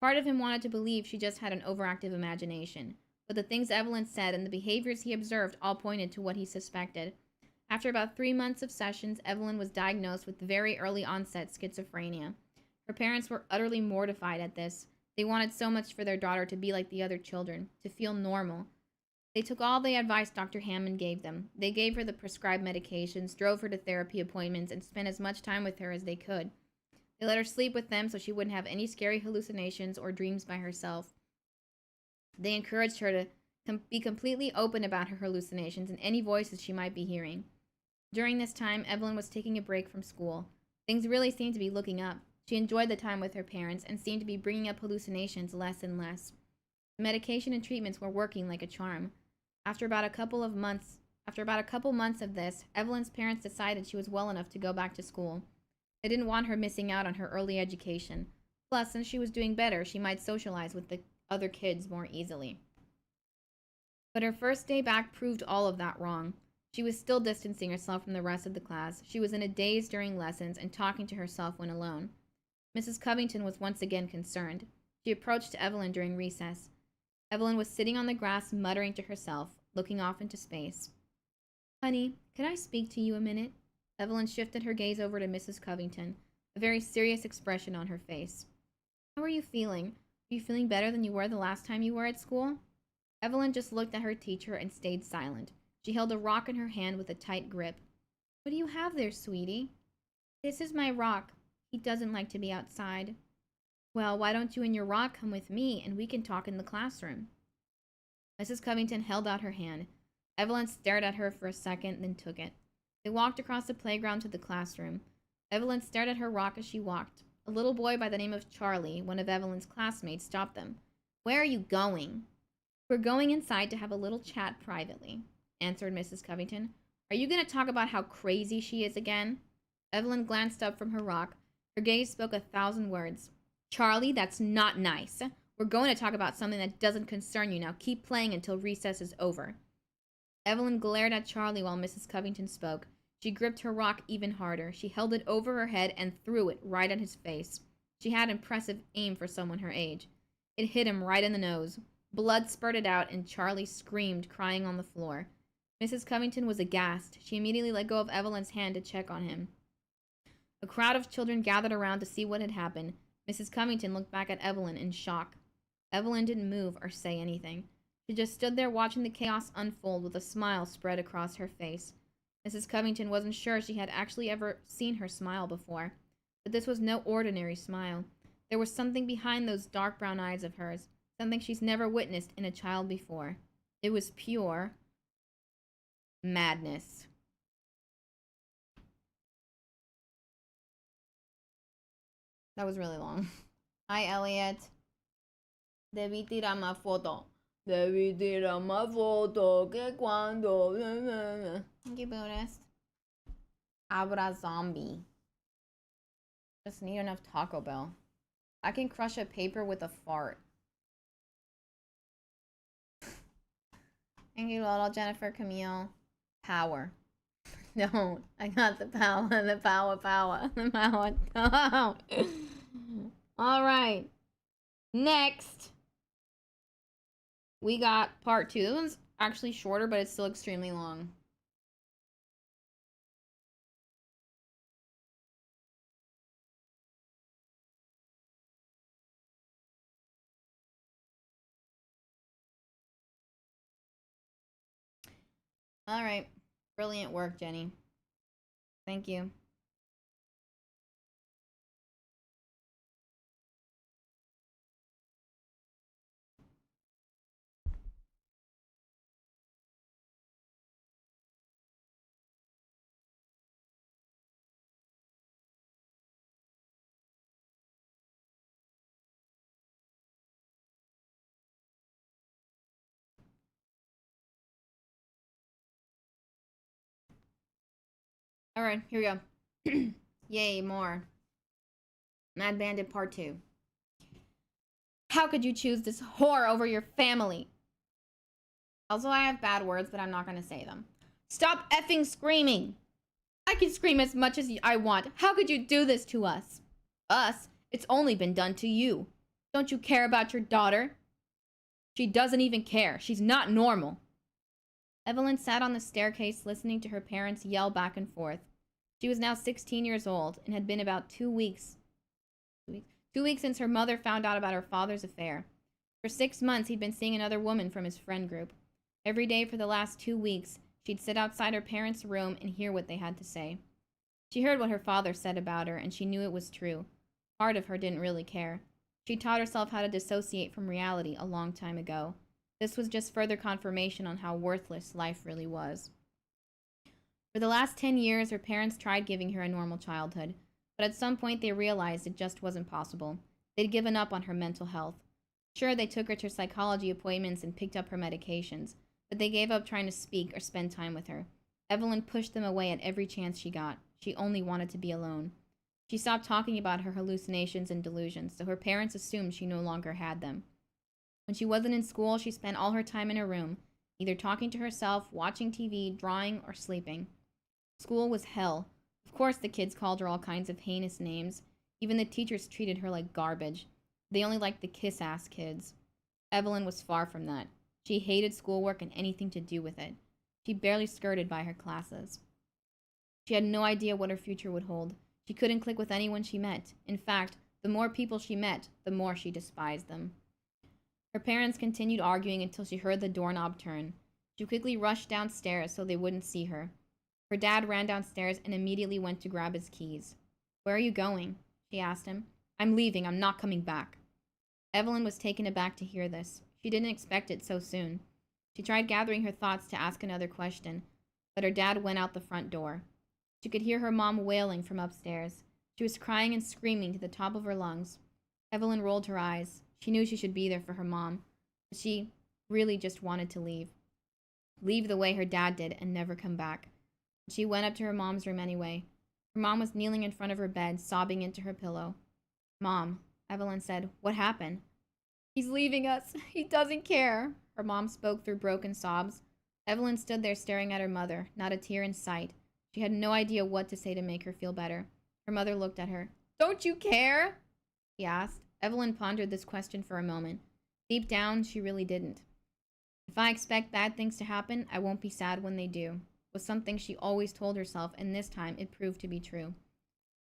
Part of him wanted to believe she just had an overactive imagination, but the things Evelyn said and the behaviors he observed all pointed to what he suspected. After about 3 months of sessions, Evelyn was diagnosed with very early onset schizophrenia. Her parents were utterly mortified at this. They wanted so much for their daughter to be like the other children, to feel normal. They took all the advice Dr. Hammond gave them. They gave her the prescribed medications, drove her to therapy appointments, and spent as much time with her as they could. They let her sleep with them so she wouldn't have any scary hallucinations or dreams by herself. They encouraged her to be completely open about her hallucinations and any voices she might be hearing. During this time, Evelyn was taking a break from school. Things really seemed to be looking up. She enjoyed the time with her parents and seemed to be bringing up hallucinations less and less. The medication and treatments were working like a charm. After about a couple months of this, Evelyn's parents decided she was well enough to go back to school. They didn't want her missing out on her early education. Plus, since she was doing better, she might socialize with the other kids more easily. But her first day back proved all of that wrong. She was still distancing herself from the rest of the class. She was in a daze during lessons and talking to herself when alone. Mrs. Covington was once again concerned. She approached Evelyn during recess. Evelyn was sitting on the grass, muttering to herself, looking off into space. "Honey, can I speak to you a minute?" Evelyn shifted her gaze over to Mrs. Covington, a very serious expression on her face. "How are you feeling? Are you feeling better than you were the last time you were at school?" Evelyn just looked at her teacher and stayed silent. She held a rock in her hand with a tight grip. "What do you have there, sweetie?" "This is my rock. He doesn't like to be outside." "Well, why don't you and your rock come with me and we can talk in the classroom?" Mrs. Covington held out her hand. Evelyn stared at her for a second, then took it. They walked across the playground to the classroom. Evelyn stared at her rock as she walked. A little boy by the name of Charlie, one of Evelyn's classmates, stopped them. "Where are you going?" "We're going inside to have a little chat privately," answered Mrs. Covington. "Are you going to talk about how crazy she is again?" Evelyn glanced up from her rock. Her gaze spoke 1,000 words. "Charlie, that's not nice. We're going to talk about something that doesn't concern you. Now keep playing until recess is over." Evelyn glared at Charlie while Mrs. Covington spoke. She gripped her rock even harder. She held it over her head and threw it right at his face. She had impressive aim for someone her age. It hit him right in the nose. Blood spurted out, and Charlie screamed, crying on the floor. Mrs. Covington was aghast. She immediately let go of Evelyn's hand to check on him. A crowd of children gathered around to see what had happened. Mrs. Covington looked back at Evelyn in shock. Evelyn didn't move or say anything. She just stood there watching the chaos unfold with a smile spread across her face. Mrs. Covington wasn't sure she had actually ever seen her smile before, but this was no ordinary smile. There was something behind those dark brown eyes of hers, something she's never witnessed in a child before. It was pure madness. That was really long. Hi, Elliot. Debí tirar más foto. Debí tirar más foto que cuando... Thank you, Buddhist. Abra zombie. Just need enough Taco Bell. I can crush a paper with a fart. Thank you, Lolo, Jennifer, Camille. Power. No, I got the power, the power, the power. No. All right. Next, we got part 2. This one's actually shorter, but it's still extremely long. All right. Brilliant work, Jenny. Thank you. All right, here we go. Yay, more. Mad Bandit Part 2. How could you choose this whore over your family? Also, I have bad words, but I'm not going to say them. Stop effing screaming. I can scream as much as I want. How could you do this to us? Us? It's only been done to you. Don't you care about your daughter? She doesn't even care. She's not normal. Evelyn sat on the staircase listening to her parents yell back and forth. She was now 16 years old and had been about 2 weeks. 2 weeks since her mother found out about her father's affair. For 6 months, he'd been seeing another woman from his friend group. Every day for the last 2 weeks, she'd sit outside her parents' room and hear what they had to say. She heard what her father said about her, and she knew it was true. Part of her didn't really care. She taught herself how to dissociate from reality a long time ago. This was just further confirmation on how worthless life really was. For the last 10 years, her parents tried giving her a normal childhood, but at some point they realized it just wasn't possible. They'd given up on her mental health. Sure, they took her to psychology appointments and picked up her medications, but they gave up trying to speak or spend time with her. Evelyn pushed them away at every chance she got. She only wanted to be alone. She stopped talking about her hallucinations and delusions, so her parents assumed she no longer had them. When she wasn't in school, she spent all her time in her room, either talking to herself, watching TV, drawing, or sleeping. School was hell. Of course the kids called her all kinds of heinous names. Even the teachers treated her like garbage. They only liked the kiss-ass kids. Evelyn was far from that. She hated schoolwork and anything to do with it. She barely skirted by her classes. She had no idea what her future would hold. She couldn't click with anyone she met. In fact, the more people she met, the more she despised them. Her parents continued arguing until she heard the doorknob turn. She quickly rushed downstairs so they wouldn't see her. Her dad ran downstairs and immediately went to grab his keys. "Where are you going?" she asked him. "I'm leaving. I'm not coming back." Evelyn was taken aback to hear this. She didn't expect it so soon. She tried gathering her thoughts to ask another question, but her dad went out the front door. She could hear her mom wailing from upstairs. She was crying and screaming to the top of her lungs. Evelyn rolled her eyes. She knew she should be there for her mom, but she really just wanted to leave. Leave the way her dad did and never come back. She went up to her mom's room anyway. Her mom was kneeling in front of her bed, sobbing into her pillow. "Mom," Evelyn said, "what happened?" "He's leaving us. He doesn't care." Her mom spoke through broken sobs. Evelyn stood there staring at her mother, not a tear in sight. She had no idea what to say to make her feel better. Her mother looked at her. "Don't you care?" she asked. Evelyn pondered this question for a moment. Deep down, she really didn't. If I expect bad things to happen, I won't be sad when they do, was something she always told herself, and this time it proved to be true.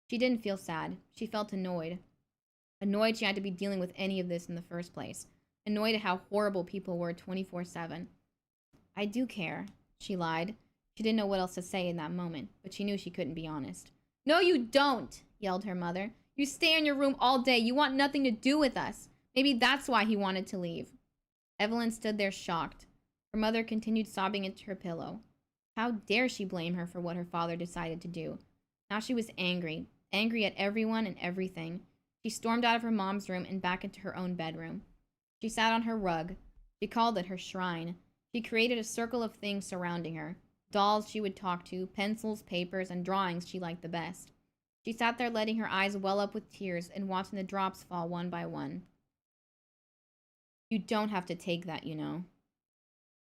She didn't feel sad. She felt annoyed. Annoyed she had to be dealing with any of this in the first place. Annoyed at how horrible people were 24/7. I do care, she lied. She didn't know what else to say in that moment, but she knew she couldn't be honest. No, you don't, yelled her mother. You stay in your room all day. You want nothing to do with us. Maybe that's why he wanted to leave. Evelyn stood there shocked. Her mother continued sobbing into her pillow. How dare she blame her for what her father decided to do? Now she was angry at everyone and everything. She stormed out of her mom's room and back into her own bedroom. She sat on her rug. She called it her shrine. She created a circle of things surrounding her. Dolls she would talk to, pencils, papers, and drawings she liked the best. She sat there letting her eyes well up with tears and watching the drops fall one by one. You don't have to take that, you know.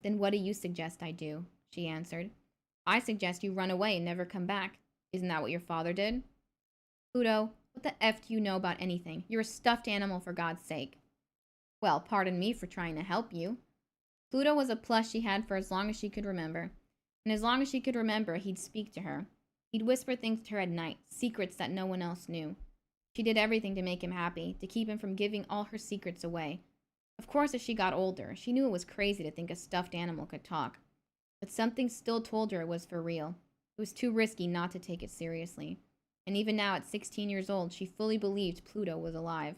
Then what do you suggest I do? She answered. I suggest you run away and never come back. Isn't that what your father did? Pluto, what the F do you know about anything? You're a stuffed animal, for God's sake. Well, pardon me for trying to help you. Pluto was a plush she had for as long as she could remember. And as long as she could remember, he'd speak to her. He'd whisper things to her at night, secrets that no one else knew. She did everything to make him happy, to keep him from giving all her secrets away. Of course, as she got older, she knew it was crazy to think a stuffed animal could talk. But something still told her it was for real. It was too risky not to take it seriously. And even now, at 16 years old, she fully believed Pluto was alive.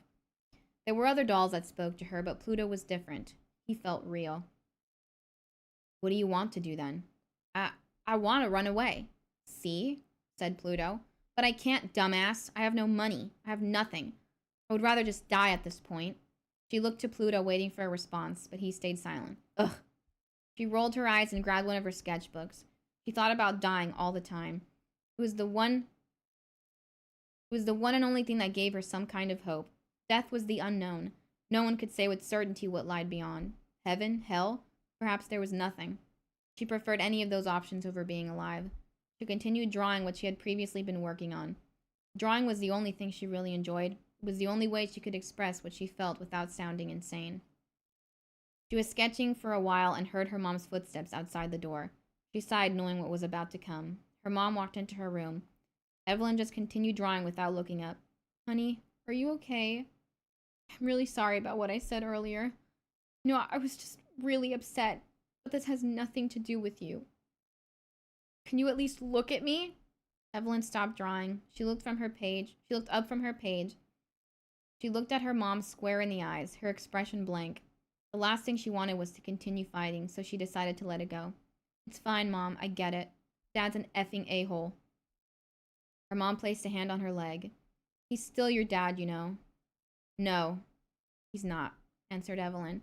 There were other dolls that spoke to her, but Pluto was different. He felt real. What do you want to do then? I want to run away. See? Said Pluto. But I can't, dumbass. I have no money. I have nothing. I would rather just die at this point. She looked to Pluto, waiting for a response, but he stayed silent. Ugh. She rolled her eyes and grabbed one of her sketchbooks. She thought about dying all the time. It was the one and only thing that gave her some kind of hope. Death was the unknown. No one could say with certainty what lied beyond. Heaven? Hell? Perhaps there was nothing. She preferred any of those options over being alive. She continued drawing what she had previously been working on. Drawing was the only thing she really enjoyed. It was the only way she could express what she felt without sounding insane. She was sketching for a while and heard her mom's footsteps outside the door. She sighed, knowing what was about to come. Her mom walked into her room. Evelyn just continued drawing without looking up. Honey, are you okay? I'm really sorry about what I said earlier. No, I was just really upset, but this has nothing to do with you. Can you at least look at me? Evelyn stopped drawing. She looked up from her page. She looked at her mom square in the eyes, her expression blank. The last thing she wanted was to continue fighting, so she decided to let it go. It's fine, Mom. I get it. Dad's an effing a-hole. Her mom placed a hand on her leg. He's still your dad, you know. No, he's not, answered Evelyn.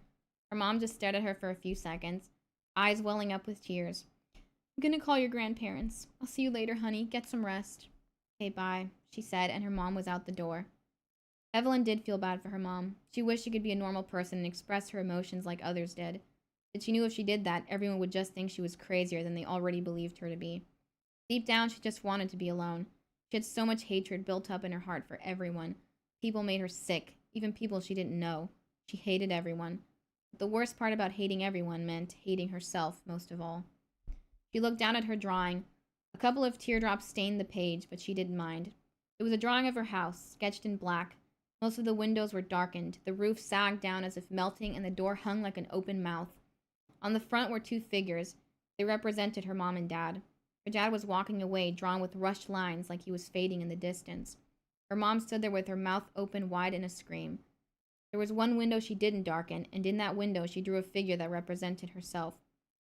Her mom just stared at her for a few seconds, eyes welling up with tears. I'm gonna call your grandparents. I'll see you later, honey. Get some rest. Okay, bye, she said, and her mom was out the door. Evelyn did feel bad for her mom. She wished she could be a normal person and express her emotions like others did. But she knew if she did that, everyone would just think she was crazier than they already believed her to be. Deep down, she just wanted to be alone. She had so much hatred built up in her heart for everyone. People made her sick, even people she didn't know. She hated everyone. But the worst part about hating everyone meant hating herself most of all. She looked down at her drawing. A couple of teardrops stained the page, but she didn't mind. It was a drawing of her house, sketched in black. Most of the windows were darkened, the roof sagged down as if melting, and the door hung like an open mouth. On the front were two figures. They represented her mom and dad. Her dad was walking away, drawn with rushed lines like he was fading in the distance. Her mom stood there with her mouth open wide in a scream. There was one window she didn't darken, and in that window she drew a figure that represented herself.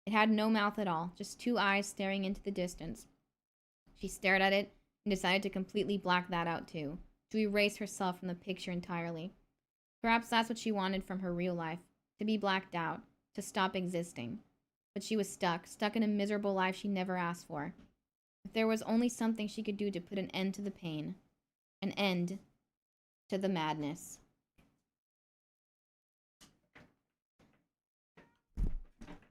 It had no mouth at all, just two eyes staring into the distance. She stared at it and decided to completely black that out too, to erase herself from the picture entirely. Perhaps that's what she wanted from her real life, to be blacked out, to stop existing. But she was stuck in a miserable life she never asked for. If there was only something she could do to put an end to the pain, an end to the madness.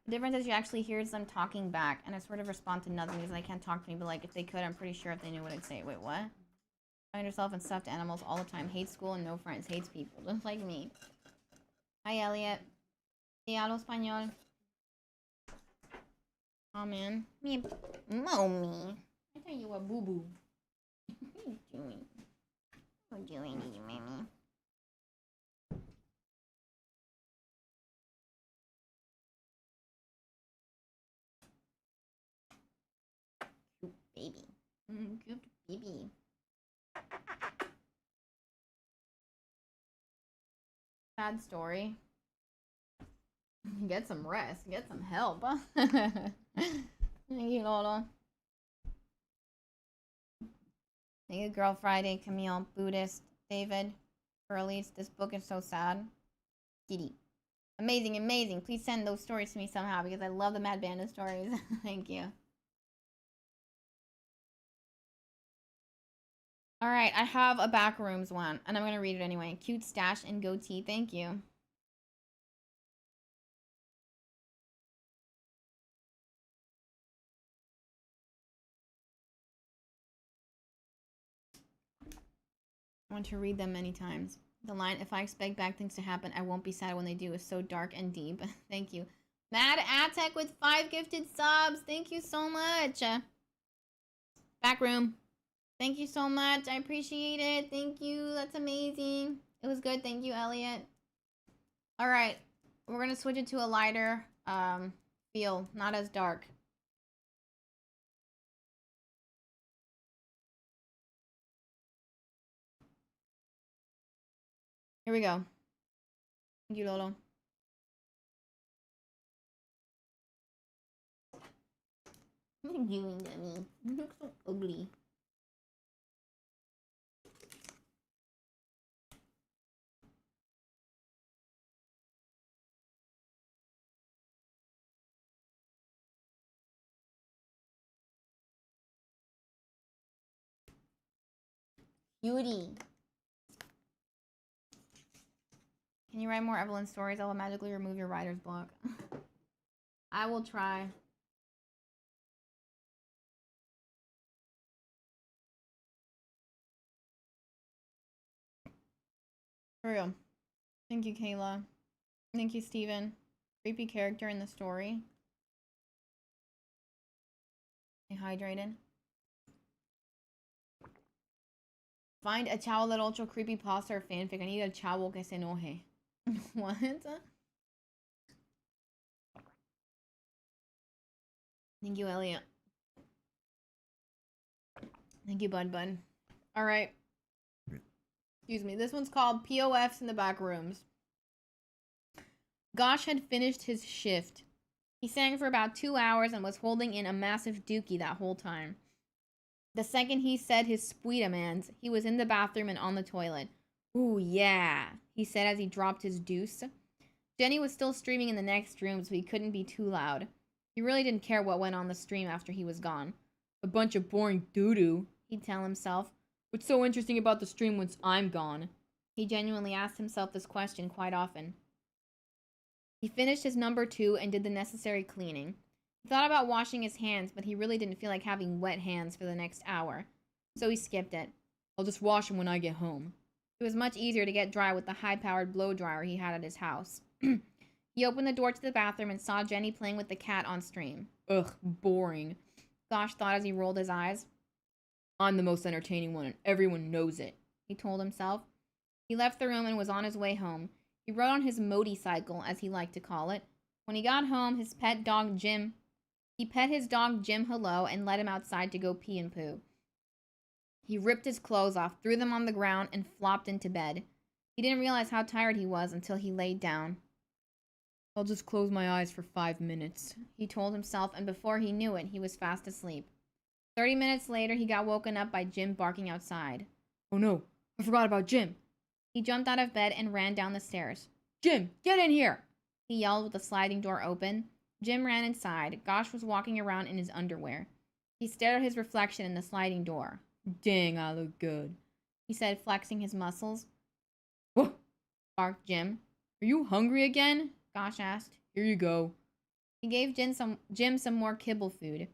The difference is she actually hears them talking back, and I sort of respond to nothing because they can't talk to me, but like if they could, I'm pretty sure if they knew what I'd say. Wait, what? Find yourself in stuffed animals all the time. Hates school and no friends. Hates people. Just like me. Hi, Elliot. Te hablo español. Oh, man. Me, mommy. I thought you were boo-boo. What are you doing? What are you doing, mommy? Cute baby. Cute baby. Sad story. Get some rest. Get some help. Thank you, Lola. Thank you, Girl Friday, Camille, Buddhist, David, Burleys. This book is so sad. Kitty. Amazing, amazing. Please send those stories to me somehow because I love the Mad Bandit stories. Thank you. All right, I have a Backrooms one, and I'm going to read it anyway. Cute stash and goatee. Thank you. I want to read them many times. The line, if I expect bad things to happen, I won't be sad when they do, is so dark and deep. Thank you. Mad Atec with 5 gifted subs. Thank you so much. Backroom. Thank you so much. I appreciate it. Thank you. That's amazing. It was good. Thank you, Elliot. All right. We're going to switch it to a lighter feel. Not as dark. Here we go. Thank you, Lolo. What are you doing, mommy? You look so ugly. Cutie. Can you write more Evelyn stories? I will magically remove your writer's block. I will try. For real. Thank you, Kayla. Thank you, Steven. Creepy character in the story. Stay hydrated. Find a Chavo del Ocho creepypasta or fanfic. I need a Chavo que se enoje. What? Thank you, Elliot. Thank you, Bud Bud. All right. Excuse me. This one's called POFs in the Back Rooms. Gosh had finished his shift. He sang for about 2 hours and was holding in a massive dookie that whole time. The second he said his Spuitamans, he was in the bathroom and on the toilet. Ooh, yeah, he said as he dropped his deuce. Jenny was still streaming in the next room, so he couldn't be too loud. He really didn't care what went on the stream after he was gone. A bunch of boring doo-doo, he'd tell himself. What's so interesting about the stream once I'm gone? He genuinely asked himself this question quite often. He finished his number 2 and did the necessary cleaning. He thought about washing his hands, but he really didn't feel like having wet hands for the next hour. So he skipped it. I'll just wash them when I get home. It was much easier to get dry with the high-powered blow dryer he had at his house. He opened the door to the bathroom and saw Jenny playing with the cat on stream. Ugh, boring. Gosh thought as he rolled his eyes. I'm the most entertaining one, and everyone knows it, he told himself. He left the room and was on his way home. He rode on his motorcycle, as he liked to call it. When he got home, he pet his dog Jim hello and let him outside to go pee and poo. He ripped his clothes off, threw them on the ground, and flopped into bed. He didn't realize how tired he was until he laid down. I'll just close my eyes for 5 minutes, he told himself, and before he knew it, he was fast asleep. 30 minutes later, he got woken up by Jim barking outside. Oh no, I forgot about Jim. He jumped out of bed and ran down the stairs. Jim, get in here! He yelled with the sliding door open. Jim ran inside. Gosh was walking around in his underwear. He stared at his reflection in the sliding door. Dang, I look good, he said, flexing his muscles. Whoa, barked Jim. Are you hungry again? Gosh asked. Here you go. He gave Jim some more kibble food.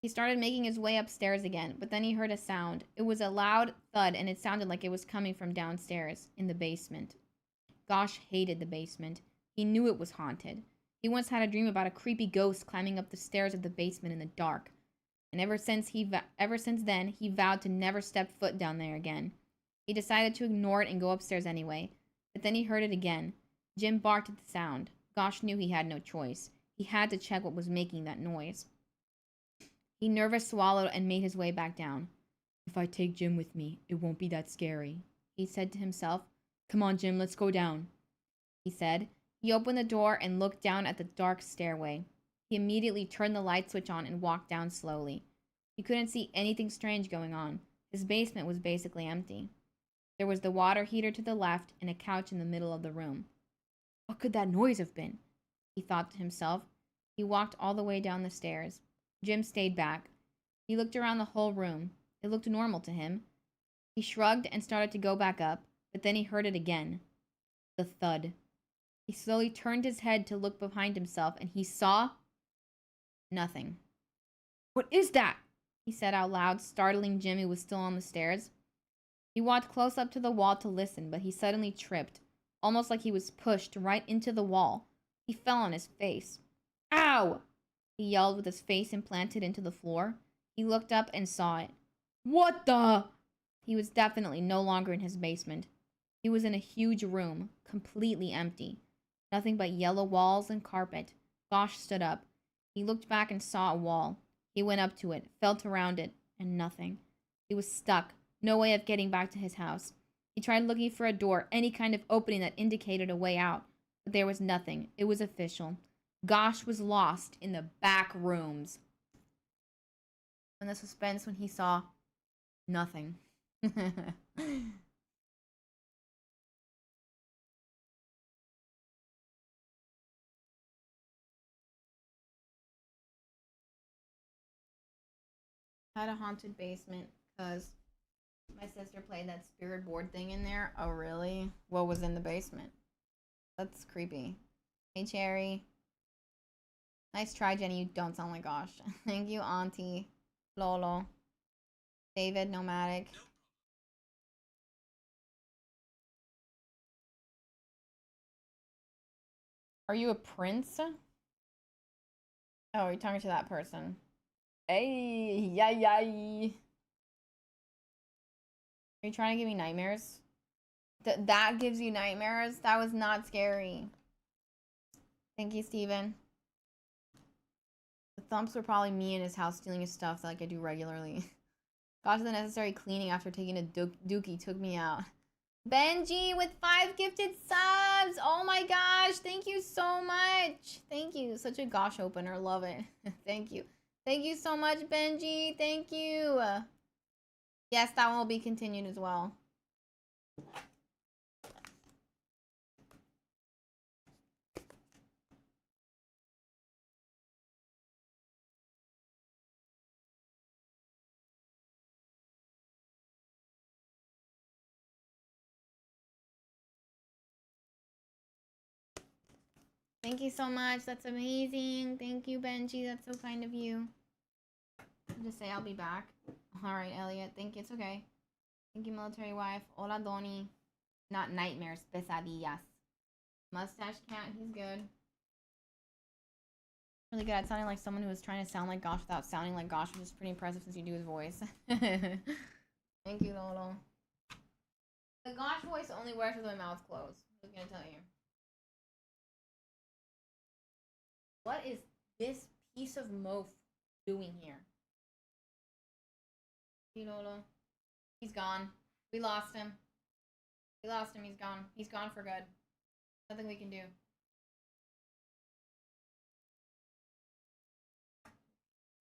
He started making his way upstairs again, but then he heard a sound. It was a loud thud, and it sounded like it was coming from downstairs, in the basement. Gosh hated the basement. He knew it was haunted. He once had a dream about a creepy ghost climbing up the stairs of the basement in the dark. And ever since then, he vowed to never step foot down there again. He decided to ignore it and go upstairs anyway. But then he heard it again. Jim barked at the sound. Gosh knew he had no choice. He had to check what was making that noise. He nervous swallowed and made his way back down. If I take Jim with me, it won't be that scary, he said to himself. Come on, Jim, let's go down, he said. He opened the door and looked down at the dark stairway. He immediately turned the light switch on and walked down slowly. He couldn't see anything strange going on. His basement was basically empty. There was the water heater to the left and a couch in the middle of the room. What could that noise have been? He thought to himself. He walked all the way down the stairs. Jim stayed back. He looked around the whole room. It looked normal to him. He shrugged and started to go back up, but then he heard it again. The thud. He slowly turned his head to look behind himself, and he saw nothing. What is that? He said out loud, startling Jim, who was still on the stairs. He walked close up to the wall to listen, but he suddenly tripped, almost like he was pushed right into the wall. He fell on his face. Ow! He yelled with his face implanted into the floor. He looked up and saw it. What the? He was definitely no longer in his basement. He was in a huge room, completely empty. Nothing but yellow walls and carpet. Gosh stood up. He looked back and saw a wall. He went up to it, felt around it, and nothing. He was stuck. No way of getting back to his house. He tried looking for a door, any kind of opening that indicated a way out. But there was nothing. It was official. Gosh was lost in the back rooms. And the suspense when he saw nothing. I had a haunted basement because my sister played that spirit board thing in there. Oh, really? What was in the basement? That's creepy. Hey, Cherry. Nice try, Jenny. You don't sound like Gosh. Thank you, Auntie. Lolo. David, Nomadic. Are you a prince? Oh, you're talking to that person. Hey, yay. Are you trying to give me nightmares? That gives you nightmares? That was not scary. Thank you, Steven. The thumps were probably me in his house stealing his stuff like I do regularly. Got to the necessary cleaning after taking a dookie took me out. Benji with 5 gifted subs! Oh my gosh, thank you so much! Thank you, such a gosh opener, love it. Thank you. Thank you so much, Benji, thank you! Yes, that one will be continued as well. Thank you so much. That's amazing. Thank you, Benji. That's so kind of you. I'll just say I'll be back. All right, Elliot. Thank you. It's okay. Thank you, military wife. Hola, Donnie. Not nightmares. Pesadillas. Mustache cat. He's good. Really good at sounding like someone who was trying to sound like Gosh without sounding like Gosh, which is pretty impressive since you do his voice. Thank you, Lolo. The Gosh voice only works with my mouth closed. I was gonna tell you. What is this piece of moaf doing here? Lolo. He's gone. We lost him. We lost him. He's gone. He's gone for good. Nothing we can do.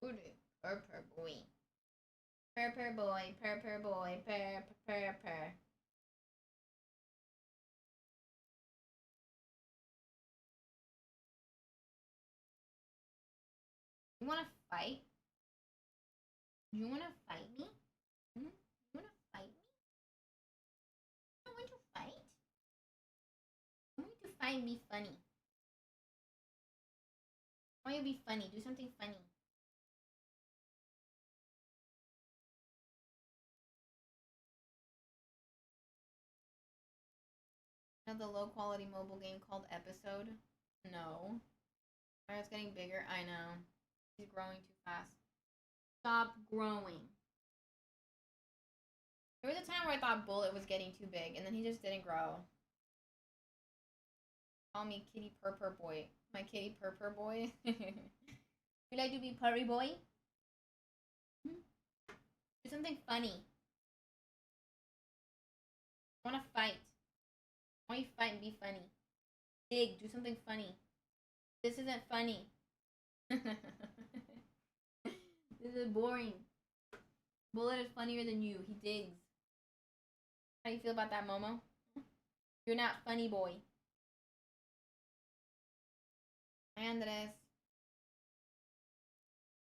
Purr boy. Purr boy. Purr boy. Purr. You wanna fight? You wanna fight me? You wanna fight me? I want to fight? I want you to find me funny. I want you to be funny. Do something funny. Of the low quality mobile game called Episode? No. It's getting bigger. I know. He's growing too fast. Stop growing. There was a time where I thought Bullet was getting too big, and then he just didn't grow. Call me Kitty Purr Boy. My Kitty Purr Boy. Would I do be Purry Boy? Do something funny. I want to fight. I want you to fight and be funny. Dig. Do something funny. This isn't funny. This is boring. Bullet is funnier than you. He digs. How do you feel about that, Momo? You're not funny, boy. Andres.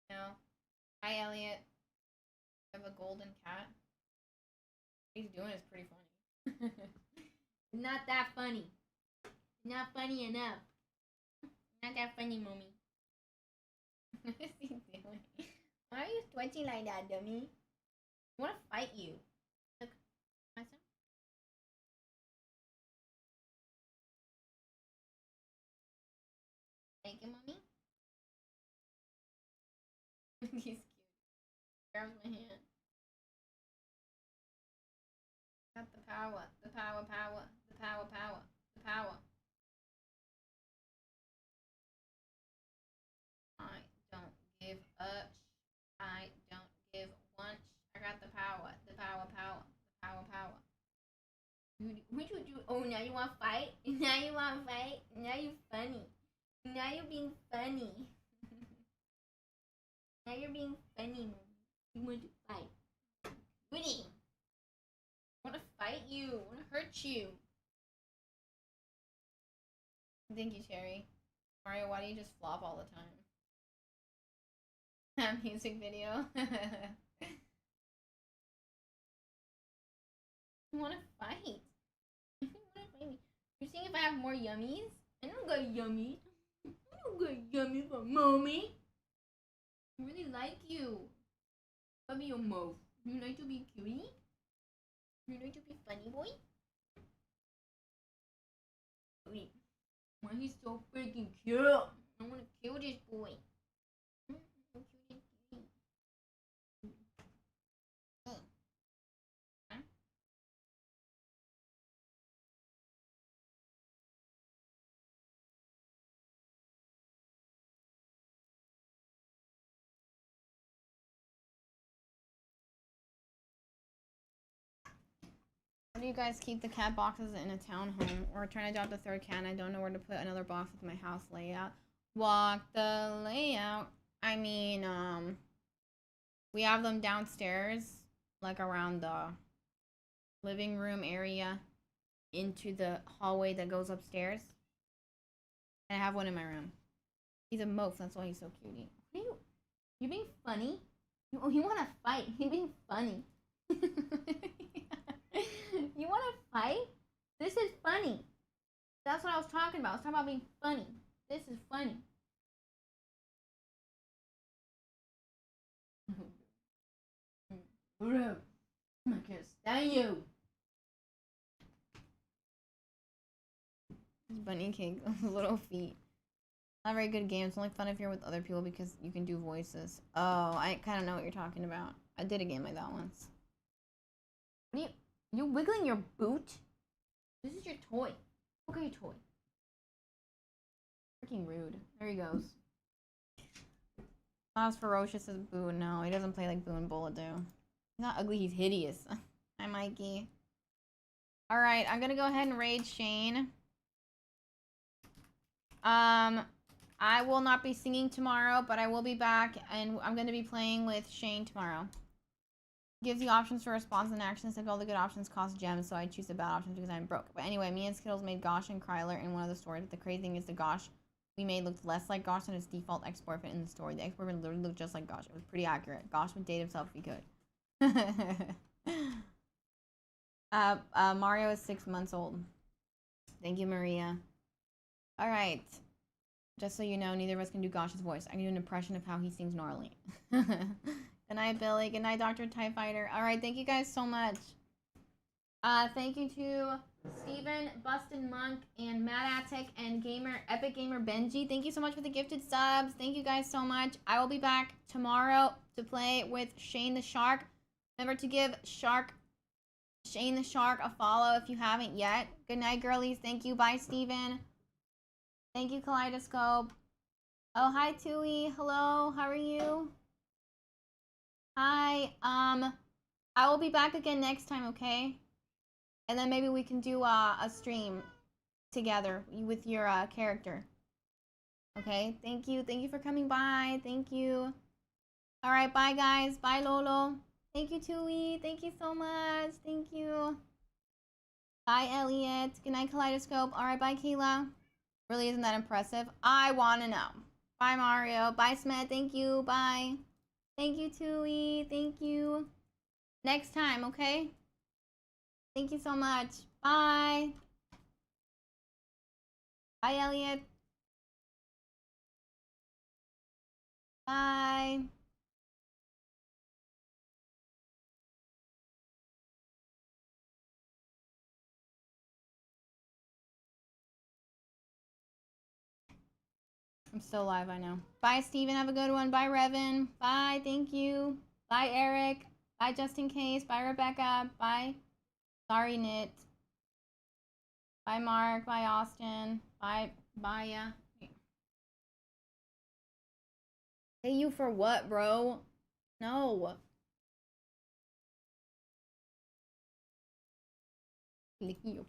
No. Hi, Elliot. I have a golden cat. What he's doing is pretty funny. Not that funny. Not funny enough. Not that funny, mommy. What is he doing? Why are you twitching like that, dummy? I want to fight you. Look, myself. Thank you, mommy. He's cute. Grabs my hand. Got the power. The power, power. The power, power. The power. I don't give a I don't give one. I got the power. The power, power. The power, power. Which would you? Oh, now you want to fight? Now you want to fight? Now you funny. Now you're being funny. Now you're being funny. You want to fight? Goody. I want to fight you. I want to hurt you. Thank you, Cherry. Mario, why do you just flop all the time? That music video. I want to fight. You want to fight me? You're seeing if I have more yummies? I don't got yummies. I don't got yummies for mommy. I really like you. Love your mouth. You like to be cutie? You like to be funny boy? Wait. Why he's so freaking cute? I want to kill this boy. How do you guys keep the cat boxes in a townhome? Or trying to adopt a third cat and I don't know where to put another box with my house layout. Walk the layout. I mean, we have them downstairs, like around the living room area into the hallway that goes upstairs. And I have one in my room. He's a moaf, that's why he's so cutie. What are you being funny? You want to fight. You're being funny. You want to fight? This is funny. That's what I was talking about. I was talking about being funny. This is funny. Bro, I can't stand you. Bunny cake, little feet. Not very good game. It's only fun if you're with other people because you can do voices. Oh, I kind of know what you're talking about. I did a game like that once. What are you wiggling your boot? This is your toy. Look at your toy. Freaking rude. There he goes. Not as ferocious as Boo. No, he doesn't play like Boo and Bullet do. He's not ugly, he's hideous. Hi, Mikey. Alright, I'm gonna go ahead and raid Shane. I will not be singing tomorrow, but I will be back, and I'm gonna be playing with Shane tomorrow. Gives you options for response and actions. If all the good options cost gems, so I choose the bad options because I'm broke. But anyway, me and Skittles made Gosh and Cryler in one of the stories. But the crazy thing is the Gosh we made looked less like Gosh than his default ex-boyfriend in the story. The ex-boyfriend literally looked just like Gosh. It was pretty accurate. Gosh would date himself if he could. Mario is 6 months old. Thank you, Maria. Alright. Just so you know, neither of us can do Gosh's voice. I can do an impression of how he sings normally. Good night, Billy. Good night, Dr. TIE Fighter. Alright, thank you guys so much. Thank you to Steven, Bustin Monk, and Matt Attic, and Epic Gamer Benji. Thank you so much for the gifted subs. Thank you guys so much. I will be back tomorrow to play with Shane the Shark. Remember to give Shane the Shark a follow if you haven't yet. Good night, girlies. Thank you. Bye, Steven. Thank you, Kaleidoscope. Oh, hi, Tui. Hello. How are you? Hi. I will be back again next time, okay? And then maybe we can do a stream together with your character. Okay? Thank you. Thank you for coming by. Thank you. All right. Bye, guys. Bye, Lolo. Thank you, Tui. Thank you so much. Thank you. Bye, Elliot. Good night, Kaleidoscope. All right. Bye, Kayla. Really isn't that impressive? I want to know. Bye, Mario. Bye, Smet. Thank you. Bye. Thank you, Tui. Thank you. Next time, okay? Thank you so much. Bye. Bye, Elliot. Bye. I'm still live, I know. Bye, Steven. Have a good one. Bye, Revan. Bye. Thank you. Bye, Eric. Bye, Just In Case. Bye, Rebecca. Bye. Sorry, Knit. Bye, Mark. Bye, Austin. Bye. Bye, yeah. Pay you for what, bro? No. Licking your